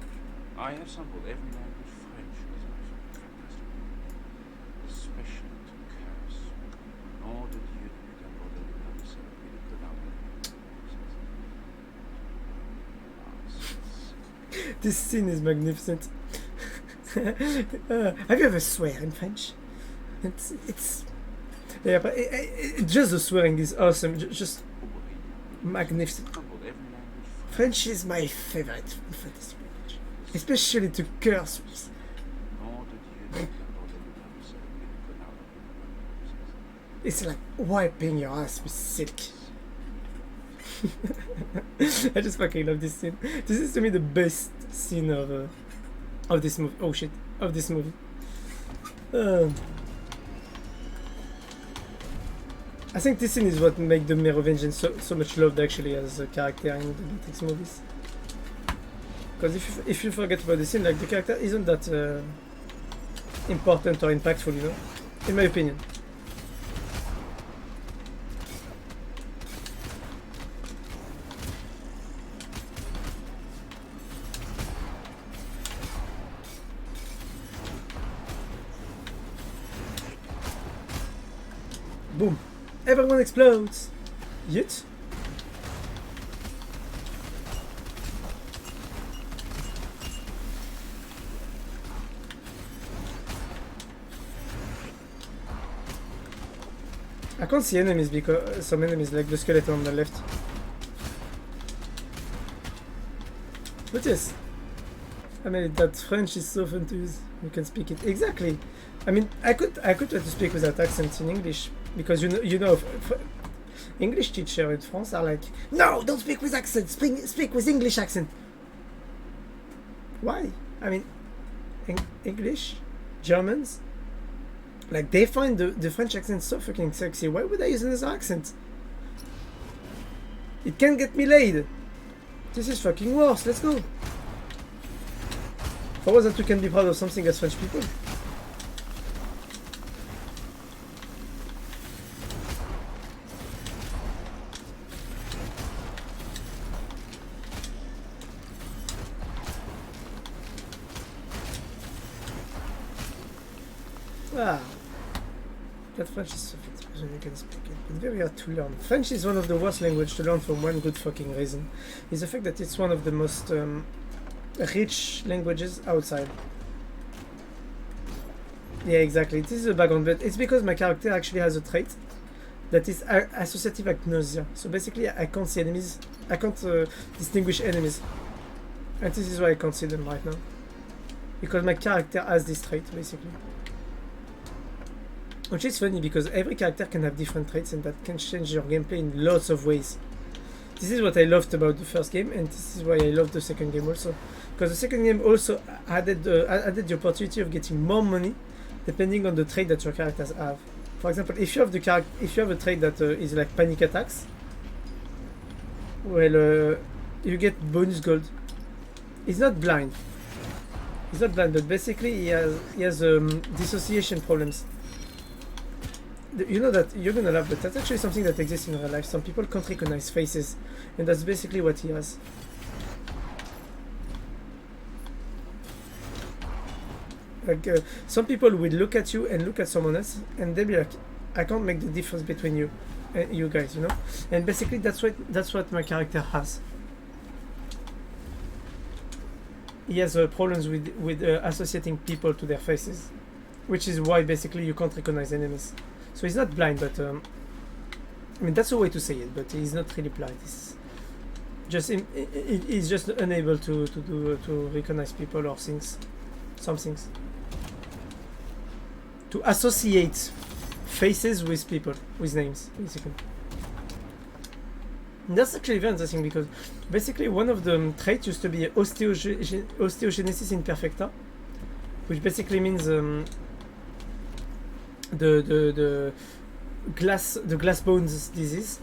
I have sampled every language. French is my fantastic. Especially to curse. Nom de Dieu, depuis qu'un bordel de merde s'est appelé le tonnerre. This scene is magnificent. Have you ever swear in French? It's yeah, but just the swearing is awesome. Just magnificent. French is my favorite fantasy language, especially to curse with. It's like wiping your ass with silk. I just fucking love this scene. This is to me the best scene of this movie. Oh shit, of this movie. I think this scene is what makes the Merovingian so much loved actually as a character in the Matrix movies. Because if you forget about this scene, like the character isn't that important or impactful, you know, in my opinion. Boom. Everyone explodes. Yet. I can't see enemies because some enemies like the skeleton on the left. But yes. I mean that French is so fun to use. You can speak it exactly. I mean I could try to speak without accent in English. Because you know, English teachers in France are like, no, don't speak with accent, speak with English accent. Why? I mean, English, Germans, like they find the French accent so fucking sexy. Why would I use another accent? It can get me laid. This is fucking worse. Let's go. For once that we can be proud of something as French people. Ah, that French is so fit because you can speak it, but very hard to learn. French is one of the worst languages to learn for one good fucking reason. Is the fact that it's one of the most rich languages outside. Yeah, exactly. This is a background, but it's because my character actually has a trait that is associative agnosia. So basically, I can't see enemies. I can't distinguish enemies, and this is why I can't see them right now. Because my character has this trait, basically. Which is funny because every character can have different traits and that can change your gameplay in lots of ways. This is what I loved about the first game, and this is why I love the second game also. Because the second game also added the opportunity of getting more money depending on the trait that your characters have. For example, if you have a trait that is like panic attacks, well, you get bonus gold. He's not blind. He's not blind, but basically he has dissociation problems. You know that you're gonna laugh, but that's actually something that exists in real life. Some people can't recognize faces, and that's basically what he has. Like some people will look at you and look at someone else, and they'll be like, "I can't make the difference between you and you guys," you know. And basically, that's what my character has. He has problems with associating people to their faces, which is why basically you can't recognize enemies. So he's not blind, but I mean that's a way to say it. But he's not really blind. He's just unable to recognize people or things, some things. To associate faces with people, with names, basically. That's actually very interesting because basically one of the traits used to be osteogenesis imperfecta, which basically means the glass bones disease,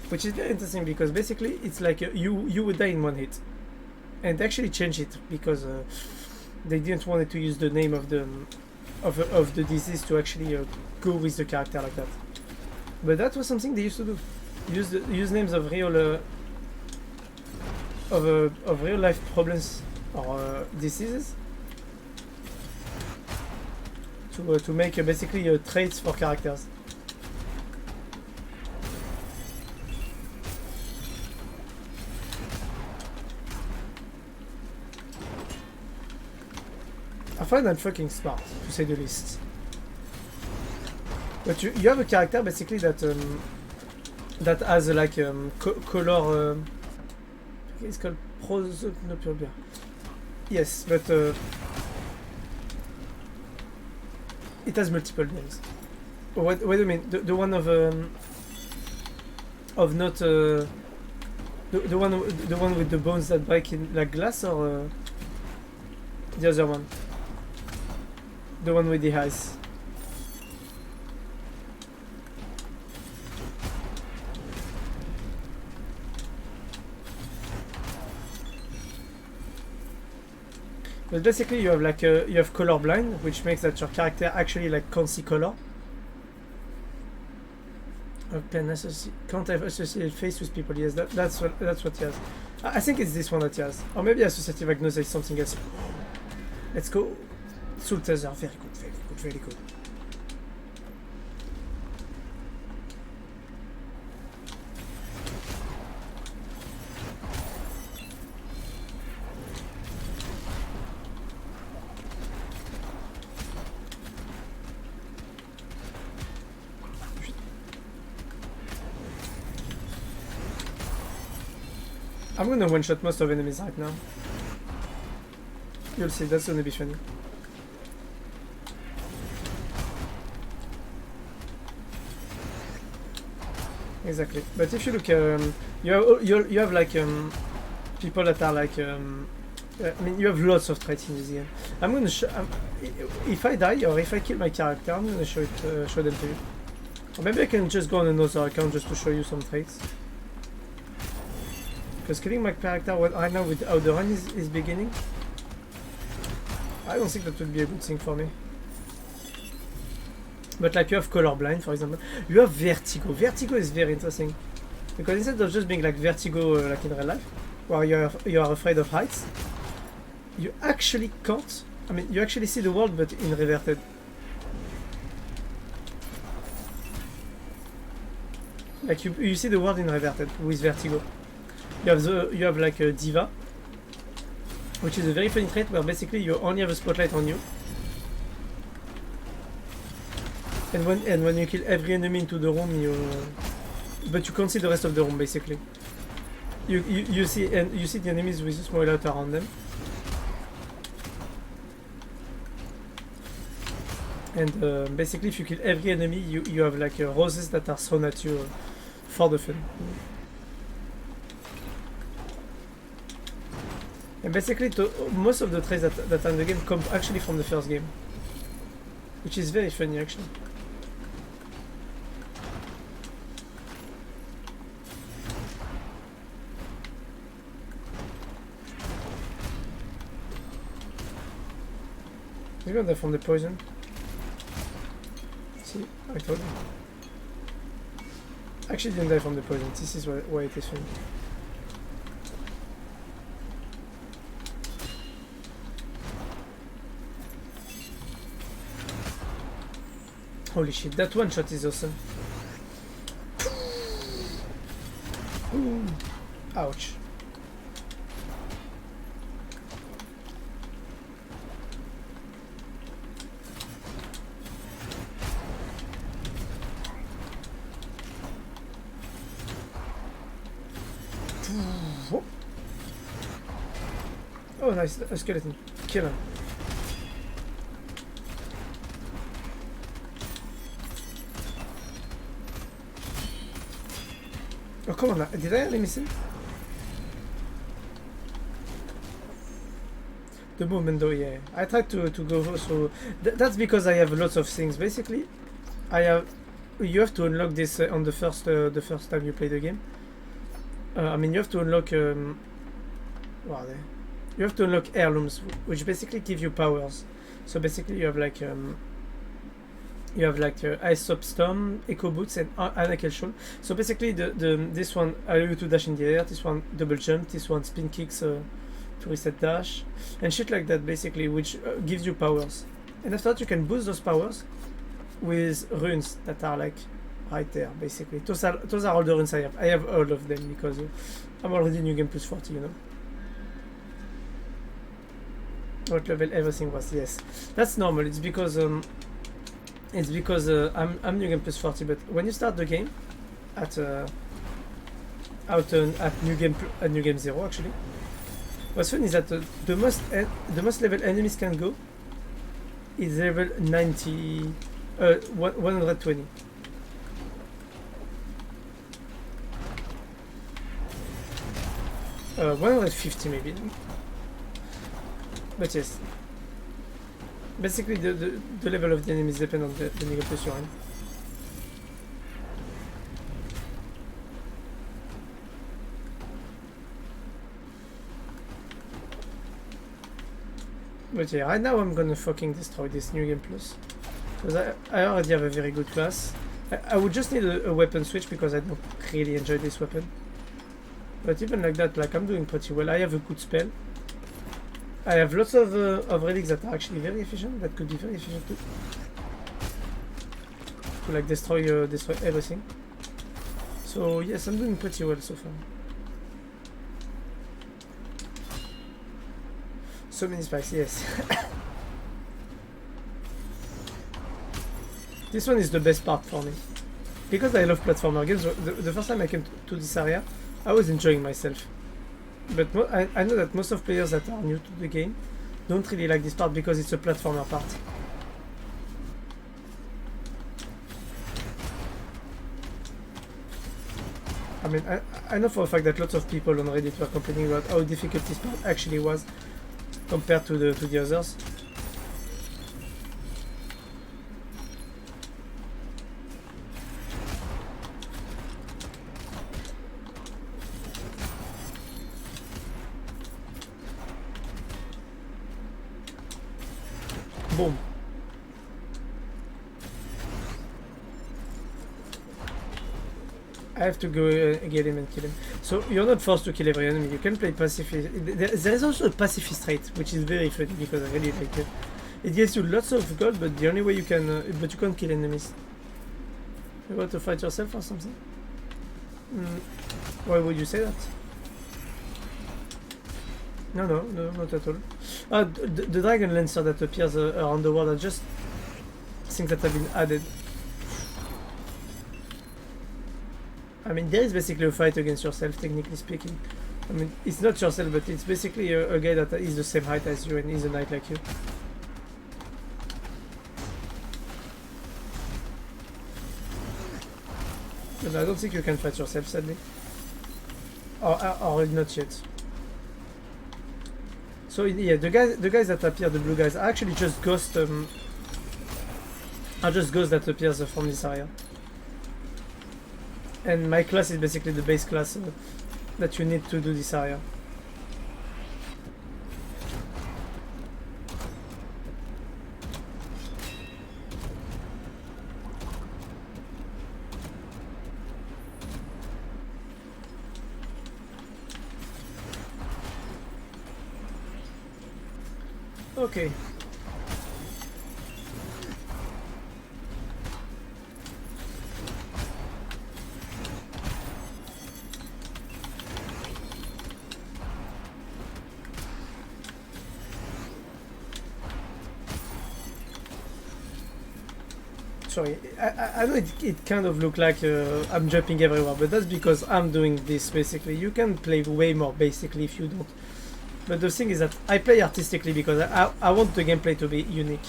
which is very interesting because basically it's like you would die in one hit, and they actually changed it because they didn't want to use the name of the disease to actually go with the character like that. But that was something they used to do. Use names of real of real life problems or diseases to make basically traits for characters. I find that fucking smart, to say the least. But you have a character basically that that has like color. It's called prosopagnosia. Yes, but it has multiple names. What do you mean? The one of not the one with the bones that break in like glass, or the other one? The one with the eyes. But basically you have like you have color blind, which makes that your character actually like can't see color. Can't have associated face with people. Yes, that's what he has. I think it's this one that he has. Or maybe associative agnosia is something else. Let's go. Soul Tether, very good, very good, very good. I'm gonna one-shot most of enemies right now. You'll see, that's gonna be funny. Exactly, but if you look, you have like people that are like, I mean, you have lots of traits in this game. I'm gonna if I die or if I kill my character, I'm gonna show them to you. Or maybe I can just go on another account just to show you some traits. Because killing my character right now with how the run is beginning, I don't think that would be a good thing for me. But like you have colorblind, for example. You have vertigo. Vertigo is very interesting. Because instead of just being like vertigo like in real life, where you are afraid of heights, you actually can't. I mean, you actually see the world but in reverted. Like you see the world in reverted with vertigo. You have like a diva, which is a very funny trait where basically you only have a spotlight on you. And when you kill every enemy into the room, but you can't see the rest of the room basically. You see the enemies with a small light around them. And basically, if you kill every enemy, you have like roses that are thrown at you for the fun. And basically, most of the traits that are in the game come actually from the first game, which is very funny actually. Maybe I'm there from the poison. See, I told you. Actually, didn't die from the poison. This is why it is funny. Holy shit, that one shot is awesome. Ooh. Ouch. Oh nice, a skeleton. Kill him. Oh, come on, did I only miss it? The movement though, yeah. I tried to go through. That's because I have lots of things. Basically, you have to unlock this on the first time you play the game. I mean, you have to unlock. What are they? You have to unlock heirlooms, which basically give you powers. So basically, you have like Ice Up Storm, Echo Boots, and Anakel Shawl. So basically, this one allow you to dash in the air. This one double jump. This one spin kicks to reset dash, and shit like that. Basically, which gives you powers. And after that, you can boost those powers with runes that are like right there. Basically, those are all the runes I have. I have all of them because I'm already New Game Plus 40. You know. What level everything was? Yes, that's normal. It's because I'm New Game Plus 40. But when you start the game at New Game 0 actually, what's fun is that the most level enemies can go is level 90, 120. Uh, 150 maybe. But yes, basically the level of the enemies depend on the New Game Plus you're in. But yeah, right now I'm gonna fucking destroy this New Game Plus. Because I already have a very good class. I would just need a weapon switch because I don't really enjoy this weapon. But even like that, like I'm doing pretty well. I have a good spell. I have lots of relics that are actually very efficient. That could be very efficient too. To like destroy everything. So yes, I'm doing pretty well so far. So many spikes, yes. This one is the best part for me. Because I love platformer games, the first time I came to this area, I was enjoying myself. But I know that most of players that are new to the game don't really like this part because it's a platformer part. I mean, I know for a fact that lots of people on Reddit were complaining about how difficult this part actually was compared to the others. Boom. I have to go get him and kill him. So you're not forced to kill every enemy. You can play pacifist. There is also a pacifist trait, which is very funny because I really like it. It gives you lots of gold, but the only way you can, but you can't kill enemies. You want to fight yourself or something? Why would you say that? No, not at all. The Dragon Lancer that appears around the world are just things that have been added. I mean, there is basically a fight against yourself, technically speaking. I mean, it's not yourself, but it's basically a guy that is the same height as you and is a knight like you. But I don't think you can fight yourself, sadly. Or not yet. So yeah, the guys that appear, the blue guys, are actually just ghosts. Are just ghosts that appears from this area. And my class is basically the base class that you need to do this area. Okay. Sorry, I know it kind of look like I'm jumping everywhere, but that's because I'm doing this basically. You can play way more basically if you don't. But the thing is that I play artistically because I want the gameplay to be unique.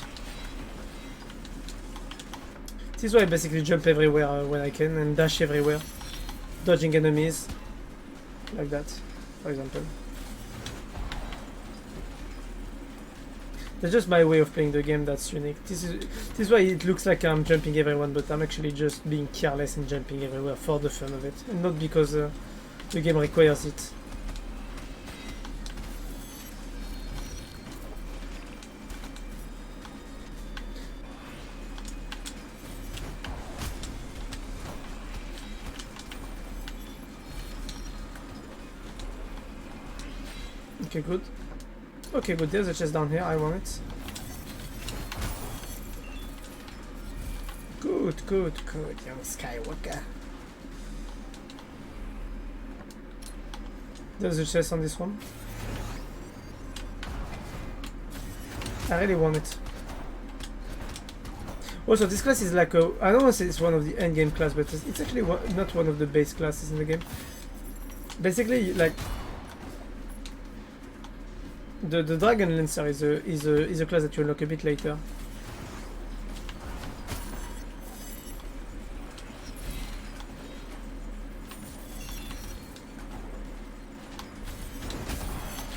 This is why I basically jump everywhere when I can and dash everywhere. dodging enemies, like that, for example. That's just my way of playing the game that's unique. This is why it looks like I'm jumping everyone, but I'm actually just being careless and jumping everywhere for the fun of it, and not because the game requires it. Okay, good. Okay, good. There's a chest down here. I want it. Good, good, good, young Skywalker. There's a chest on this one. I really want it. Also, this class is like a... I don't want to say it's one of the endgame class, but it's actually not one of the base classes in the game. Basically, like... The Dragon Lancer is a class that you unlock a bit later.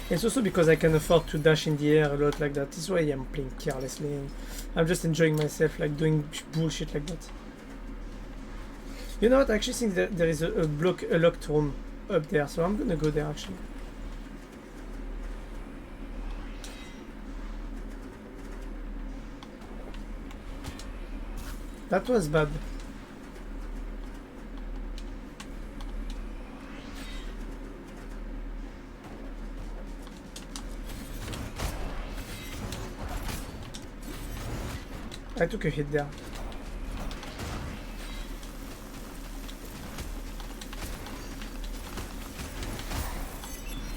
It's also because I can afford to dash in the air a lot like that. This is why I'm playing carelessly and I'm just enjoying myself, like doing bullshit like that. You know what? I actually think that there is a locked room up there, so I'm gonna go there actually. That was bad. I took a hit there.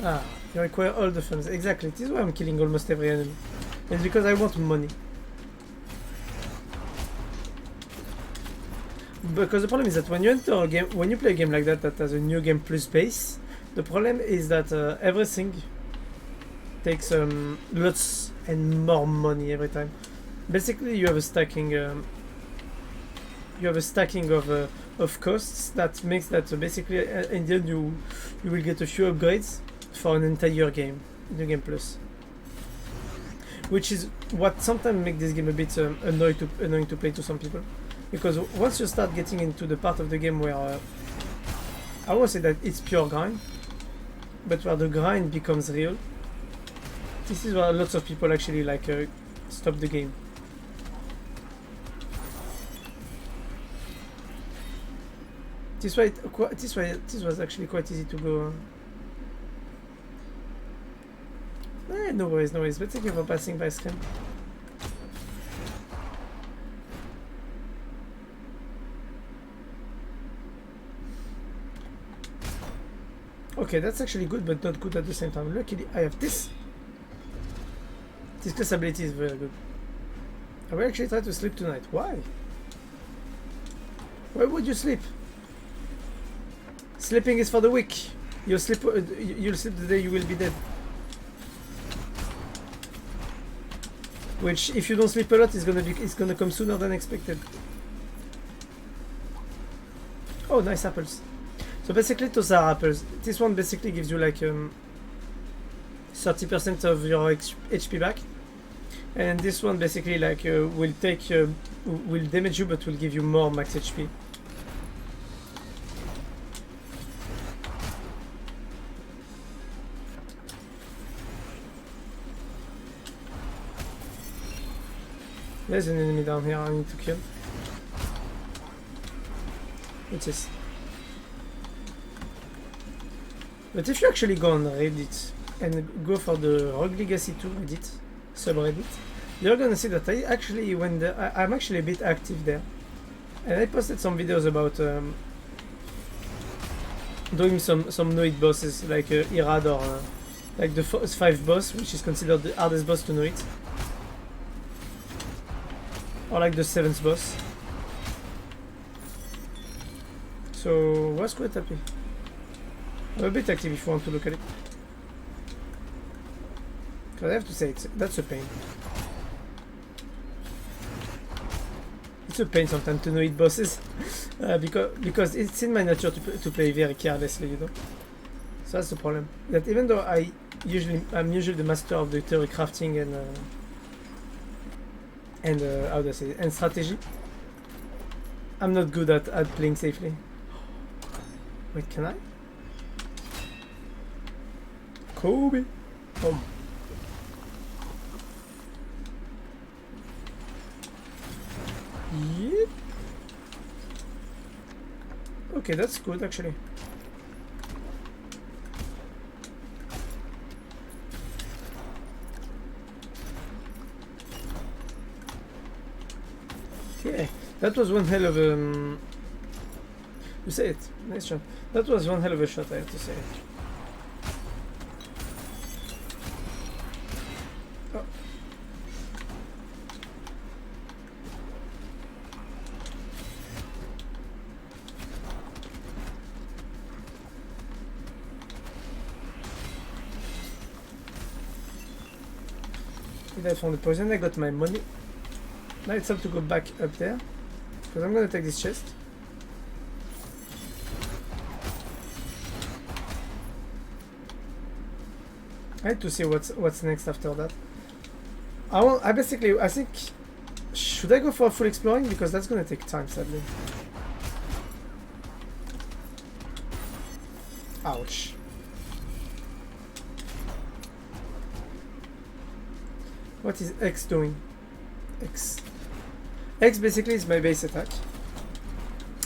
Ah, you require all the funds. Exactly. This is why I'm killing almost every enemy. It's because I want money. Because the problem is that when you enter a game, when you play a game like that has a new game plus base, the problem is that everything takes lots and more money every time. Basically, you have a stacking. Of costs that makes that basically in the end you will get a few upgrades for an entire game, New Game Plus. Which is what sometimes makes this game a bit annoying to play to some people. Because once you start getting into the part of the game where I won't say that it's pure grind, but where the grind becomes real, this is where lots of people actually like stop the game. This was actually quite easy to go. No worries, no worries. But thank you for passing by, Scam. Okay, that's actually good, but not good at the same time. Luckily, I have this. This class ability is very good. I will actually try to sleep tonight. Why? Why would you sleep? Sleeping is for the weak. You'll sleep the day you will be dead. Which, if you don't sleep a lot, it's gonna come sooner than expected. Oh, nice apples. So basically, those are apples. This one basically gives you like 30% of your HP back, and this one basically like will damage you, but will give you more max HP. There's an enemy down here I need to kill. What's this? But if you actually go on Reddit and go for the Rogue Legacy 2 Reddit, subreddit, you're gonna see that I actually I'm actually a bit active there. And I posted some videos about doing some no-hit bosses like Irad or like the 5 boss, which is considered the hardest boss to no-hit. Or like the 7th boss. So was quite happy. I'm a bit active if you want to look at it. Because I have to say, that's a pain. It's a pain sometimes to no-hit bosses. Because it's in my nature to play very carelessly, you know. So that's the problem. That even though I'm usually the master of the theory crafting and how do I say it? And strategy, I'm not good at playing safely. Wait, can I? Kobe. Oh. Yep. Okay, that's good actually. Okay, that was one hell of a... you say it, nice shot. That was one hell of a shot, I have to say. Oh. Did I found the poison? I got my money. Now it's time to go back up there, because I'm gonna take this chest. I need to see what's next after that. I think, should I go for full exploring? Because that's gonna take time, sadly. Ouch. What is X doing? X basically is my base attack.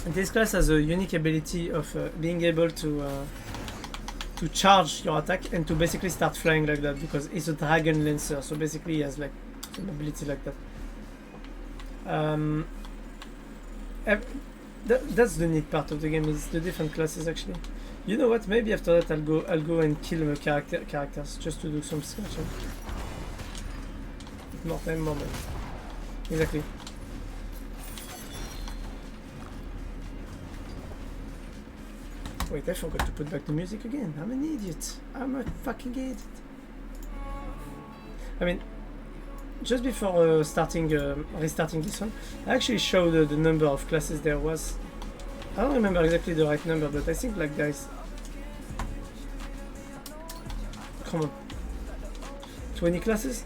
And this class has a unique ability of being able to charge your attack and to basically start flying like that, because it's a dragon lancer, so basically he has like an ability like that. That's the neat part of the game, is the different classes actually. You know what? Maybe after that I'll go and kill the characters just to do some scratching. More time, more money. Exactly. Wait, I forgot to put back the music again. I'm an idiot. I'm a fucking idiot. I mean, just before restarting this one, I actually showed the number of classes there was. I don't remember exactly the right number, but I think like guys. Come on. 20 classes?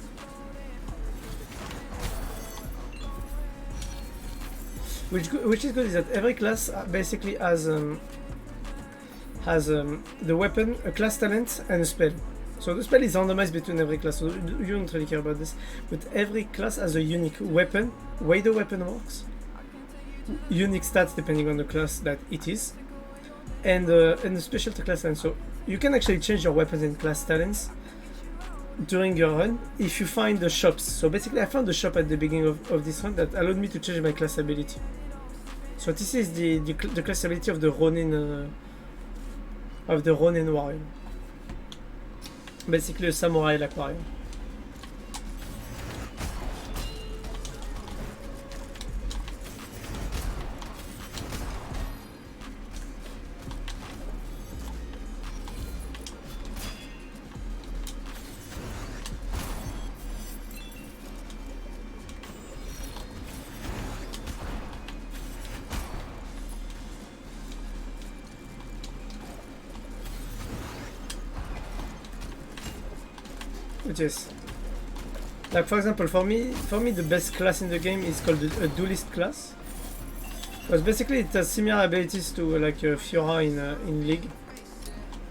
Which is good is that every class basically has the weapon, a class talent, and a spell. So the spell is randomized between every class, so you don't really care about this. But every class has a unique weapon, way the weapon works, unique stats depending on the class that it is, and a special class talent. So you can actually change your weapons and class talents during your run if you find the shops. So basically I found the shop at the beginning of this run that allowed me to change my class ability. So this is the class ability of the Ronin warrior. Basically a samurai like warrior. Yes. Like for example, for me the best class in the game is called a duelist class, because basically it has similar abilities to like Fiora in League.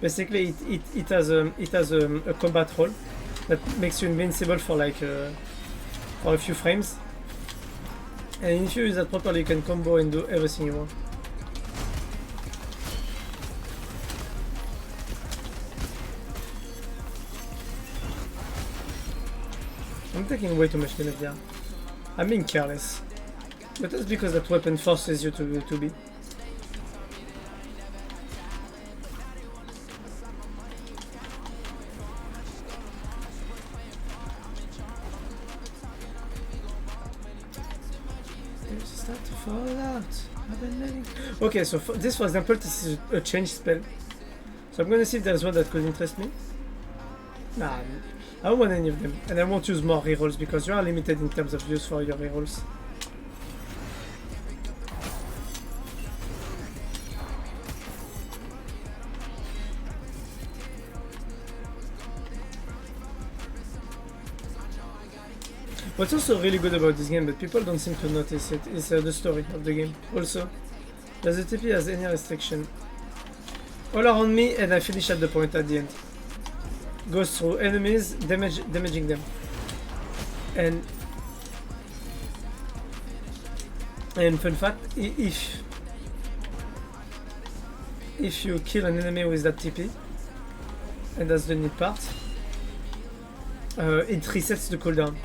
Basically it has a combat roll that makes you invincible for like for a few frames, and if you use that properly you can combo and do everything you want. I'm taking way too much damage there. I'm being careless. But that's because that weapon forces you to be. There's start to fall out. I've been letting... Okay, so for this, for example, this is a change spell. So I'm gonna see if there's one that could interest me. Nah, I don't want any of them, and I won't use more rerolls because you are limited in terms of use for your rerolls. What's also really good about this game, but people don't seem to notice it, is the story of the game. Also, does the TP has any restriction? All around me, and I finish at the point at the end. Goes through enemies, damaging them. And fun fact, if you kill an enemy with that TP, and that's the neat part, it resets the cooldown.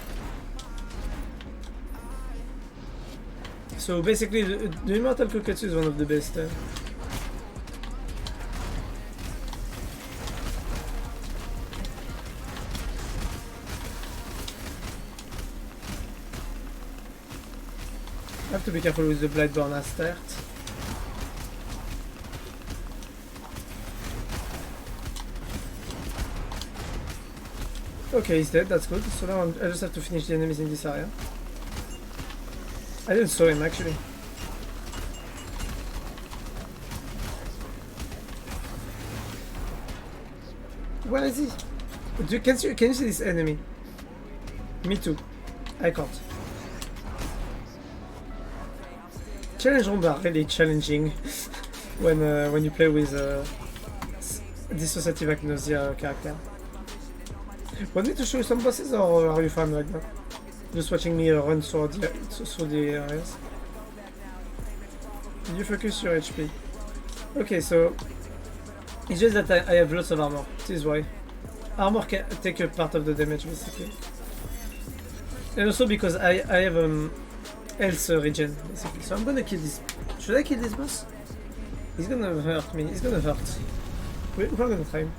So basically, the Immortal Koketsu is one of the best. I have to be careful with the Blightborn at start. Okay, he's dead, that's good. So now I just have to finish the enemies in this area. I didn't saw him actually. Where is he? Can you see this enemy? Me too. I can't. Challenge rooms are really challenging when you play with dissociative agnosia character. Want me to show you some bosses, or are you fine right now? Just watching me run through the areas. Did you focus your HP? Okay, so it's just that I have lots of armor. This is why. Armor can take a part of the damage basically. And also because I have health regen basically. So I'm gonna kill this. Should I kill this boss? He's gonna hurt me. He's gonna hurt. We're gonna try him.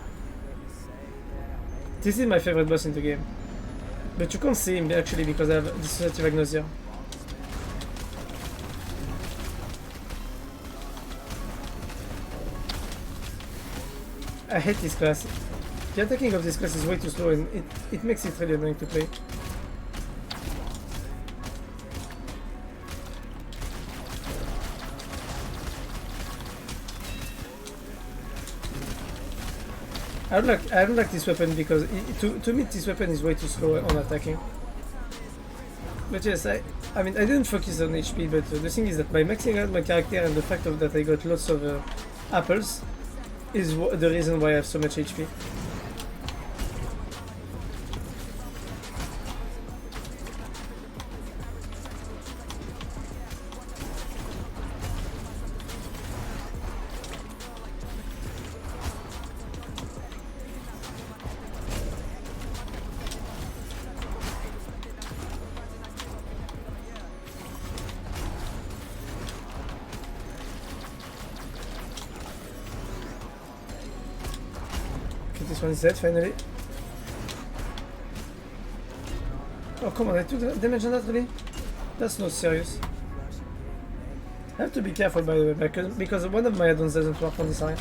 This is my favorite boss in the game. But you can't see him actually because I have dissociative agnosia. I hate this class. The attacking of this class is way too slow and it makes it really annoying to play. I don't like this weapon because to me this weapon is way too slow on attacking. But yes, I mean I didn't focus on HP, but the thing is that by maxing out my character and the fact of that I got lots of apples is the reason why I have so much HP. This one is dead finally. Oh come on, I took damage on that really? That's not serious. I have to be careful by the way, because one of my add-ons doesn't work on this area.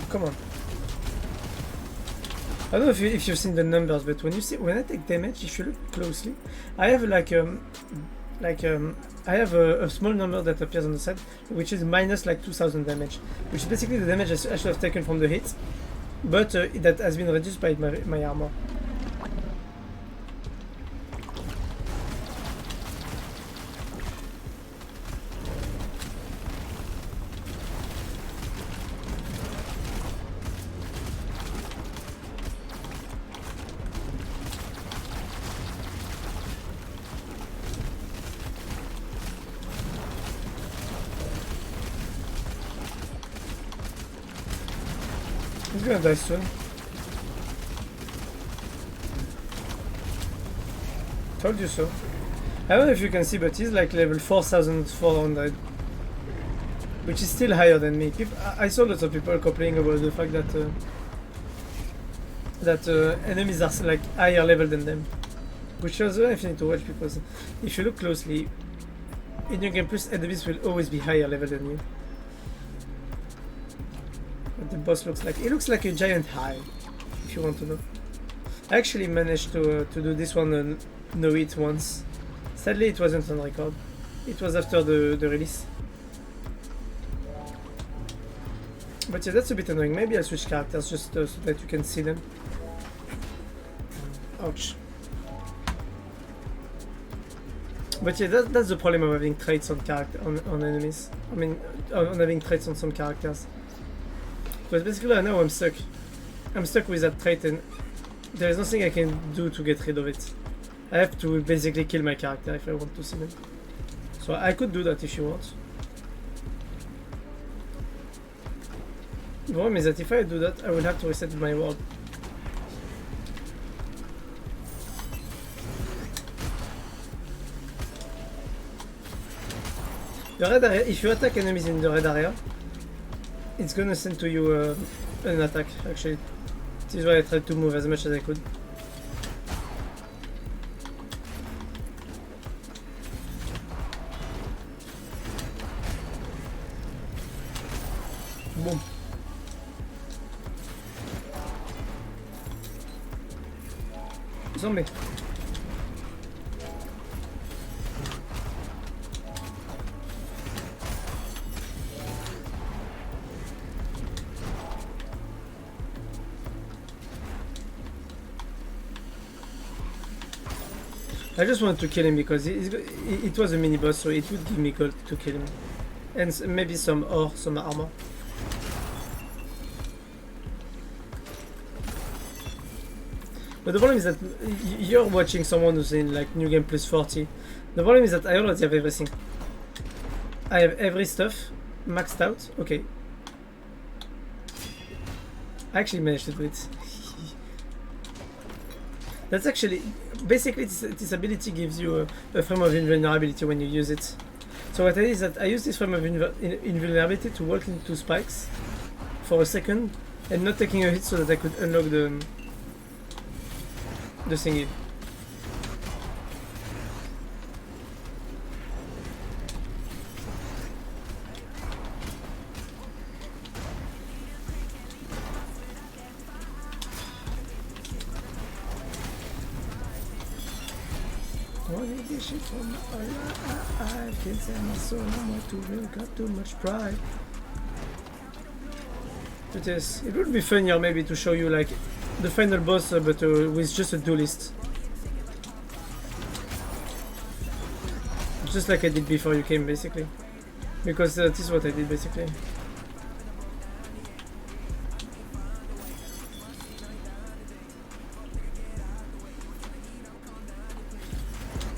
Come on. I don't know if you've seen the numbers, but when I take damage, if you look closely, I have I have a small number that appears on the side, which is minus like 2000 damage, which is basically the damage I should have taken from the hit, but that has been reduced by my armor. He's gonna die soon. Told you so. I don't know if you can see, but he's like level 4400, which is still higher than me. I saw lots of people complaining about the fact that enemies are like higher level than them, which was very funny to watch because if you look closely, in your game plus enemies will always be higher level than you. What the boss looks like? It looks like a giant hive, if you want to know. I actually managed to do this one and know it once. Sadly, it wasn't on record. It was after the release. But yeah, that's a bit annoying. Maybe I'll switch characters just so that you can see them. Ouch. But yeah, that's the problem of having traits on on enemies. I mean, on having traits on some characters. Because basically now I'm stuck. I'm stuck with that trait and there is nothing I can do to get rid of it. I have to basically kill my character if I want to see them. So I could do that if you want. The problem is that if I do that, I will have to reset my world. The red area, if you attack enemies in the red area, it's gonna send to you an attack, actually. This is why I tried to move as much as I could. Boom. Zombie. I just wanted to kill him because it was a mini boss, so it would give me gold to kill him. And maybe some ore, some armor. But the problem is that you're watching someone who's in like New Game Plus 40. The problem is that I already have everything. I have every stuff maxed out. Okay. I actually managed to do it. That's actually... Basically, this ability gives you a frame of invulnerability when you use it. So what I did is that I use this frame of invulnerability to walk into spikes for a second and not taking a hit so that I could unlock the thingy. I can't say my soul, I'm not too real, got too much pride. But yes, it would be funnier maybe to show you like the final boss but with just a duelist. Just like I did before you came basically. Because this is what I did basically.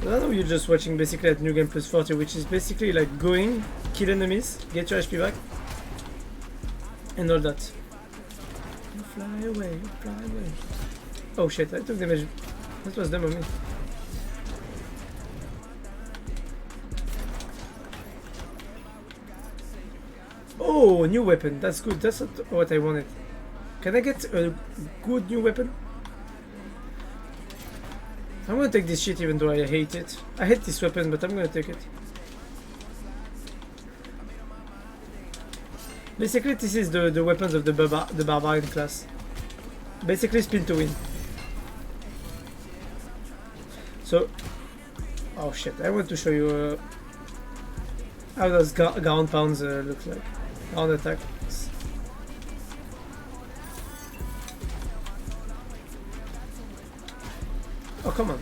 I know you're just watching basically at New Game Plus 40, which is basically like going, kill enemies, get your HP back, and all that. You fly away, you fly away. Oh shit, I took damage. That was dumb of me. Oh, new weapon, that's good, that's what I wanted. Can I get a good new weapon? I'm gonna take this shit even though I hate it. I hate this weapon, but I'm gonna take it. Basically, this is the weapons of the barbarian class. Basically, spin to win. So, oh shit! I want to show you how does ground pounds look like. Ground attack. Oh, come on.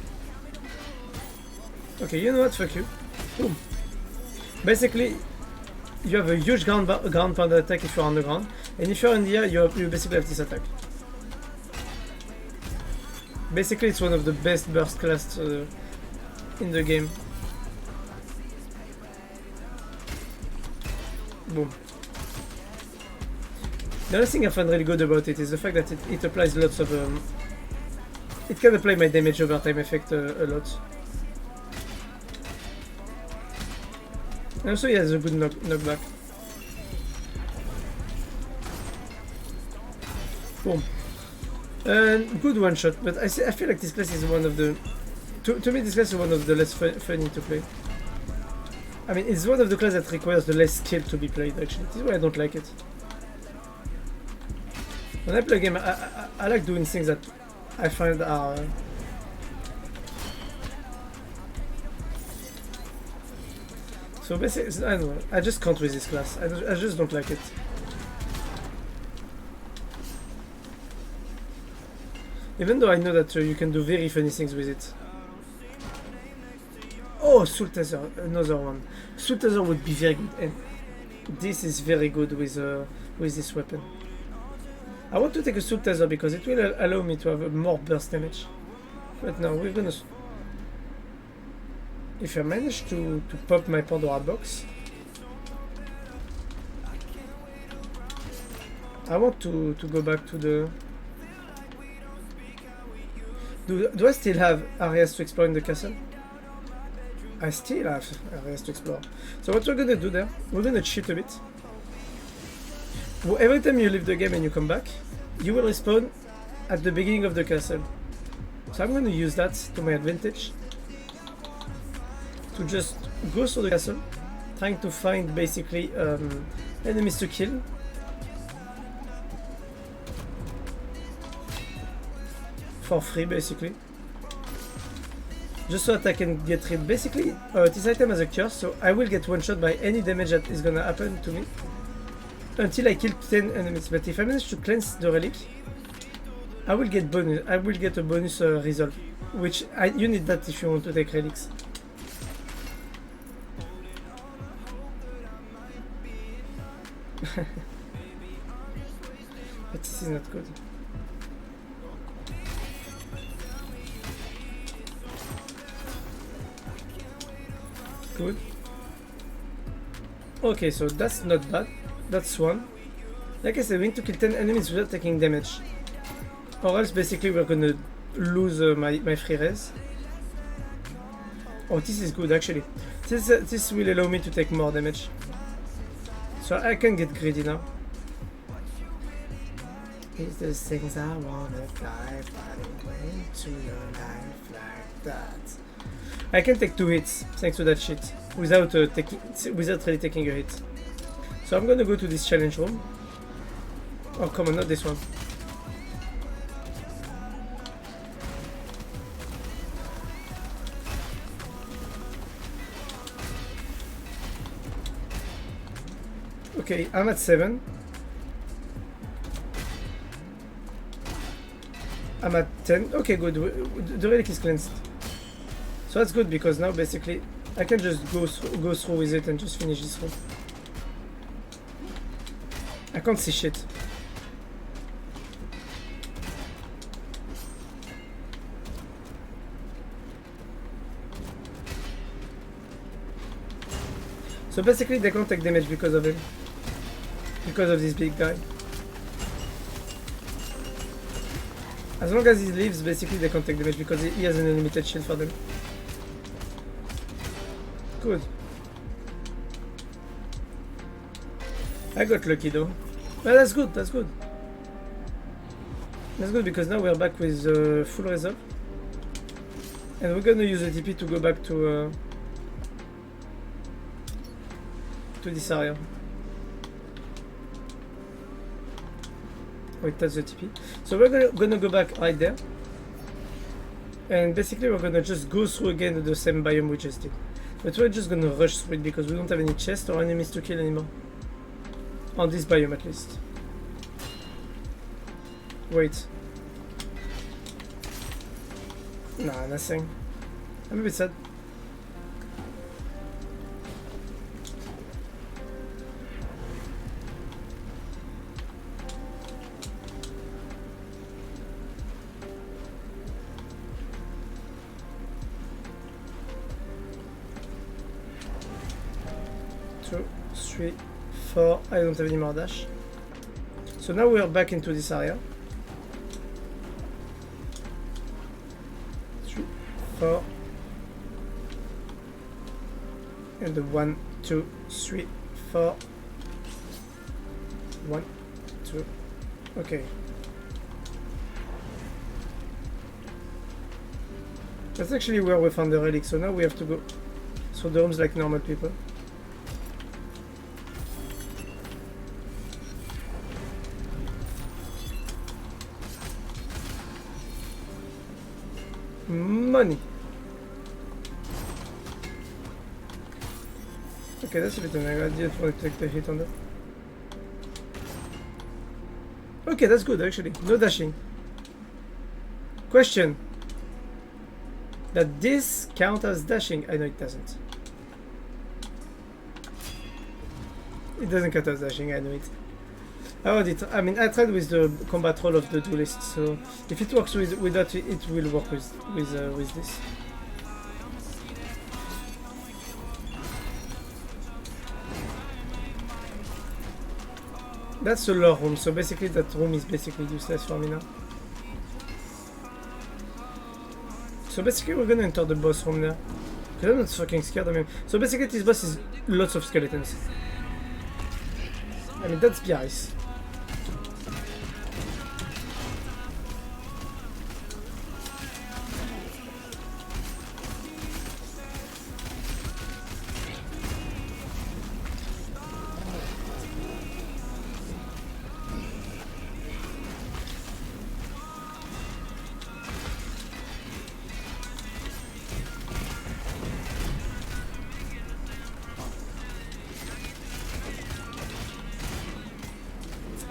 Okay, you know what? Fuck you. Boom. Basically, you have a huge ground pound attack if you're on the ground, and if you're in the air, you basically have this attack. Basically, it's one of the best burst class in the game. Boom. The only thing I find really good about it is the fact that it applies lots of... it can apply my damage over time effect a lot. And also, he has a good knockback. Boom. Good one shot, but I feel like this class is one of the... To me, this class is one of the less funny to play. I mean, it's one of the classes that requires the less skill to be played, actually. This is why I don't like it. When I play a game, I like doing things that I find are. So basically, I don't know. I just can't with this class. I just don't like it. Even though I know that you can do very funny things with it. Oh, Soul Taser, another one. Soul Taser would be very good, and this is very good with this weapon. I want to take a Soul Taser because it will allow me to have more burst damage. But now we're gonna... If I manage to pop my Pandora box, I want to go back to the... Do I still have areas to explore in the castle? I still have areas to explore. So what we're gonna do there, we're gonna cheat a bit. Well, every time you leave the game and you come back, you will respawn at the beginning of the castle. So I'm gonna use that to my advantage. To just go through the castle, trying to find basically enemies to kill. For free basically. Just so that I can get rid. Basically, this item has a curse, so I will get one shot by any damage that is gonna happen to me until I kill 10 enemies. But if I manage to cleanse the relic, I will get bonus. I will get a bonus resolve, which you need that if you want to take relics. But this is not good. Good. Okay, so that's not bad. That's one. Like I said, we need to kill 10 enemies without taking damage. Or else basically we're gonna lose my free res. Oh, this is good actually. This will allow me to take more damage. So I can get greedy now. It's the things I wanna fly, but went to your life like that. I can take 2 hits thanks to that shit without really taking a hit. So I'm gonna go to this challenge room. Oh come on, not this one. Okay, I'm at 7. I'm at 10. Okay, good. The relic is cleansed. So that's good because now basically I can just go through with it and just finish this room. I can't see shit. So basically they can't take damage because of him. Because of this big guy. As long as he lives, basically they can't take damage because he has an unlimited shield for them. Good. I got lucky though. Well, that's good, that's good. That's good because now we're back with full resolve. And we're gonna use the TP to go back to this area. Wait, that's the TP. So we're gonna go back right there. And basically we're gonna just go through again the same biome we just did. But we're just gonna rush through it because we don't have any chests or enemies to kill anymore. On this biome at least. Wait. Nah, nothing. I'm a bit sad. Two, three, 4. I don't have any more dash. So now we are back into this area. 3, 4. And the 1, 2, 3, 4. 1, 2. Okay. That's actually where we found the relic, so now we have to go through the rooms like normal people. Money. Okay, that's a bit annoying. I didn't want to take the hit on that. Okay, that's good actually. No dashing. Question. That this count as dashing? I know it doesn't. It doesn't count as dashing, I know it. I mean, I tried with the combat roll of the duelist, so if it works with that, it will work with this. That's the lore room, so basically that room is basically useless for me now. So basically we're gonna enter the boss room now. Because I'm not fucking scared of him. So basically this boss is lots of skeletons. I mean, that's Biarritz.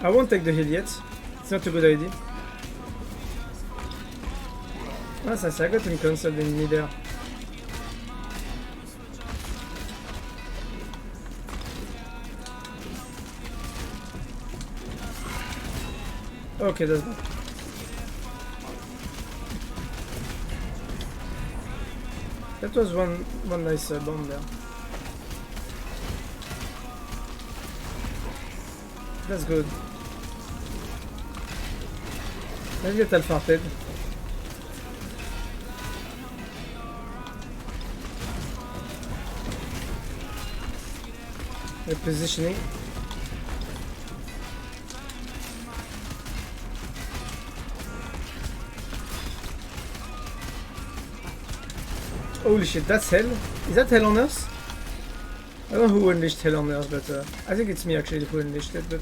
I won't take the heal yet. It's not a good idea. Ah, ça, I got him cancelled in midair. Okay, that's bad. That was one nice bomb there. That's good. Let's get alpharted. Repositioning. Holy shit, that's hell? Is that hell on us? I don't know who unleashed hell on us, but I think it's me actually who unleashed it, but...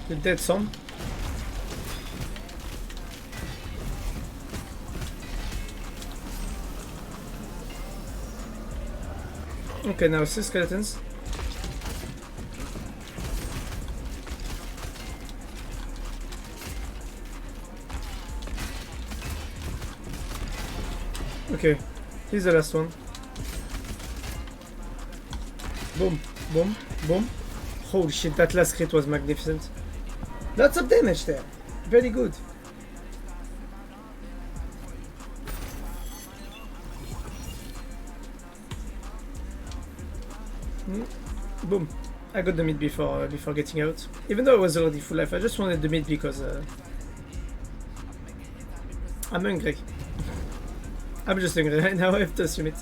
The dead son. Okay, now 6 skeletons. Okay, here's the last one. Boom, boom, boom. Holy shit, that last crit was magnificent. Lots of damage there. Very good. Boom. I got the meat before getting out. Even though I was already full life, I just wanted the meat because I'm hungry. I'm just hungry right now, I have to assume it.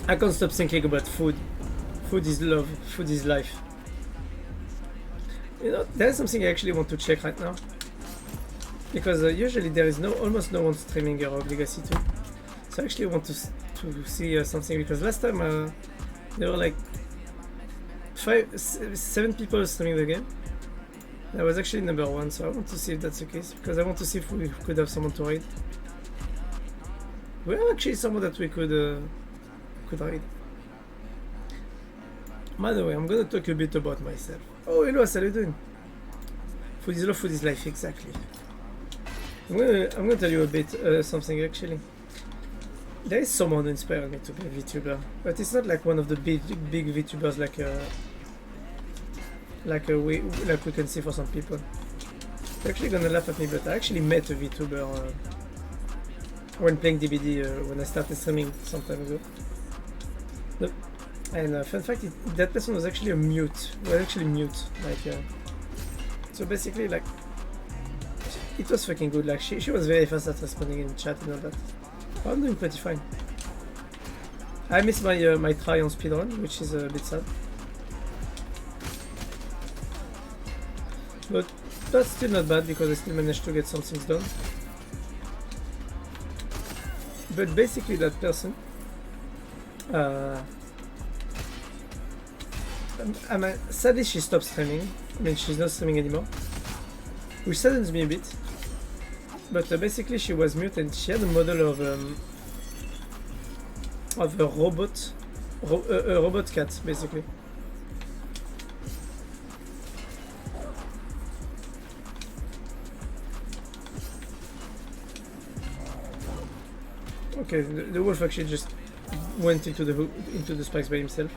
I can't stop thinking about food. Food is love, food is life. You know, there's something I actually want to check right now. Because usually there is almost no one streaming Rogue Legacy 2. So I actually want to see something, because last time there were like 7 people streaming the game. I was actually number 1, so I want to see if that's the case, because I want to see if we could have someone to raid. We have actually someone that we could raid. By the way, I'm gonna talk a bit about myself. Oh, hello, how are you doing? Food is love, food is life, exactly. I'm gonna tell you a bit something actually. There is someone who inspired me to be a VTuber, but it's not like one of the big VTubers like we can see for some people. They're actually gonna laugh at me, but I actually met a VTuber when playing DBD when I started streaming some time ago. Nope. And fun fact, that person was actually mute. Like, so basically, like, it was fucking good. Like, she was very fast at responding in chat and all that. I'm doing pretty fine. I missed my try on speedrun, which is a bit sad. But that's still not bad because I still managed to get some things done. But basically that person sadly she stopped streaming. I mean she's not streaming anymore, which saddens me a bit. But basically she was mute and she had a model of a robot cat basically. Okay, the wolf actually just went into the spikes by himself.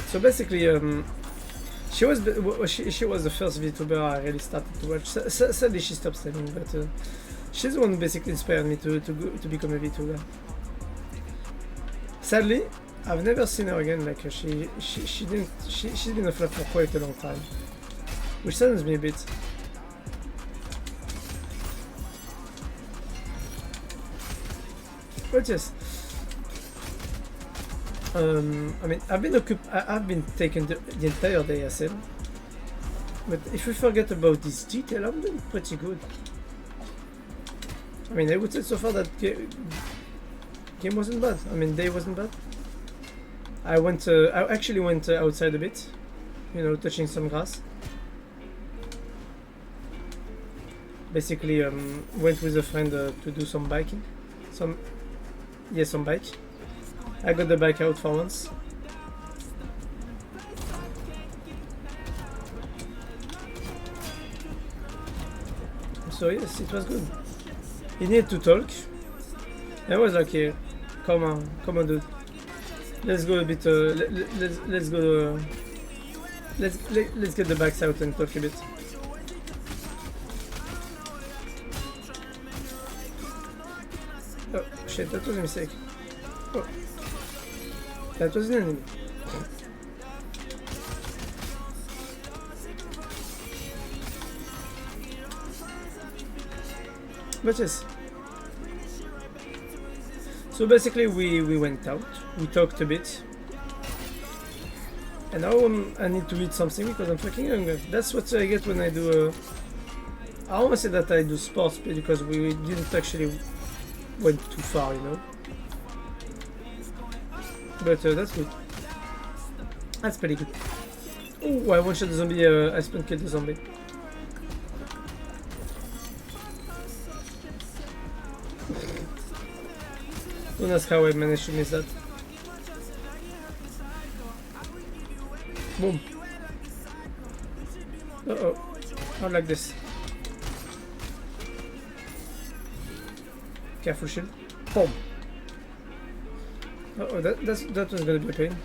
So basically, she was the first VTuber I really started to watch. Sadly, she stopped streaming, but she's the one who basically inspired me to become a VTuber. Sadly, I've never seen her again. Like she's been a flop for quite a long time, which saddens me a bit. But yes, I mean, I've been taking the entire day, I said. But if we forget about this detail, I'm doing pretty good. I mean, I would say so far that game wasn't bad. I mean, day wasn't bad. I actually went outside a bit, you know, touching some grass. Basically, went with a friend to do some biking. Some bike. I got the bike out for once. So yes, it was good. He needed to talk. I was like, yeah, come on, dude. Let's go a bit. Let's go. Let's get the bikes out and talk a bit. Oh shit, that was a mistake. Oh. That was an enemy. But yes. So basically we went out, we talked a bit. And now I need to eat something because I'm fucking hungry. That's what I get when I do I don't want to say that I do sports because we didn't actually went too far, you know. But that's good. That's pretty good. Oh, I one-shot the zombie, I spent killed the zombie. Don't ask how I managed to miss that. Boom. Uh-oh. Not like this. Careful shield. Boom. Uh-oh, that was gonna be a pain.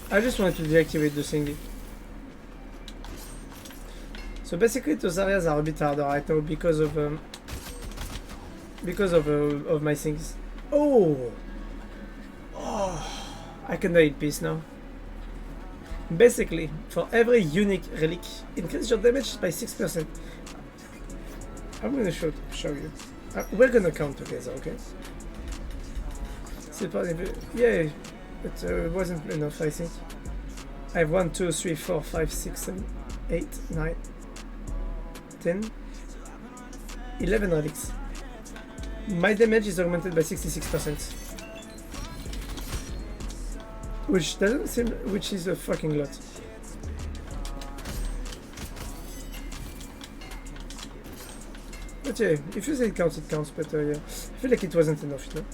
I just wanted to deactivate the thingy. So basically those areas are a bit harder right now because of my things. Oh! I can die in peace now. Basically, for every unique relic, increase your damage by 6%. I'm gonna show you. We're gonna count together, okay? Yeah, it wasn't enough, I think. I have 1, 2, 3, 4, 5, 6, 7, 8, 9, 10, 11 relics. My damage is augmented by 66%. Which doesn't seem, which is a fucking lot. But yeah, if you say it counts, but yeah. I feel like it wasn't enough, you know?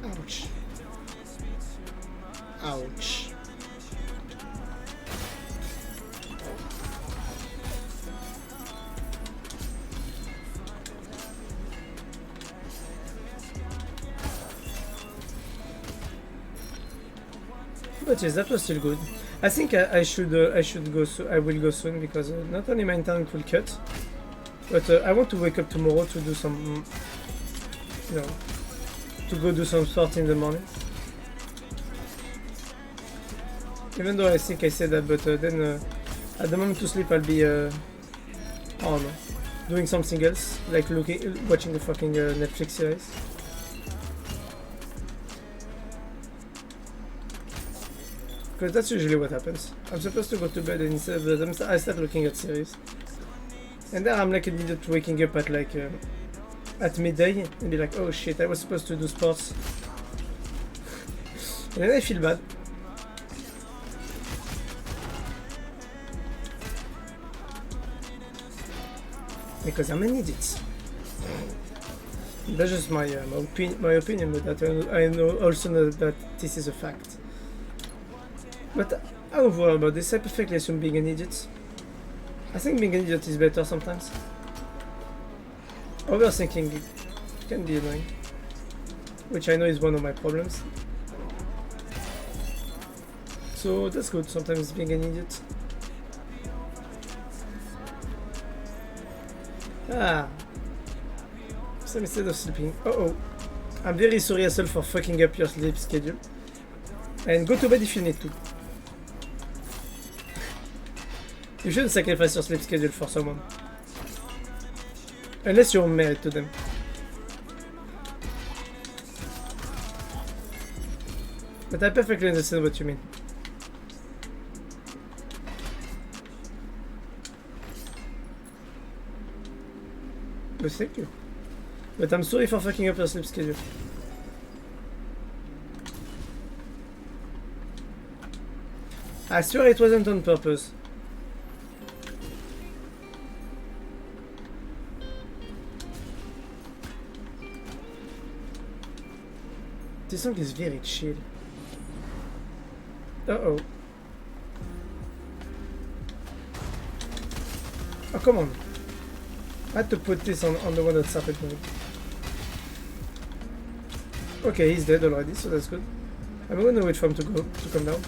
Ouch. Ouch. But yes, that was still good. I think I should go. I will go soon because not only my internet will cut, but I want to wake up tomorrow to do some, you know, to go do some sport in the morning. Even though I think I said that, but then at the moment to sleep I'll be, I don't know, doing something else, like watching a fucking Netflix series. Because that's usually what happens. I'm supposed to go to bed and instead of that I start looking at series. And then I'm like an idiot waking up at like at midday and be like, oh shit, I was supposed to do sports. And then I feel bad. Because I'm an idiot. That's just my opinion, but that I also know that this is a fact. But I don't worry about this. I perfectly assume being an idiot. I think being an idiot is better sometimes. Overthinking can be annoying, which I know is one of my problems. So that's good sometimes being an idiot. Ah. So instead of sleeping, I'm very sorry Hassel for fucking up your sleep schedule. And go to bed if you need to. You shouldn't sacrifice your sleep schedule for someone. Unless you're married to them. But I perfectly understand what you mean. But thank you. But I'm sorry for fucking up your sleep schedule. I swear it wasn't on purpose. This song is very chill. Uh-oh. Oh, come on. I had to put this on the one that started moving. Okay, he's dead already, so that's good. I'm gonna wait for him to come down.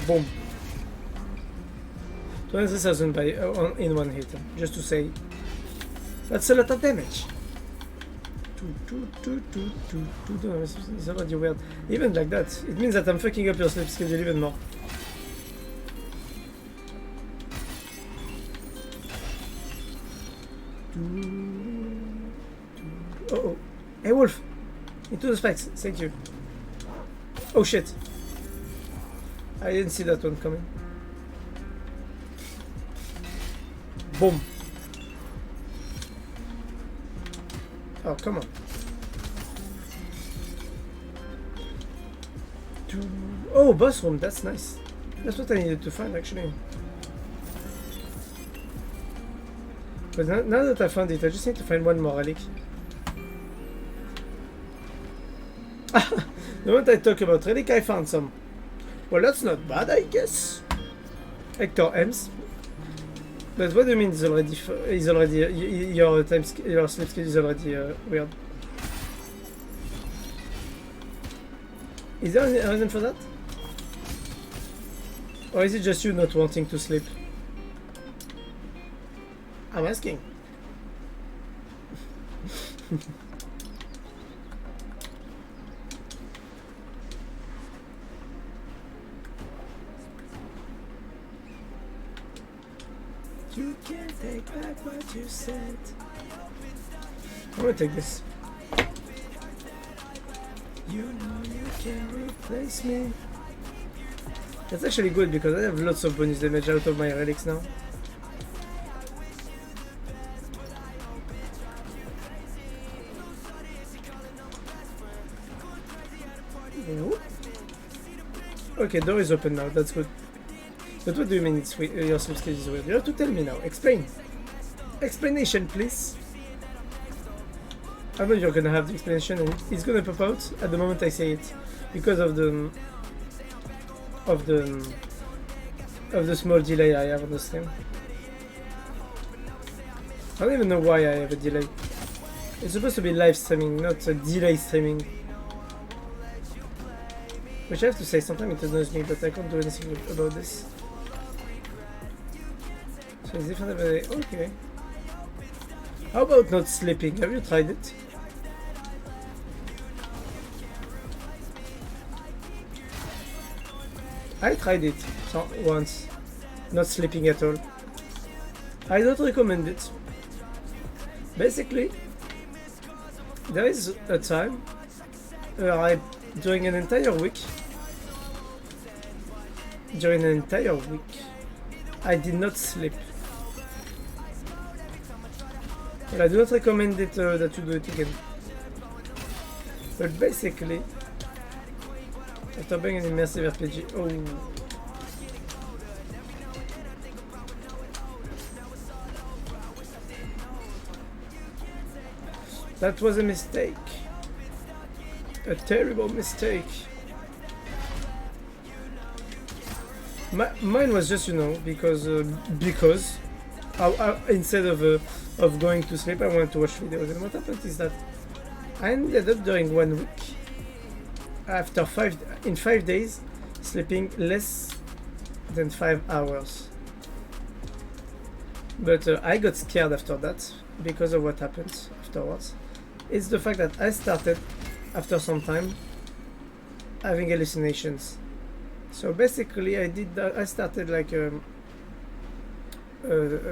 Boom. 26,000 in one hit, just to say. That's a lot of damage. It's already weird. Even like that, it means that I'm fucking up your sleep schedule even more. Uh-oh. Hey Wolf! Into the spikes, thank you. Oh shit. I didn't see that one coming. Boom. Oh, come on. Oh, boss room, that's nice. That's what I needed to find, actually. But now that I found it, I just need to find one more relic. The moment I talk about relic, I found some. Well, that's not bad, I guess. Hector M's. But what do you mean your sleep schedule is already weird? Is there any reason for that? Or is it just you not wanting to sleep? I'm asking. You can't take back what you said. I'm gonna take this. You know you can't replace me. That's actually good because I have lots of bonus damage out of my relics now. Okay, door is open now, that's good. But what do you mean it's your sleep schedule is weird? You have to tell me now. Explain. Explanation, please. I know you're gonna have the explanation and it's gonna pop out at the moment I say it. Because of the small delay I have on the stream. I don't even know why I have a delay. It's supposed to be live streaming, not a delay streaming. Which I have to say, sometimes it annoys me, but I can't do anything about this. So it's different every day. Okay. How about not sleeping? Have you tried it? I tried it once, not sleeping at all. I don't recommend it. Basically, there is a time where during an entire week, I did not sleep. And I do not recommend it that you do it again. But basically, after being an immersive RPG, that was a mistake. A terrible mistake. Mine was just, because instead of going to sleep, I wanted to watch videos. And what happened is that I ended up during 1 week, after 5 days, sleeping less than 5 hours. But I got scared after that because of what happened afterwards. It's the fact that I started, after some time, having hallucinations. So basically, I started like a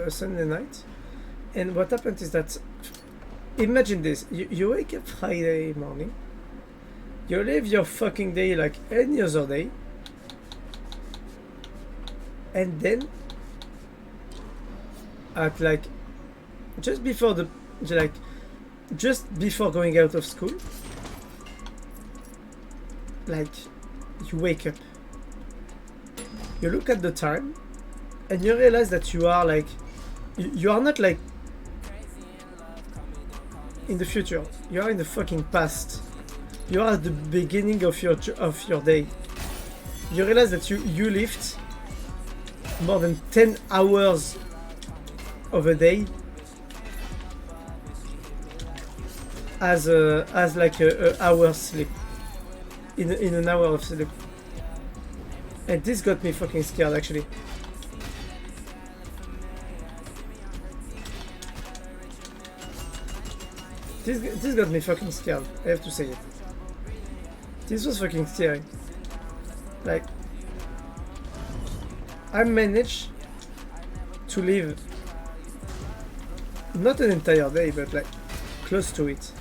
Sunday night, and what happened is that, imagine this: you wake up Friday morning, you live your fucking day like any other day, and then at just before going out of school, you wake up. You look at the time, and you realize that you are you are not in the future. You are in the fucking past. You are at the beginning of your day. You realize that you lived more than 10 hours of a day as like a hour sleep, in an hour of sleep. And this got me fucking scared, actually. This got me fucking scared, I have to say it. This was fucking scary. I managed to live not an entire day, but close to it.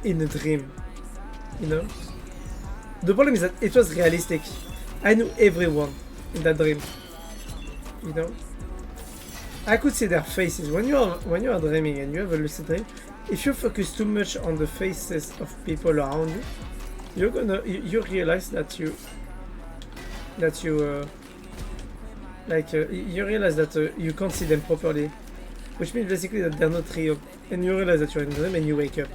In a dream, The problem is that it was realistic. I knew everyone in that dream, I could see their faces. When you are dreaming and you have a lucid dream, if you focus too much on the faces of people around you, you realize that you realize that you can't see them properly, which means basically that they're not real, and you realize that you're in a dream and you wake up.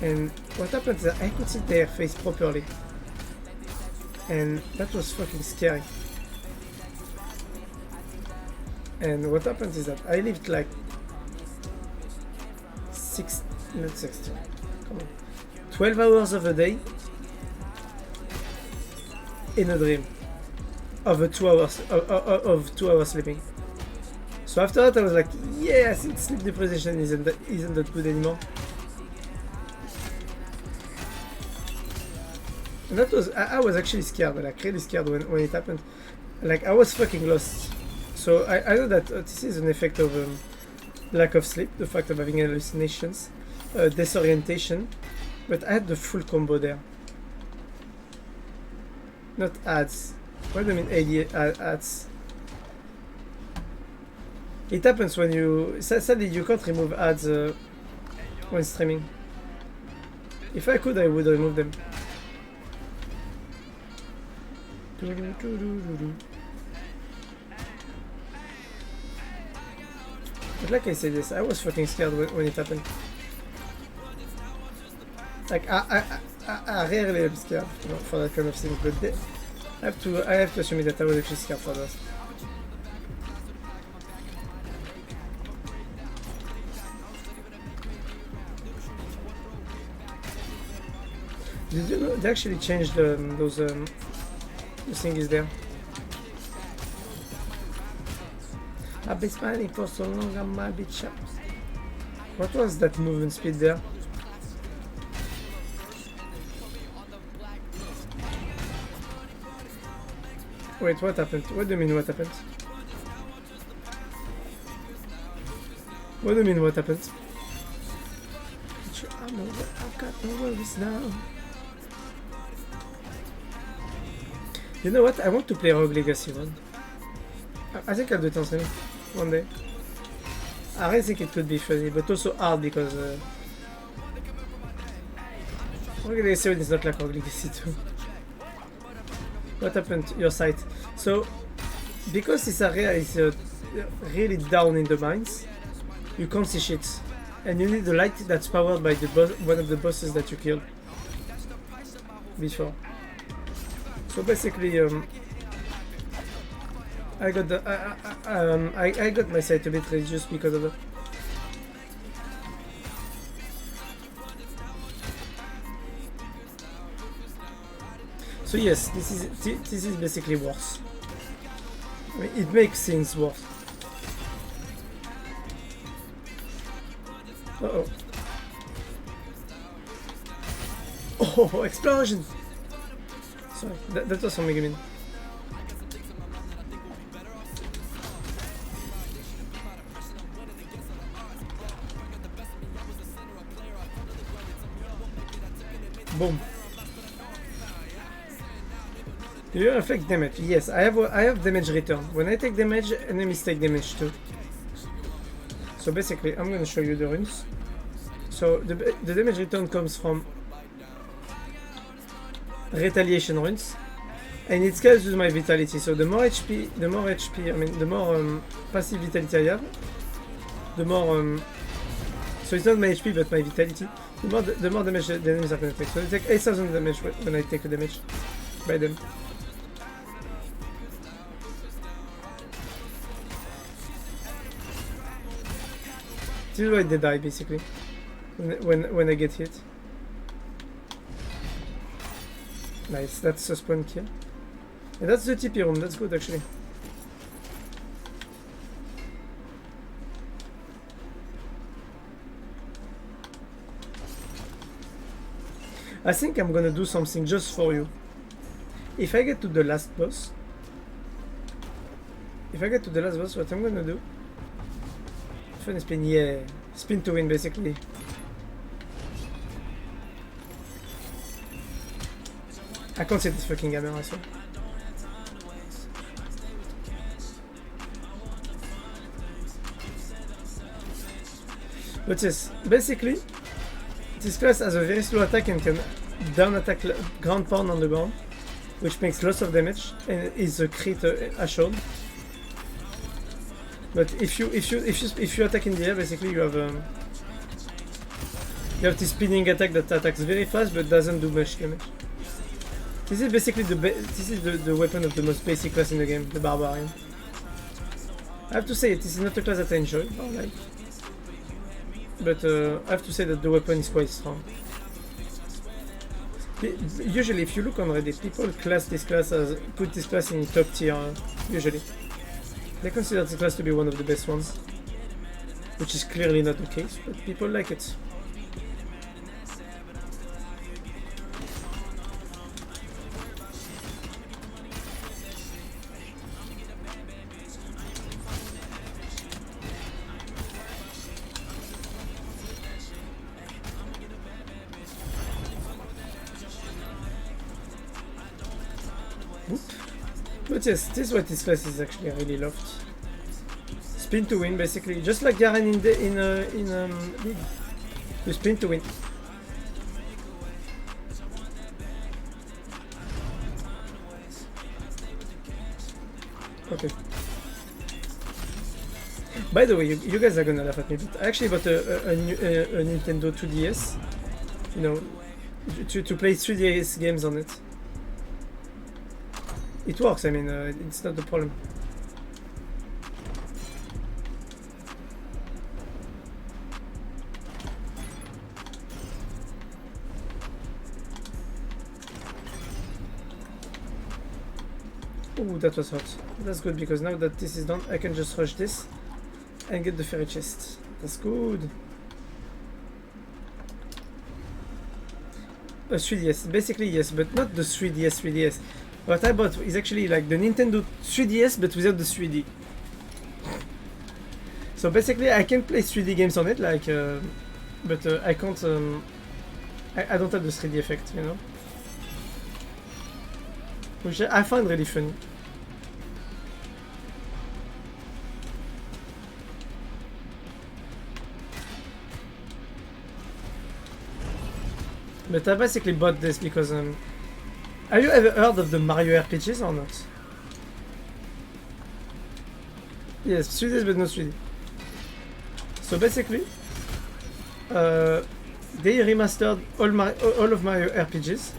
And what happened is that I could see their face properly, and that was fucking scary. And what happened is that I lived 12 hours of a day in a dream of 2 hours of 2 hours sleeping. So after that I was like, yeah, I think sleep deprivation isn't that good anymore. And that was, I was actually scared, really scared when it happened. I was fucking lost. So I know that this is an effect of lack of sleep, the fact of having hallucinations, disorientation, but I had the full combo there. Not ads. What do I mean ads? It happens when sadly you can't remove ads when streaming. If I could, I would remove them. But like I said, yes, I was fucking scared when it happened. I rarely am scared for that kind of thing, but I have to assume that I was actually scared for that. Did you know they actually changed those The thing is there. I've been smiling for so long, I might be chopped. What was that movement speed there? Wait, what happened? What do you mean what happened? What do you mean what happened? I've got no worries now. You know what? I want to play Rogue Legacy 1. I think I'll do it on stream one day. I really think it could be funny, but also hard because Rogue Legacy 1 is not like Rogue Legacy 2. What happened to your site? So, because this area is really down in the mines, you can't see shit. And you need the light that's powered by the one of the bosses that you killed before. So basically, I got the I got my site a bit reduced because of that. So yes, this is basically worse. I mean, it makes things worse. Uh oh. Oh, explosion! Sorry, that was something I mean. Boom. Do you affect damage? Yes, I have damage return. When I take damage, enemies take damage too. So basically, I'm gonna show you the runes. So the damage return comes from retaliation runes, and it scales with my vitality. So the more HP, I mean, the more passive vitality I have, the more so it's not my HP but my vitality. The more damage the enemies are gonna take. So they take 8,000 damage when I take a damage by them. This is why they die basically when I get hit. Nice, that's a spawn kill. And that's the TP room, that's good actually. I think I'm gonna do something just for you. If I get to the last boss, what I'm gonna do? Funny spin, yeah. Spin to win basically. I can't see this fucking camera, I swear. But yes, basically, this class has a very slow attack and can down attack ground pound on the ground, which makes lots of damage and is a crit assured. But if you attack in the air, basically you have this spinning attack that attacks very fast but doesn't do much damage. This is basically the weapon of the most basic class in the game, the Barbarian. I have to say this is not a class that I enjoy or like, but I have to say that the weapon is quite strong. Usually, if you look on Reddit, people class this class as put this class in top tier. Usually, they consider this class to be one of the best ones, which is clearly not the case, but people like it. But yes, this is what this class is actually really loved. Spin to win, basically, just like Garen in League. You spin to win. Okay. By the way, you guys are gonna laugh at me, but I actually bought a Nintendo 2DS. You know, to play 3DS games on it. It works, I mean, it's not the problem. Ooh, that was hot. That's good because now that this is done, I can just rush this and get the fairy chest. That's good. 3DS, basically yes, but not the 3DS. What I bought is actually like the Nintendo 3DS but without the 3D. So basically I can play 3D games on it, like, but I can't. I don't have the 3D effect, you know, which I find really funny. But I basically bought this because have you ever heard of the Mario RPGs or not? Yes, 3D but not 3D. So basically, they remastered all of Mario RPGs.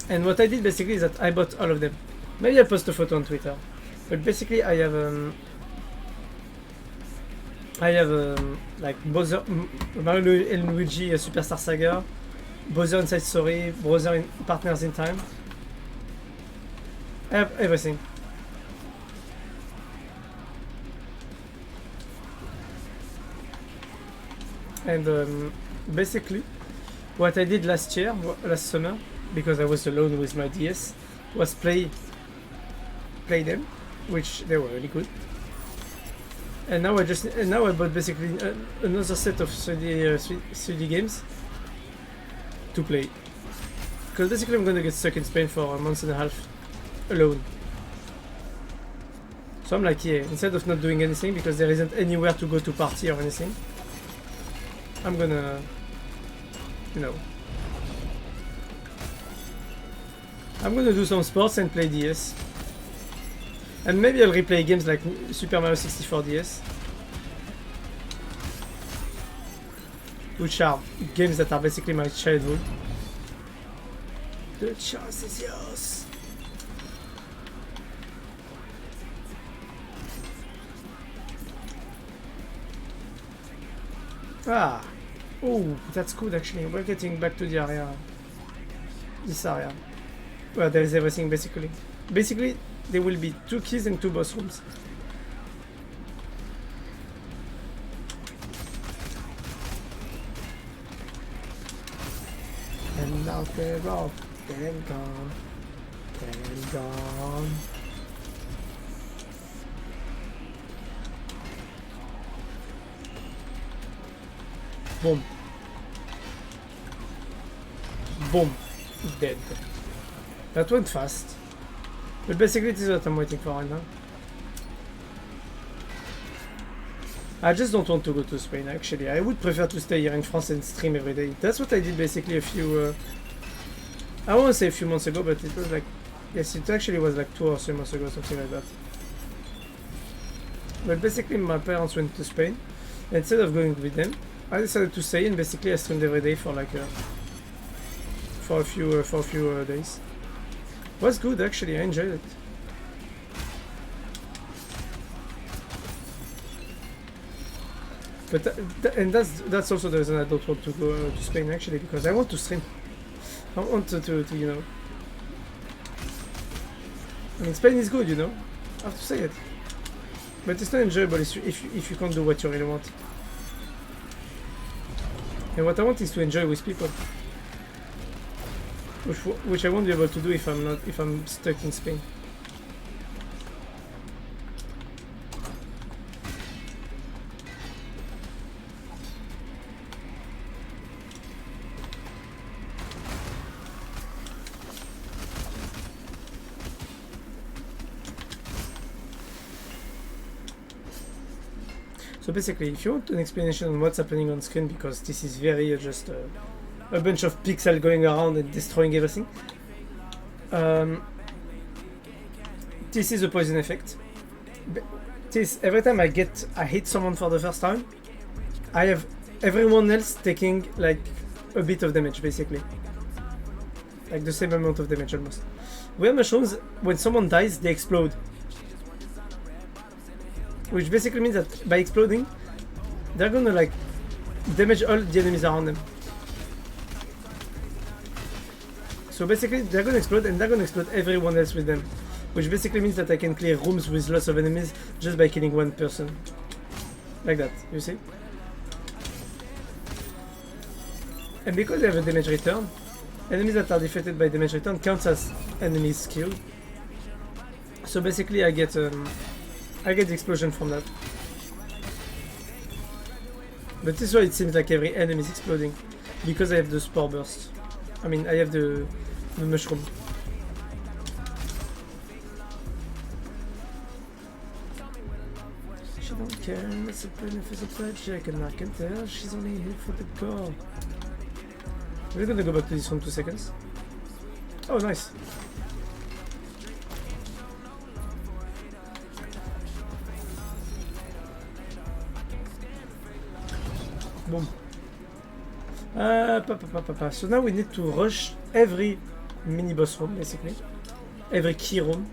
And what I did basically is that I bought all of them. Maybe I'll post a photo on Twitter. But basically I have like Bowser, Mario and Luigi Superstar Saga, Bowser Inside Story, Bowser in Partners in Time. I have everything. And basically, what I did last summer, because I was alone with my DS, was play them, which they were really good. And now I bought basically another set of 3D games to play. Because basically I'm gonna get stuck in Spain for a month and a half alone. So I'm like, yeah, instead of not doing anything because there isn't anywhere to go to party or anything, I'm gonna, you know, I'm gonna do some sports and play DS. And maybe I'll replay games like Super Mario 64 DS, which are games that are basically my childhood. The choice is yours. Ah, oh, that's good actually. We're getting back to the area. This area. Well, there is everything basically. Basically, there will be 2 keys and 2 boss rooms. And now they're all dead and gone. Dead and gone. Boom. Boom. Dead. That went fast. But basically this is what I'm waiting for right now. I just don't want to go to Spain actually. I would prefer to stay here in France and stream every day. That's what I did basically a few... I won't say a few months ago, but it was like... Yes, it actually was like 2 or 3 months ago, something like that. But basically my parents went to Spain. And instead of going with them, I decided to stay and basically I streamed every day for like... for a few days. It was good actually, I enjoyed it. But and that's also the reason I don't want to go to Spain actually, because I want to stream. I want to you know. I mean, Spain is good, you know. I have to say it. But it's not enjoyable if you can't do what you really want. And what I want is to enjoy with people. Which I won't be able to do if I'm stuck in Spain. So basically, if you want an explanation on what's happening on screen, because this is very just a bunch of pixels going around and destroying everything. This is a poison effect. Every time I hit someone for the first time, I have everyone else taking like a bit of damage basically. Like the same amount of damage almost. Weird mushrooms, when someone dies, they explode. Which basically means that by exploding, they're gonna like damage all the enemies around them. So basically they're gonna explode and they're gonna explode everyone else with them. Which basically means that I can clear rooms with lots of enemies just by killing one person. Like that, you see? And because they have a damage return, enemies that are defeated by damage return counts as enemies killed. So basically I get the explosion from that. But this is why it seems like every enemy is exploding. Because I have the spore burst. I mean, I have the mushroom. She don't care, that's a beneficial project, and I can tell she's only here for the goal. We're gonna go back to this room 2 seconds. Oh, nice. Boom. So now we need to rush every mini boss room, basically. Every key room.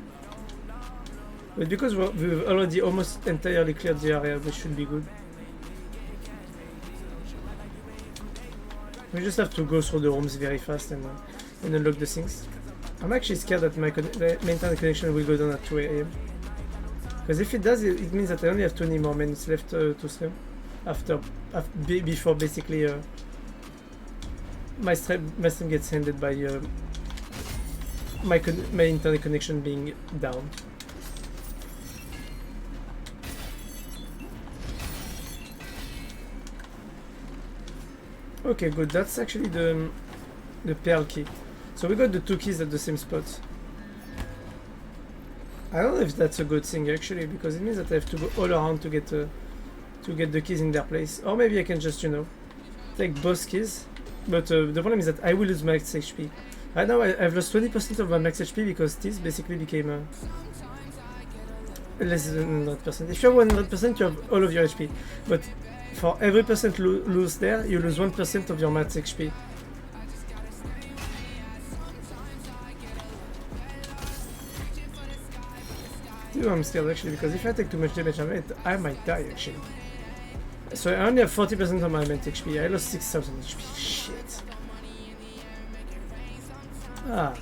But because we've already almost entirely cleared the area, we should be good. We just have to go through the rooms very fast and unlock the things. I'm actually scared that my internet connection will go down at 2 AM. Because if it does, it means that I only have 20 more minutes left to stream. Before basically my stream gets ended by my internet connection being down. Okay, good. That's actually the pearl key. So we got the 2 keys at the same spot. I don't know if that's a good thing actually, because it means that I have to go all around to get the keys in their place. Or maybe I can just, you know, take both keys. But the problem is that I will lose max HP. Right now I've lost 20% of my max HP because this basically became less than 100%. If you have 100%, you have all of your HP. But for every percent lose there, you lose 1% of your max HP. Dude, I'm scared actually, because if I take too much damage, I might die actually. So I only have 40% of my max HP. I lost 6,000 HP. Shit. Ah.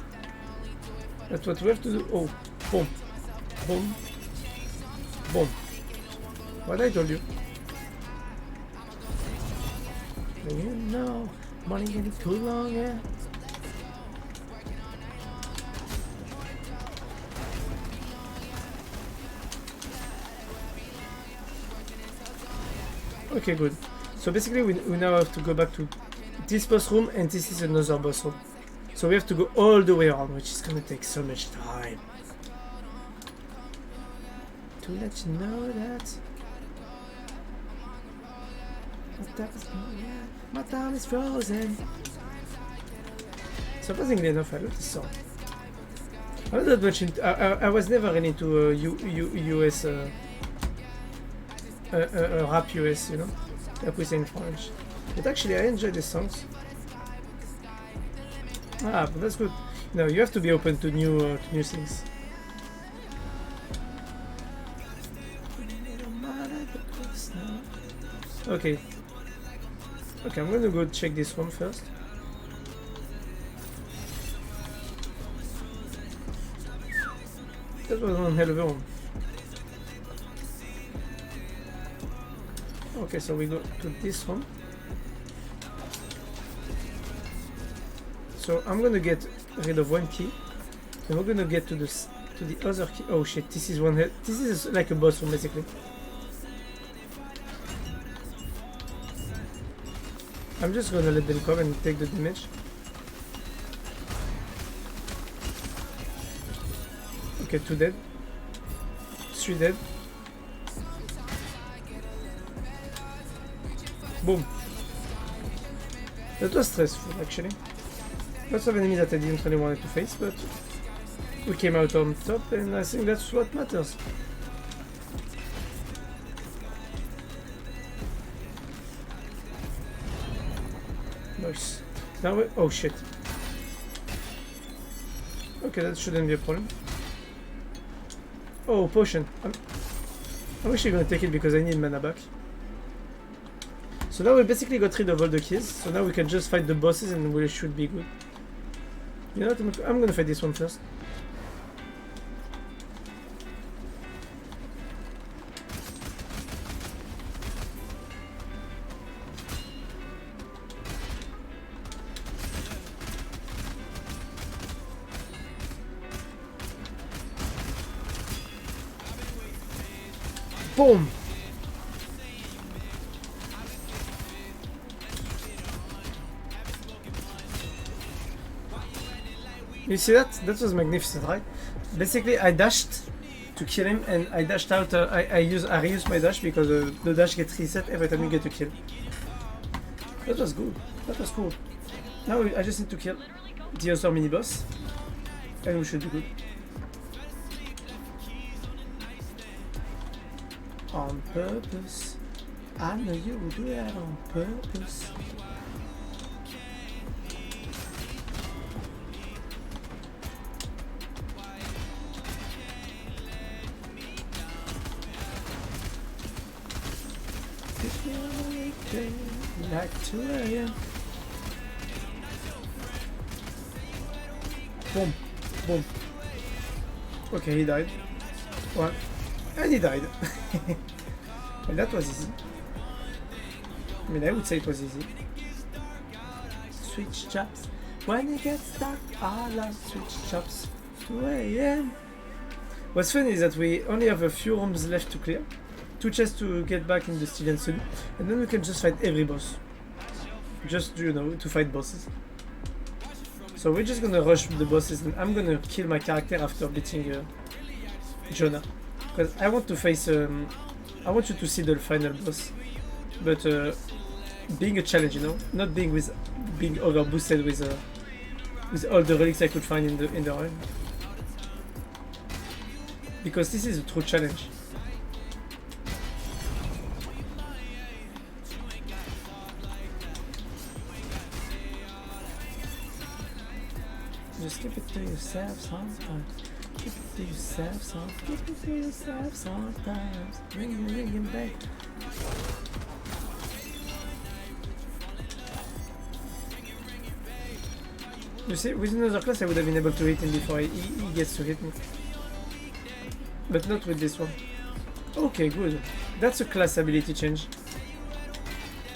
That's what we have to do. Oh. Boom. Boom. Boom. What I told you. You know, money getting too long, yeah. Okay, good. So basically we now have to go back to this boss room, and this is another boss room. So we have to go all the way around, which is gonna take so much time. To let you know that my time is frozen. Surprisingly enough, I love this song. I'm not that much into, I was never really into US rap US, you know, like we say in French. But actually, I enjoy these songs. Ah, but that's good. No, you have to be open to new things. Okay. Okay, I'm gonna go check this room first. That was one hell of a room. Okay, so we go to this room. So I'm gonna get rid of one key, and we're gonna get to the other key. Oh shit! This is one. This is like a boss room basically. I'm just gonna let them come and take the damage. Okay, 2 dead. 3 dead. Boom. That was stressful actually. Lots of enemies that I didn't really want to face, but we came out on top, and I think that's what matters. Nice. Now we... oh shit. Okay, that shouldn't be a problem. Oh, potion. I'm actually gonna take it because I need mana back. So now we basically got rid of all the keys, so now we can just fight the bosses and we should be good. You know what? I'm gonna fight this one first. Boom! You see that? That was magnificent, right? Basically, I dashed to kill him, and I dashed out. I reused my dash because the dash gets reset every time you get a kill. That was good. That was cool. Now I just need to kill the other mini boss, and we should be good. On purpose. I know you will do that on purpose. Like 2 AM. Boom. Boom. Okay, he died. What? And he died. And that was easy. I mean, I would say it was easy. Switch chops. When it gets dark, I like switch chops. 2 AM. What's funny is that we only have a few rooms left to clear. 2 chests to get back in the Stylian Studio. And then we can just fight every boss. Just, you know, to fight bosses. So we're just gonna rush the bosses, and I'm gonna kill my character after beating Jonah. Because I want to face, I want you to see the final boss. But being a challenge, you know? Not being over boosted with all the relics I could find in the realm. Because this is a true challenge. Just keep it to yourself sometimes. Keep it to yourself sometimes. Keep it to yourself sometimes. Ring back. You see, with another class I would have been able to hit him before he gets to hit me. But not with this one. Okay, good. That's a class ability change.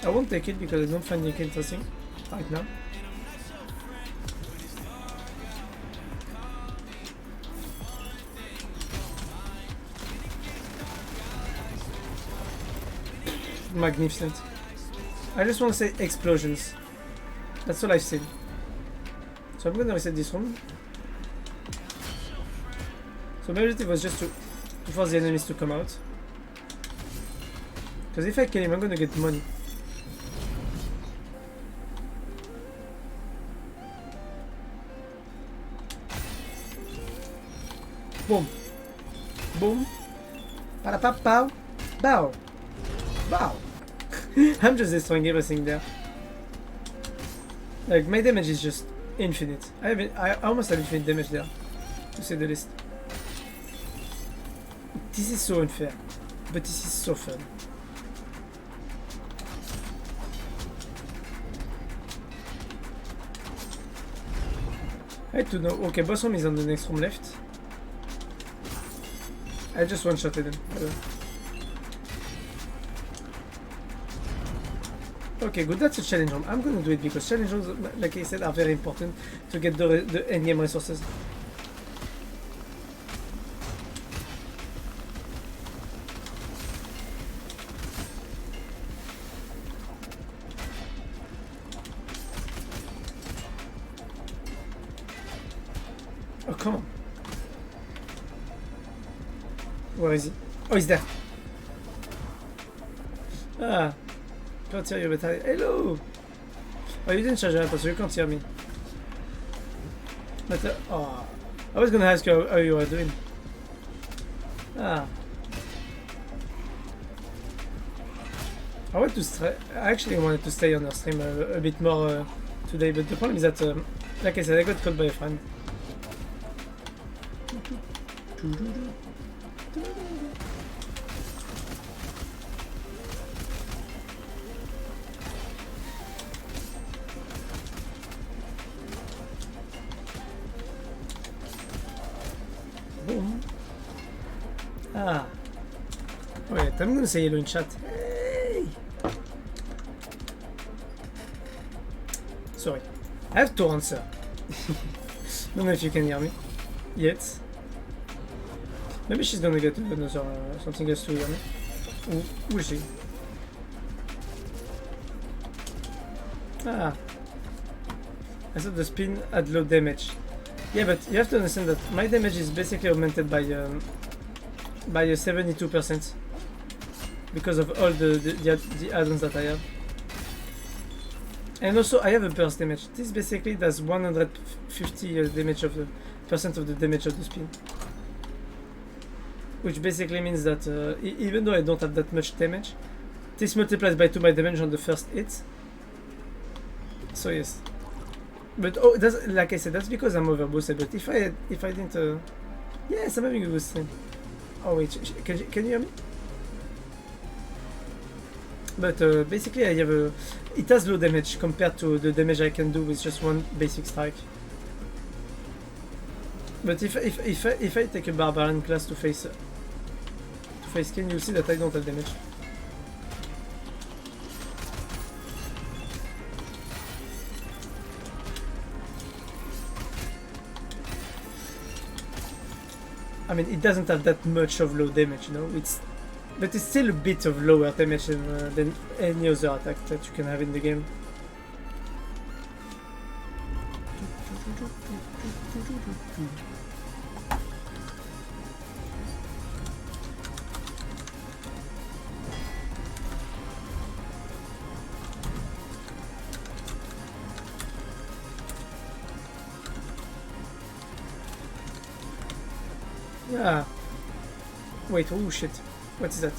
I won't take it because I don't find it interesting right now. Magnificent. I just want to say explosions. That's all I've seen. So I'm gonna reset this room. So my objective was just to force the enemies to come out. Because if I kill him, I'm gonna get money. Boom. Boom. Pow. Bow. Bow. I'm just destroying everything there. Like, my damage is just infinite. I almost have infinite damage there, to say the least. This is so unfair, but this is so fun. I had to know. Okay, boss room is on the next room left. I just one-shotted him. Okay, good, that's a challenge room. I'm gonna do it because challenge rooms, like I said, are very important to get the endgame resources. Oh, come on. Where is he? Oh, he's there. Ah. Can't hear you, but hello! Oh, you didn't charge that, so you can't hear me. But, oh, I was gonna ask you how you are doing. Ah. I actually wanted to stay on the stream a bit more today, but the problem is that, like I said, I got caught by a friend. Ah. Wait, I'm gonna say hello in chat. Hey! Sorry. I have to answer. Don't know if you can hear me. Yet. Maybe she's gonna get another something else to hear me. We'll see. Ah. I thought the spin had low damage. Yeah, but you have to understand that my damage is basically augmented by 72% because of all the add-ons that I have. And also I have a burst damage. This basically does 150 damage of the percent of the damage of the spin. Which basically means that even though I don't have that much damage, this multiplies by 2 my damage on the first hit. So yes. But oh, that's, like I said, that's because I'm overboosted. But if I didn't, yes, I'm having a good stream. Oh wait, can you hear me? But basically, I have a. It has low damage compared to the damage I can do with just one basic strike. But if I take a barbarian class to face Ken, you'll see that I don't have damage. I mean, it doesn't have that much of low damage, you know. But it's still a bit of lower damage than any other attack that you can have in the game. Yeah. Wait, oh shit. What is that?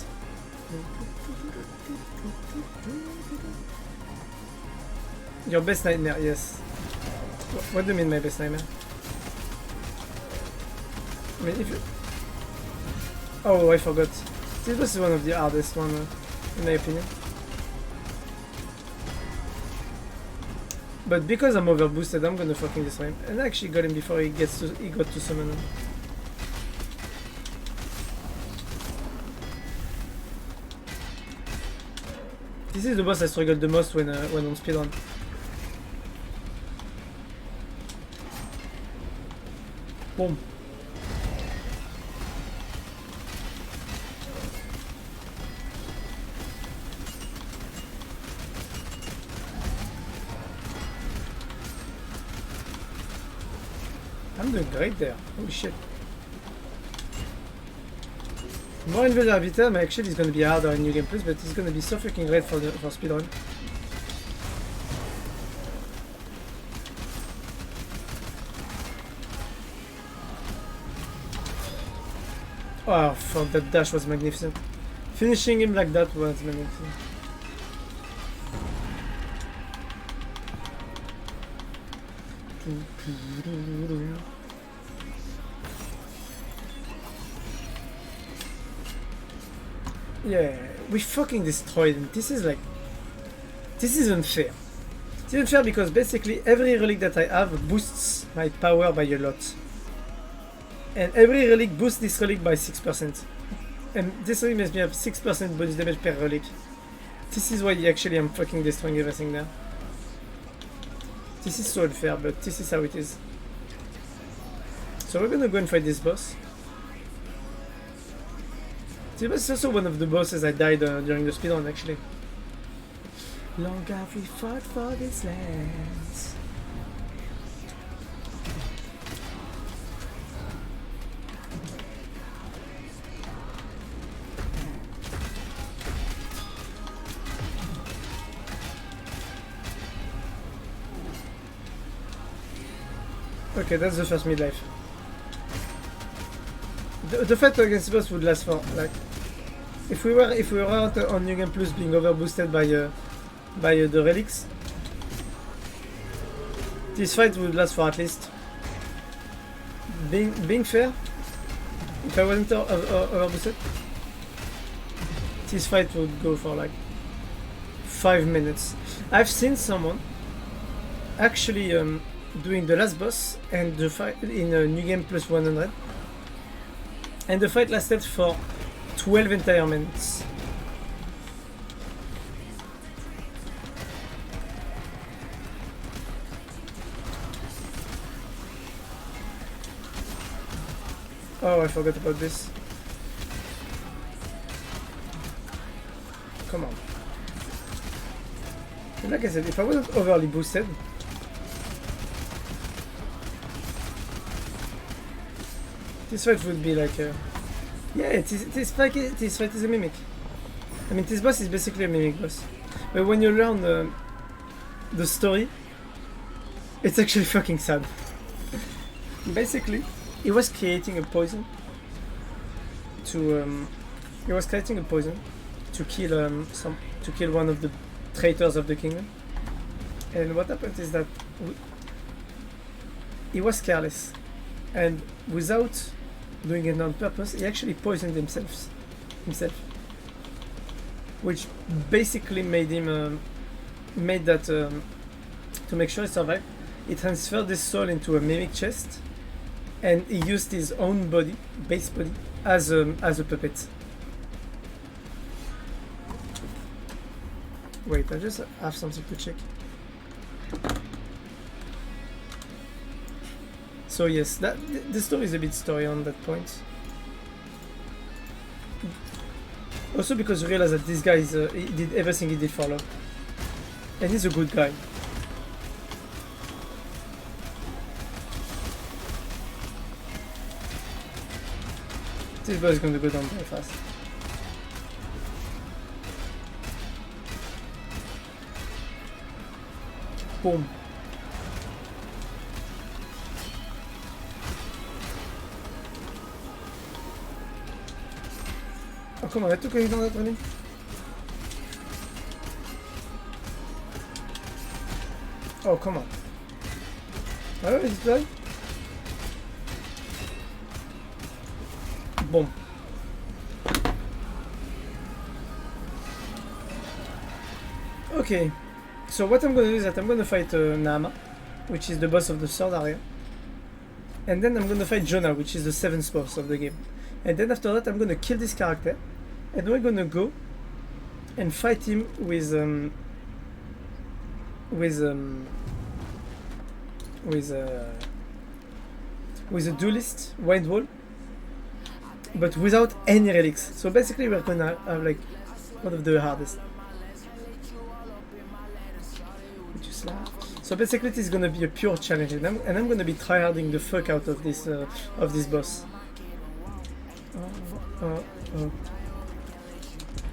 Your best nightmare, yes. What do you mean my best nightmare? I mean, if you... Oh, I forgot. This was one of the hardest one, in my opinion. But because I'm overboosted, I'm gonna fucking destroy him. And I actually got him before he got to summon him. This is the boss I struggled the most when on speedrun. Boom. I'm doing great there. Holy shit. More invulnerability, actually, it's gonna be harder in New Game Plus, but it's gonna be so fucking great for speedrun. Oh fuck, that dash was magnificent. Finishing him like that was magnificent. Yeah, we fucking destroyed him. This is unfair. It's unfair because basically every relic that I have boosts my power by a lot. And every relic boosts this relic by 6%. And this relic makes me have 6% bonus damage per relic. This is why actually I'm fucking destroying everything there. This is so unfair, but this is how it is. So we're gonna go and fight this boss. This was also one of the bosses I died during the speedrun, actually. Long have we fought for these lands. Okay, that's the first midlife. The fight against the boss would last for like, if we were on New Game Plus being overboosted by the relics, this fight would last for at least. Being fair, if I wasn't overboosted, this fight would go for like 5 minutes. I've seen someone actually doing the last boss and the fight in New Game Plus 100. And the fight lasted for 12 entire minutes. Oh, I forgot about this. Come on. And like I said, if I wasn't overly boosted, this fight would be like a... Yeah, this fight is a mimic. I mean, this boss is basically a mimic boss. But when you learn the story, it's actually fucking sad. Basically, he was creating a poison to kill one of the traitors of the kingdom. And what happened is that he was careless, and without doing it on purpose, he actually poisoned himself, which basically made him to make sure he survived. He transferred his soul into a mimic chest, and he used his own body, base body, as a puppet. Wait, I just have something to check. So yes, the story is a bit story on that point. Also because you realize that this guy he did everything he did for love, and he's a good guy. This boy is going to go down very fast. Boom. Oh, come on, I took a hit on that running. Oh, come on. Oh, is it right? Boom. Okay. So what I'm gonna do is that I'm gonna fight Nama, which is the boss of the third area. And then I'm gonna fight Jonah, which is the 7th boss of the game. And then after that I'm gonna kill this character, and we're gonna go and fight him with a duelist wind wall, but without any relics. So basically we're gonna have like one of the hardest. So basically this is gonna be a pure challenge, and I'm gonna be tryharding the fuck out of this boss.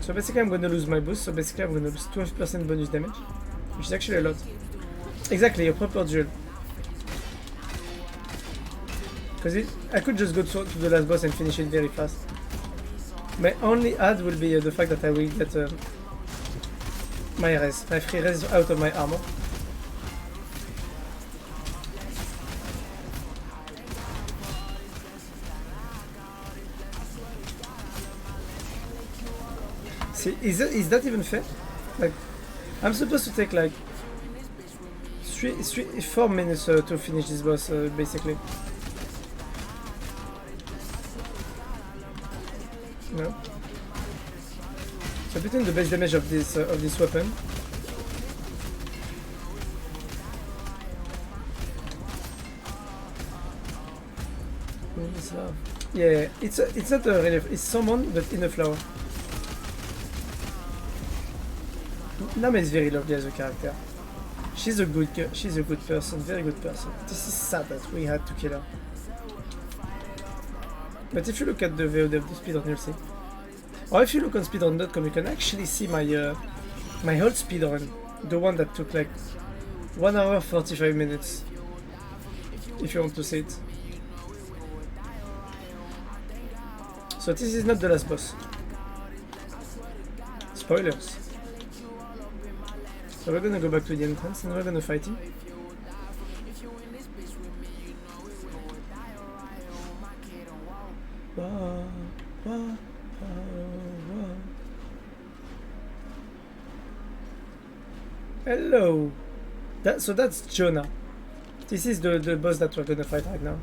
So basically I'm gonna lose my boost, so basically I'm gonna lose 12% bonus damage, which is actually a lot. Exactly, a proper duel. Because I could just go to the last boss and finish it very fast. My only add will be the fact that I will get my free res out of my armor. See, is that even fair? Like, I'm supposed to take like 4 minutes to finish this boss, basically. No. So between the base damage of this weapon, yeah, it's not a relief. It's someone, but in a flower. Nama is very lovely as a character. She's a good girl. She's a good person, very good person. This is sad that we had to kill her. But if you look at the VOD of the speedrun, you'll see. Or if you look on speedrun.com, you can actually see my my whole speedrun, the one that took like 1 hour 45 minutes. If you want to see it. So this is not the last boss. Spoilers. So we're gonna go back to the entrance and we're gonna fight him. Hello! So that's Jonah. This is the boss that we're gonna fight right now.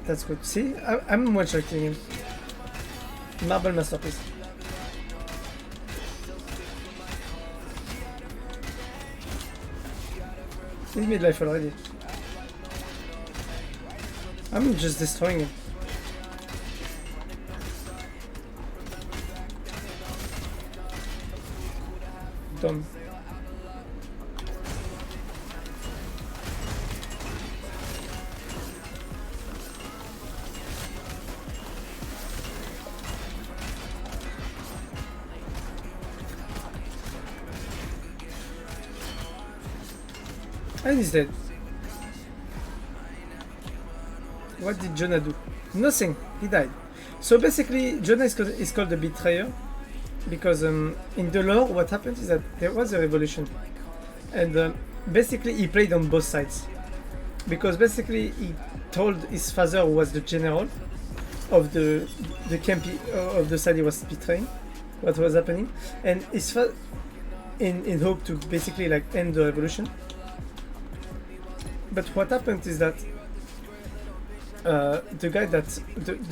That's good. See, I'm one-shotting him. Marble masterpiece. He's midlife already. I'm just destroying him. Dumb. And he's dead. What did Jonah do? Nothing. He died. So basically, Jonah is called the betrayer because in the lore, what happened is that there was a revolution, and basically he played on both sides. Because basically he told his father, who was the general of the camp of the side he was betraying, what was happening, and his father, in hope to basically like end the revolution. But what happened is that the guy that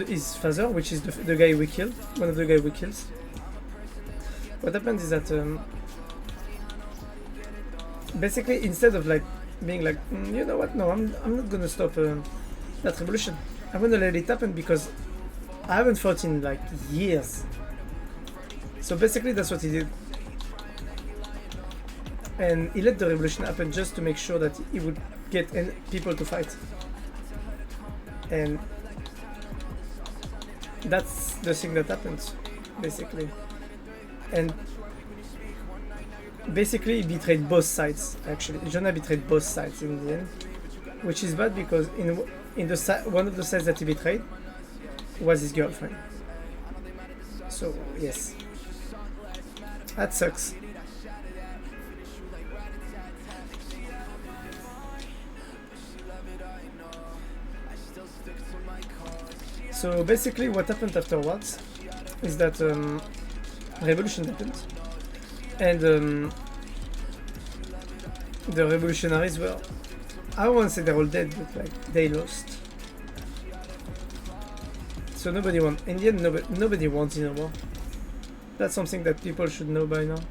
his father, which is the guy we killed, one of the guys we killed. What happened is that basically instead of like being like, you know what? No, I'm not gonna stop that revolution. I'm gonna let it happen because I haven't fought in like years. So basically, that's what he did. And he let the revolution happen just to make sure that he would get people to fight. And that's the thing that happens, basically. And basically, he betrayed both sides. Actually, Jonah betrayed both sides in the end, which is bad because in the one of the sides that he betrayed was his girlfriend. So yes, that sucks. So basically what happened afterwards is that revolution happened, and the revolutionaries were, I won't say they're all dead, but like they lost. So nobody won. In the end, nobody wants in a war. That's something that people should know by now.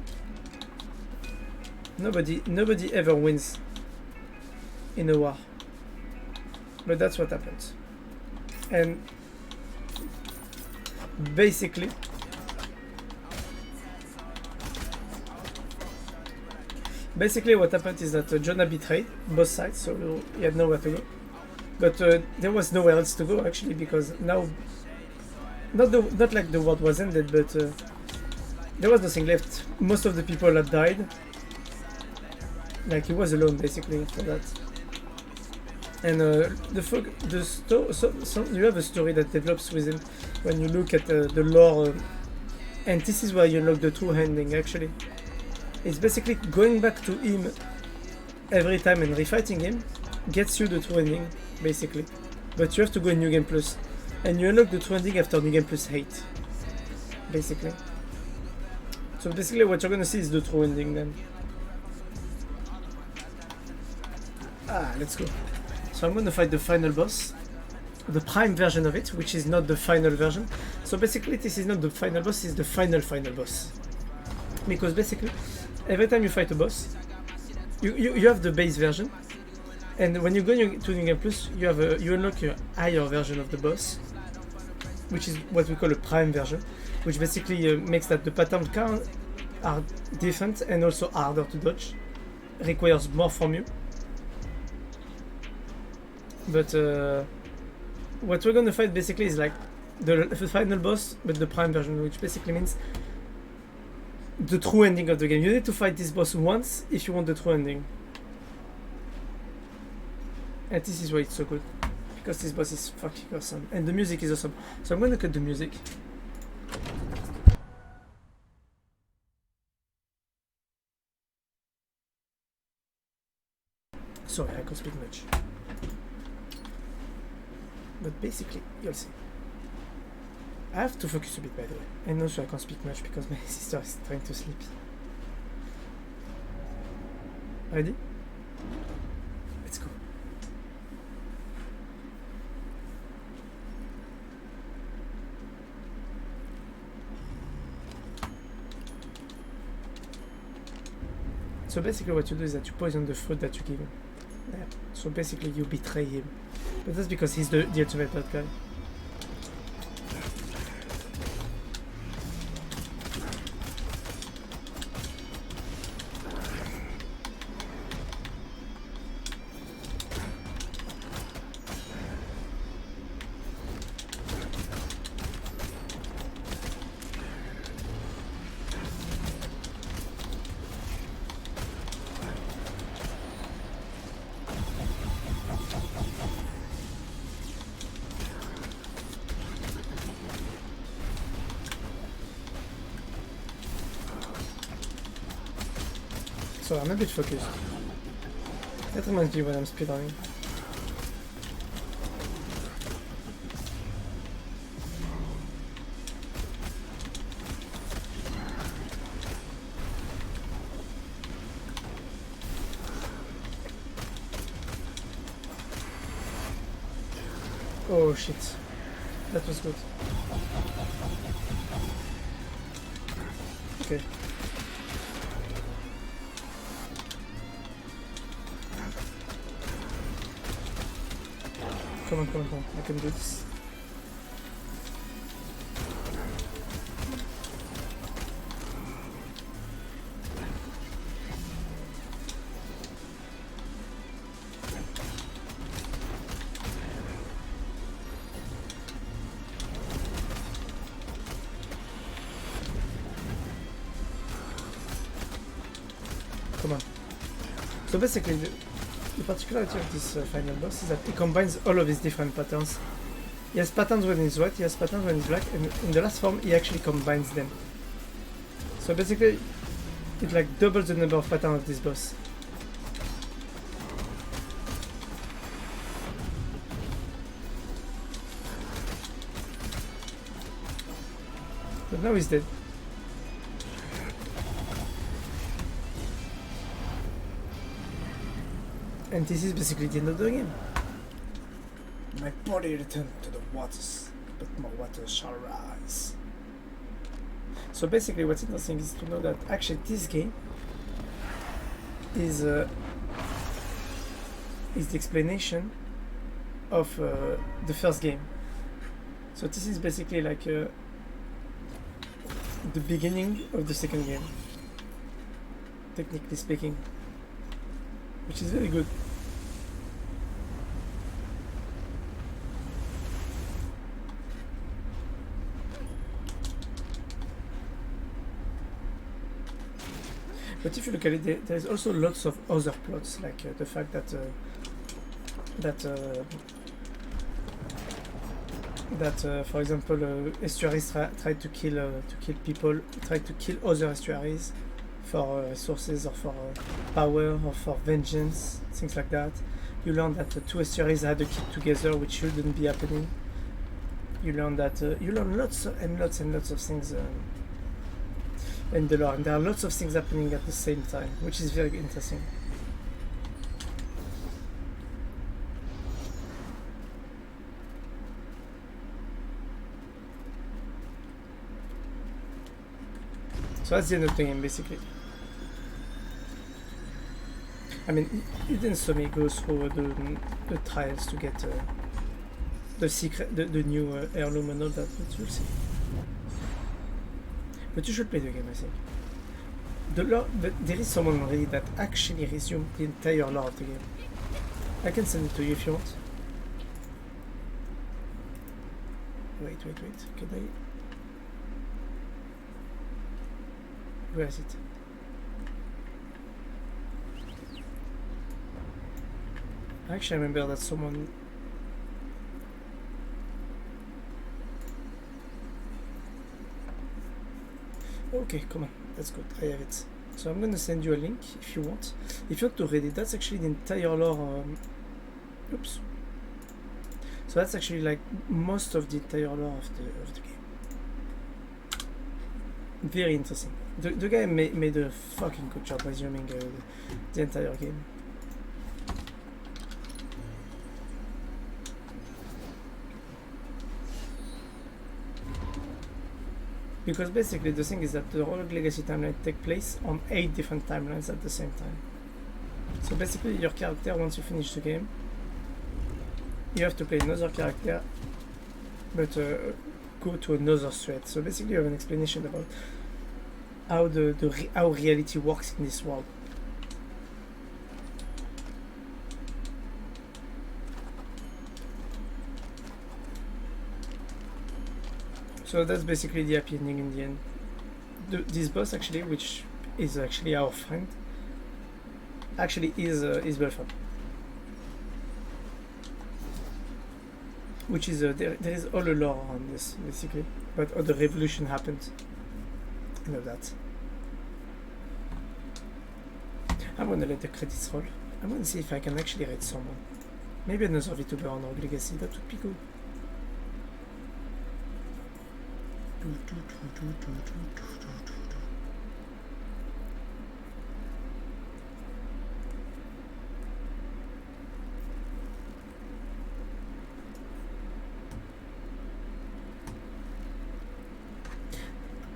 Nobody ever wins in a war. But that's what happened. And basically what happened is that Jonah betrayed both sides, so he had nowhere to go. But there was nowhere else to go actually, because now not like the world was ended, but there was nothing left. Most of the people had died. Like he was alone basically after that. And you have a story that develops within when you look at the lore, and this is where you unlock the true ending. Actually, it's basically going back to him every time and refighting him gets you the true ending, basically. But you have to go in New Game Plus, and you unlock the true ending after New Game Plus 8, basically. So basically, what you're gonna see is the true ending then. Let's go. So I'm going to fight the final boss, the prime version of it, which is not the final version. So basically this is not the final boss, it's the final boss. Because basically, every time you fight a boss, you have the base version, and when you go to New Game Plus, you unlock a higher version of the boss, which is what we call a prime version, which basically makes that the patterns are different and also harder to dodge, requires more from you. But what we're gonna fight basically is like the final boss, but the prime version, which basically means the true ending of the game. You need to fight this boss once if you want the true ending. And this is why it's so good, because this boss is fucking awesome, and the music is awesome. So I'm gonna cut the music. Sorry, I can't speak much. But basically, you'll see. I have to focus a bit, by the way. And also I can't speak much because my sister is trying to sleep. Ready? Let's go. So basically what you do is that you poison the fruit that you give him. Yeah. So basically you betray him. But that's because he's the ultimate bad guy. So I'm a bit focused. That reminds me when I'm speedrunning. Oh shit. That was good. Okay. Come on, I can do this. Come on. So basically, the particularity of this final boss is that he combines all of his different patterns. He has patterns when he's white, he has patterns when he's black, and in the last form he actually combines them. So basically, it like doubles the number of patterns of this boss. But now he's dead. And this is basically the end of the game. My body returned to the waters, but more water shall rise. So basically what's interesting is to know that actually this game is the explanation of the first game. So this is basically like the beginning of the second game, technically speaking, which is very good. But if you look at it, there's also lots of other plots, like the fact that for example, estuaries tried to kill people, tried to kill other estuaries for resources or for power or for vengeance, things like that. You learn that the two estuaries had a kid together, which shouldn't be happening. You learn that you learn lots and lots of things. In the lore, and there are lots of things happening at the same time, which is very interesting. So that's the end of the game, basically. I mean, you didn't saw me go through the trials to get the secret, the new heirloom and all that, but you'll see. But you should play the game, I think. The lore, there is someone already that actually resumed the entire lore of the game. I can send it to you if you want. Wait. Can I? Where is it? Actually, I remember that someone. Okay, come on, that's good, I have it. So I'm gonna send you a link if you want. If you want to read it, that's actually the entire lore. Oops. So that's actually like most of the entire lore of the game. Very interesting. The guy made a fucking good job resuming the entire game. Because basically the thing is that the Rogue Legacy timeline take place on 8 different timelines at the same time. So basically your character, once you finish the game, you have to play another character, but go to another thread. So basically you have an explanation about how how reality works in this world. So that's basically the happy ending in the end. This boss actually, which is actually our friend, actually is Belfort. Which is there is all a lore on this basically, but the revolution happened. I know that. I'm gonna let the credits roll. I'm gonna see if I can actually read someone. Maybe another VTuber on Rogue Legacy. That would be good.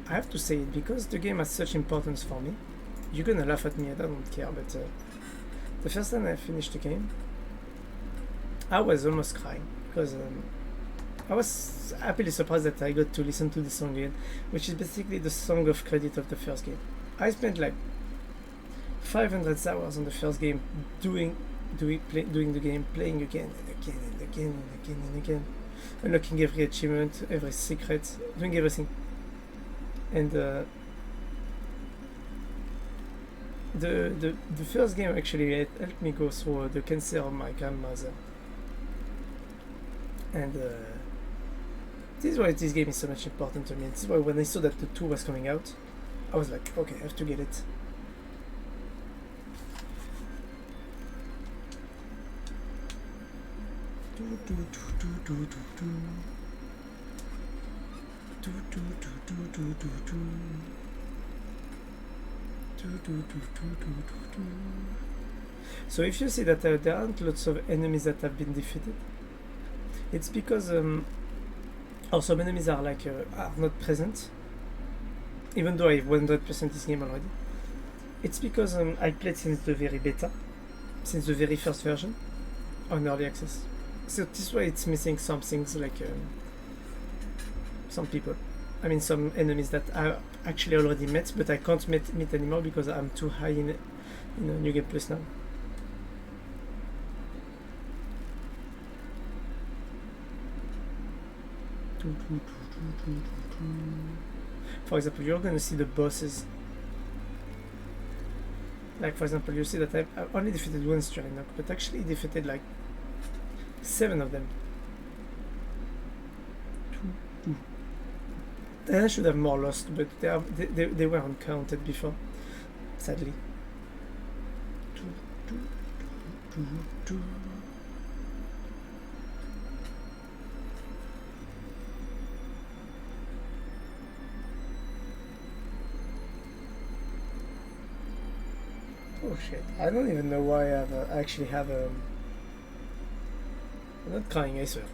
I have to say it because the game has such importance for me. You're gonna laugh at me, I don't care, but the first time I finished the game, I was almost crying because I was happily surprised that I got to listen to the song again, which is basically the song of credit of the first game. I spent like 500 hours on the first game doing the game, playing again and again and again and again and again, unlocking every achievement, every secret, doing everything. And the first game actually helped me go through the cancer of my grandmother. And this is why this game is so much important to me. And this is why when I saw that the 2 was coming out, I was like, okay, I have to get it. So if you see that there aren't lots of enemies that have been defeated, it's because or some enemies are like are not present, even though I've 100% this game already. It's because I played since the very beta, since the very first version on early access. So this way it's missing some things like some people. I mean some enemies that I actually already met, but I can't meet anymore because I'm too high in New Game Plus now. For example, you're gonna see the bosses. Like for example, you see that I've only defeated one Strelinock, but actually defeated like 7 of them. And I should have more lost, but they weren't counted before, sadly. Oh shit, I don't even know why I actually have a... I'm not crying, I swear.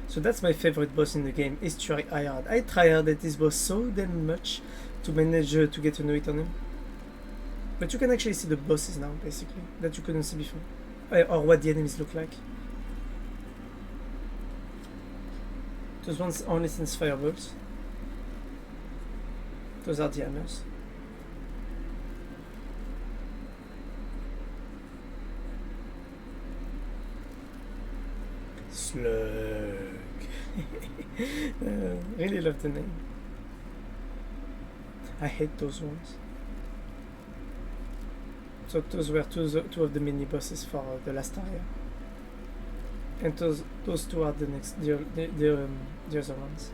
So that's my favorite boss in the game, is tryhard. I tryhard at this boss so damn much to manage to get to know it on him. But you can actually see the bosses now, basically, that you couldn't see before. Or what the enemies look like. Those ones only sense fireballs. Those are the hammers. Slug. Really love the name. I hate those ones. So those were two of the mini bosses for the last area. And those 2 are the other ones.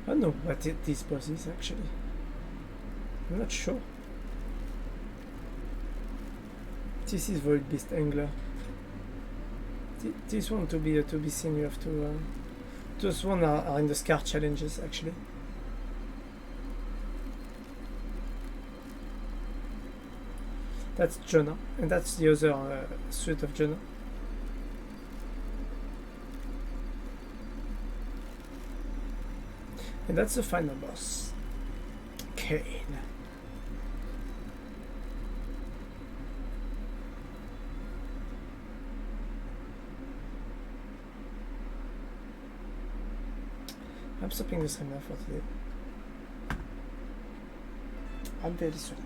I don't know what this boss is actually. I'm not sure. This is Void Beast Angler. This one to be seen, you have to. Those one are in the scar challenges actually. That's Jonah, and that's the other suit of Jonah. And that's the final boss, Kane. I'm stopping the stream now for today. I'm very sorry.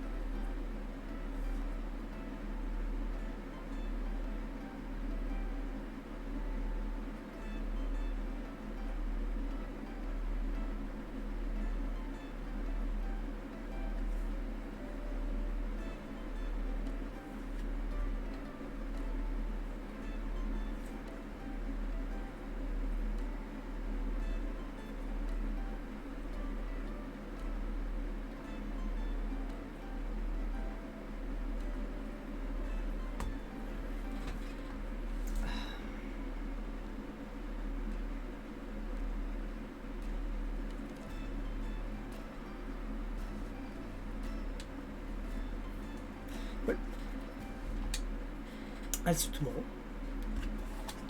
I'll see you tomorrow.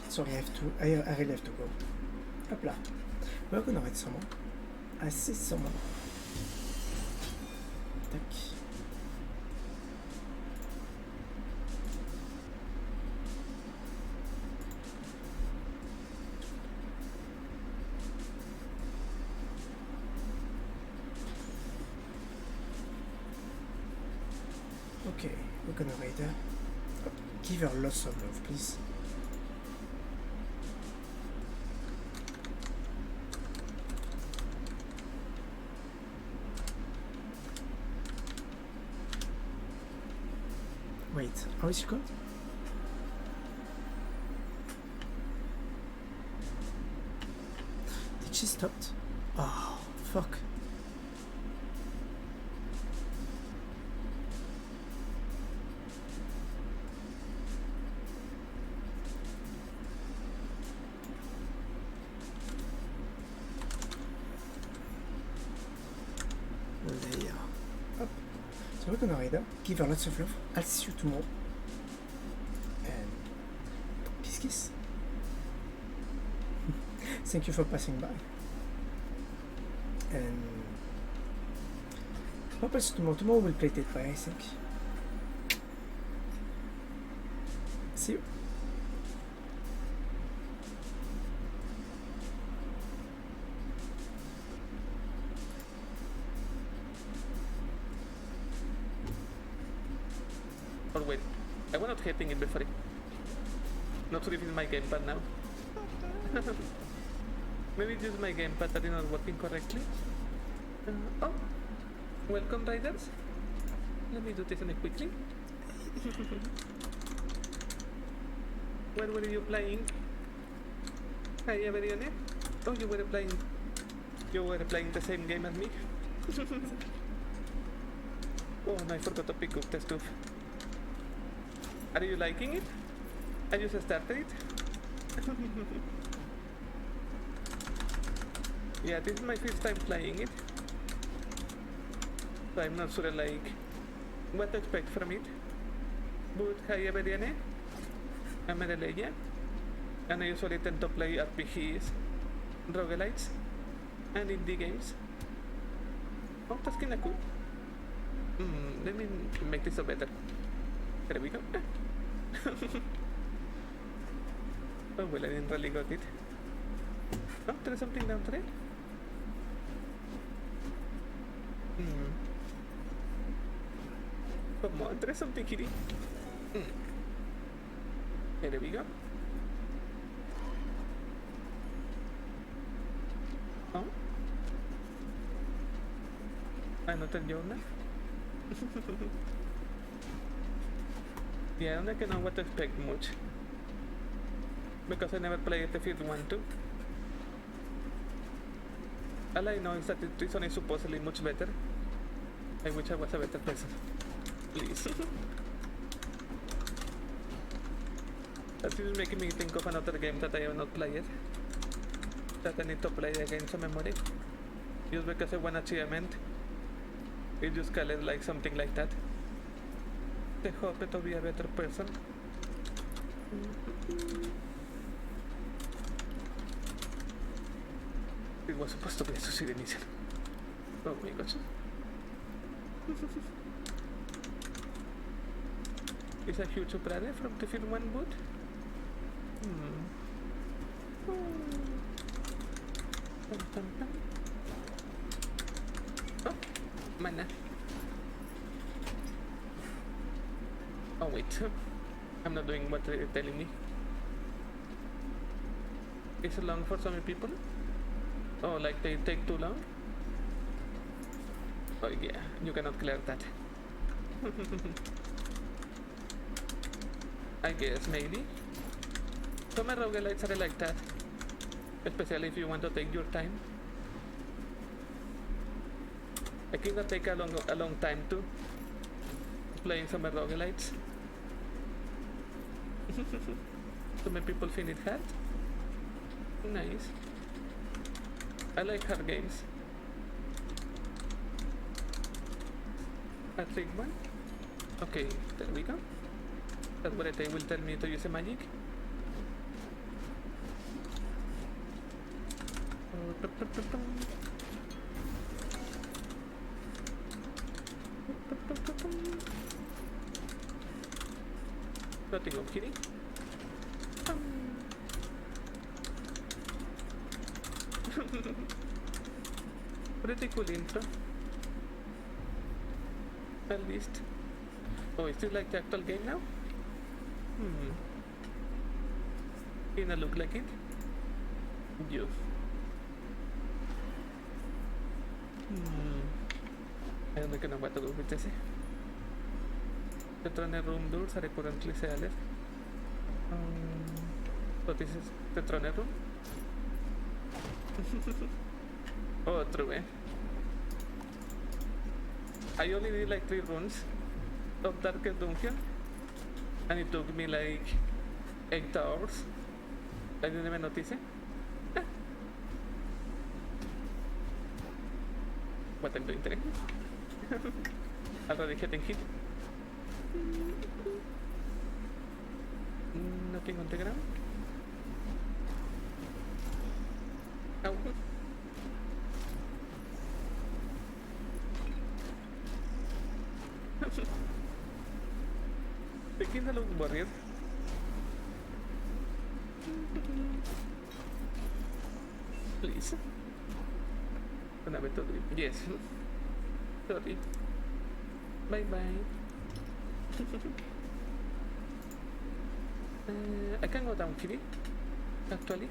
Sorry, I really have to go. Hop là. We're gonna read someone. I see someone. Tac. Okay, we're gonna read her. Give her lots of love, please. Wait, how is she called? Did she stop? Oh, fuck. Give her lots of love. I'll see you tomorrow. And kiss kiss. Thank you for passing by. And hope I'll see you tomorrow. Tomorrow we'll play Dead by, I think. See you. Or wait, I was not hitting it before. Not sure if it's my gamepad now. Maybe it's just my gamepad that is not working correctly. Oh, welcome riders. Let me do this quickly. Where were you playing? Hi everyone. Oh, you were playing the same game as me. Oh, no, I forgot to pick up the stuff. Are you liking it? I just started it. Yeah, this is my first time playing it. So I'm not sure like what to expect from it. But hi everyone, I'm Adeleia, and I usually tend to play RPGs, roguelites, and indie games. Oh, that's kinda cool. Let me make this a better. There we go. Oh well, I didn't really got it. Oh, there's something down there. Come on, there's something here. There we go. Oh, another journal. Yeah, I don't know what to expect much. Because I never played the first one too. All I know is that this one is supposedly much better. I wish I was a better person. Please. That is making me think of another game that I have not played. That I need to play again to memory. Just because I want achievement. It just call it like something like that. I hope to be a better person. It was supposed to be a suicide mission. Oh my gosh. Is a huge surprise from the film one boot? Oh, mana. Oh wait, I'm not doing what they're telling me. It's long for some people? Oh, like they take too long? Oh yeah, you cannot clear that. I guess, maybe. Some roguelites are like that. Especially if you want to take your time. I think that take a long time too. Playing some roguelites. So many people find it hard. Nice. I like hard games. A trick one? Okay, there we go. That's what they will tell me to use a magic. Nothing of kidding. Pretty cool intro. At least. Oh, is this like the actual game now? Didn't look like it. You. I don't know what to do with this. The Throne room doors are currently sealed. So this is the Throne room. Oh, true, eh? I only did like 3 runs of Darkest Dungeon, and it took me like 8 hours. I didn't even notice it. What I'm doing today. Already getting hit. Nothing on the ground. Ow. Taking the look warrior. Please. Gonna be to do it. Yes. Sorry. Bye bye. I can go down, Kitty. Actually.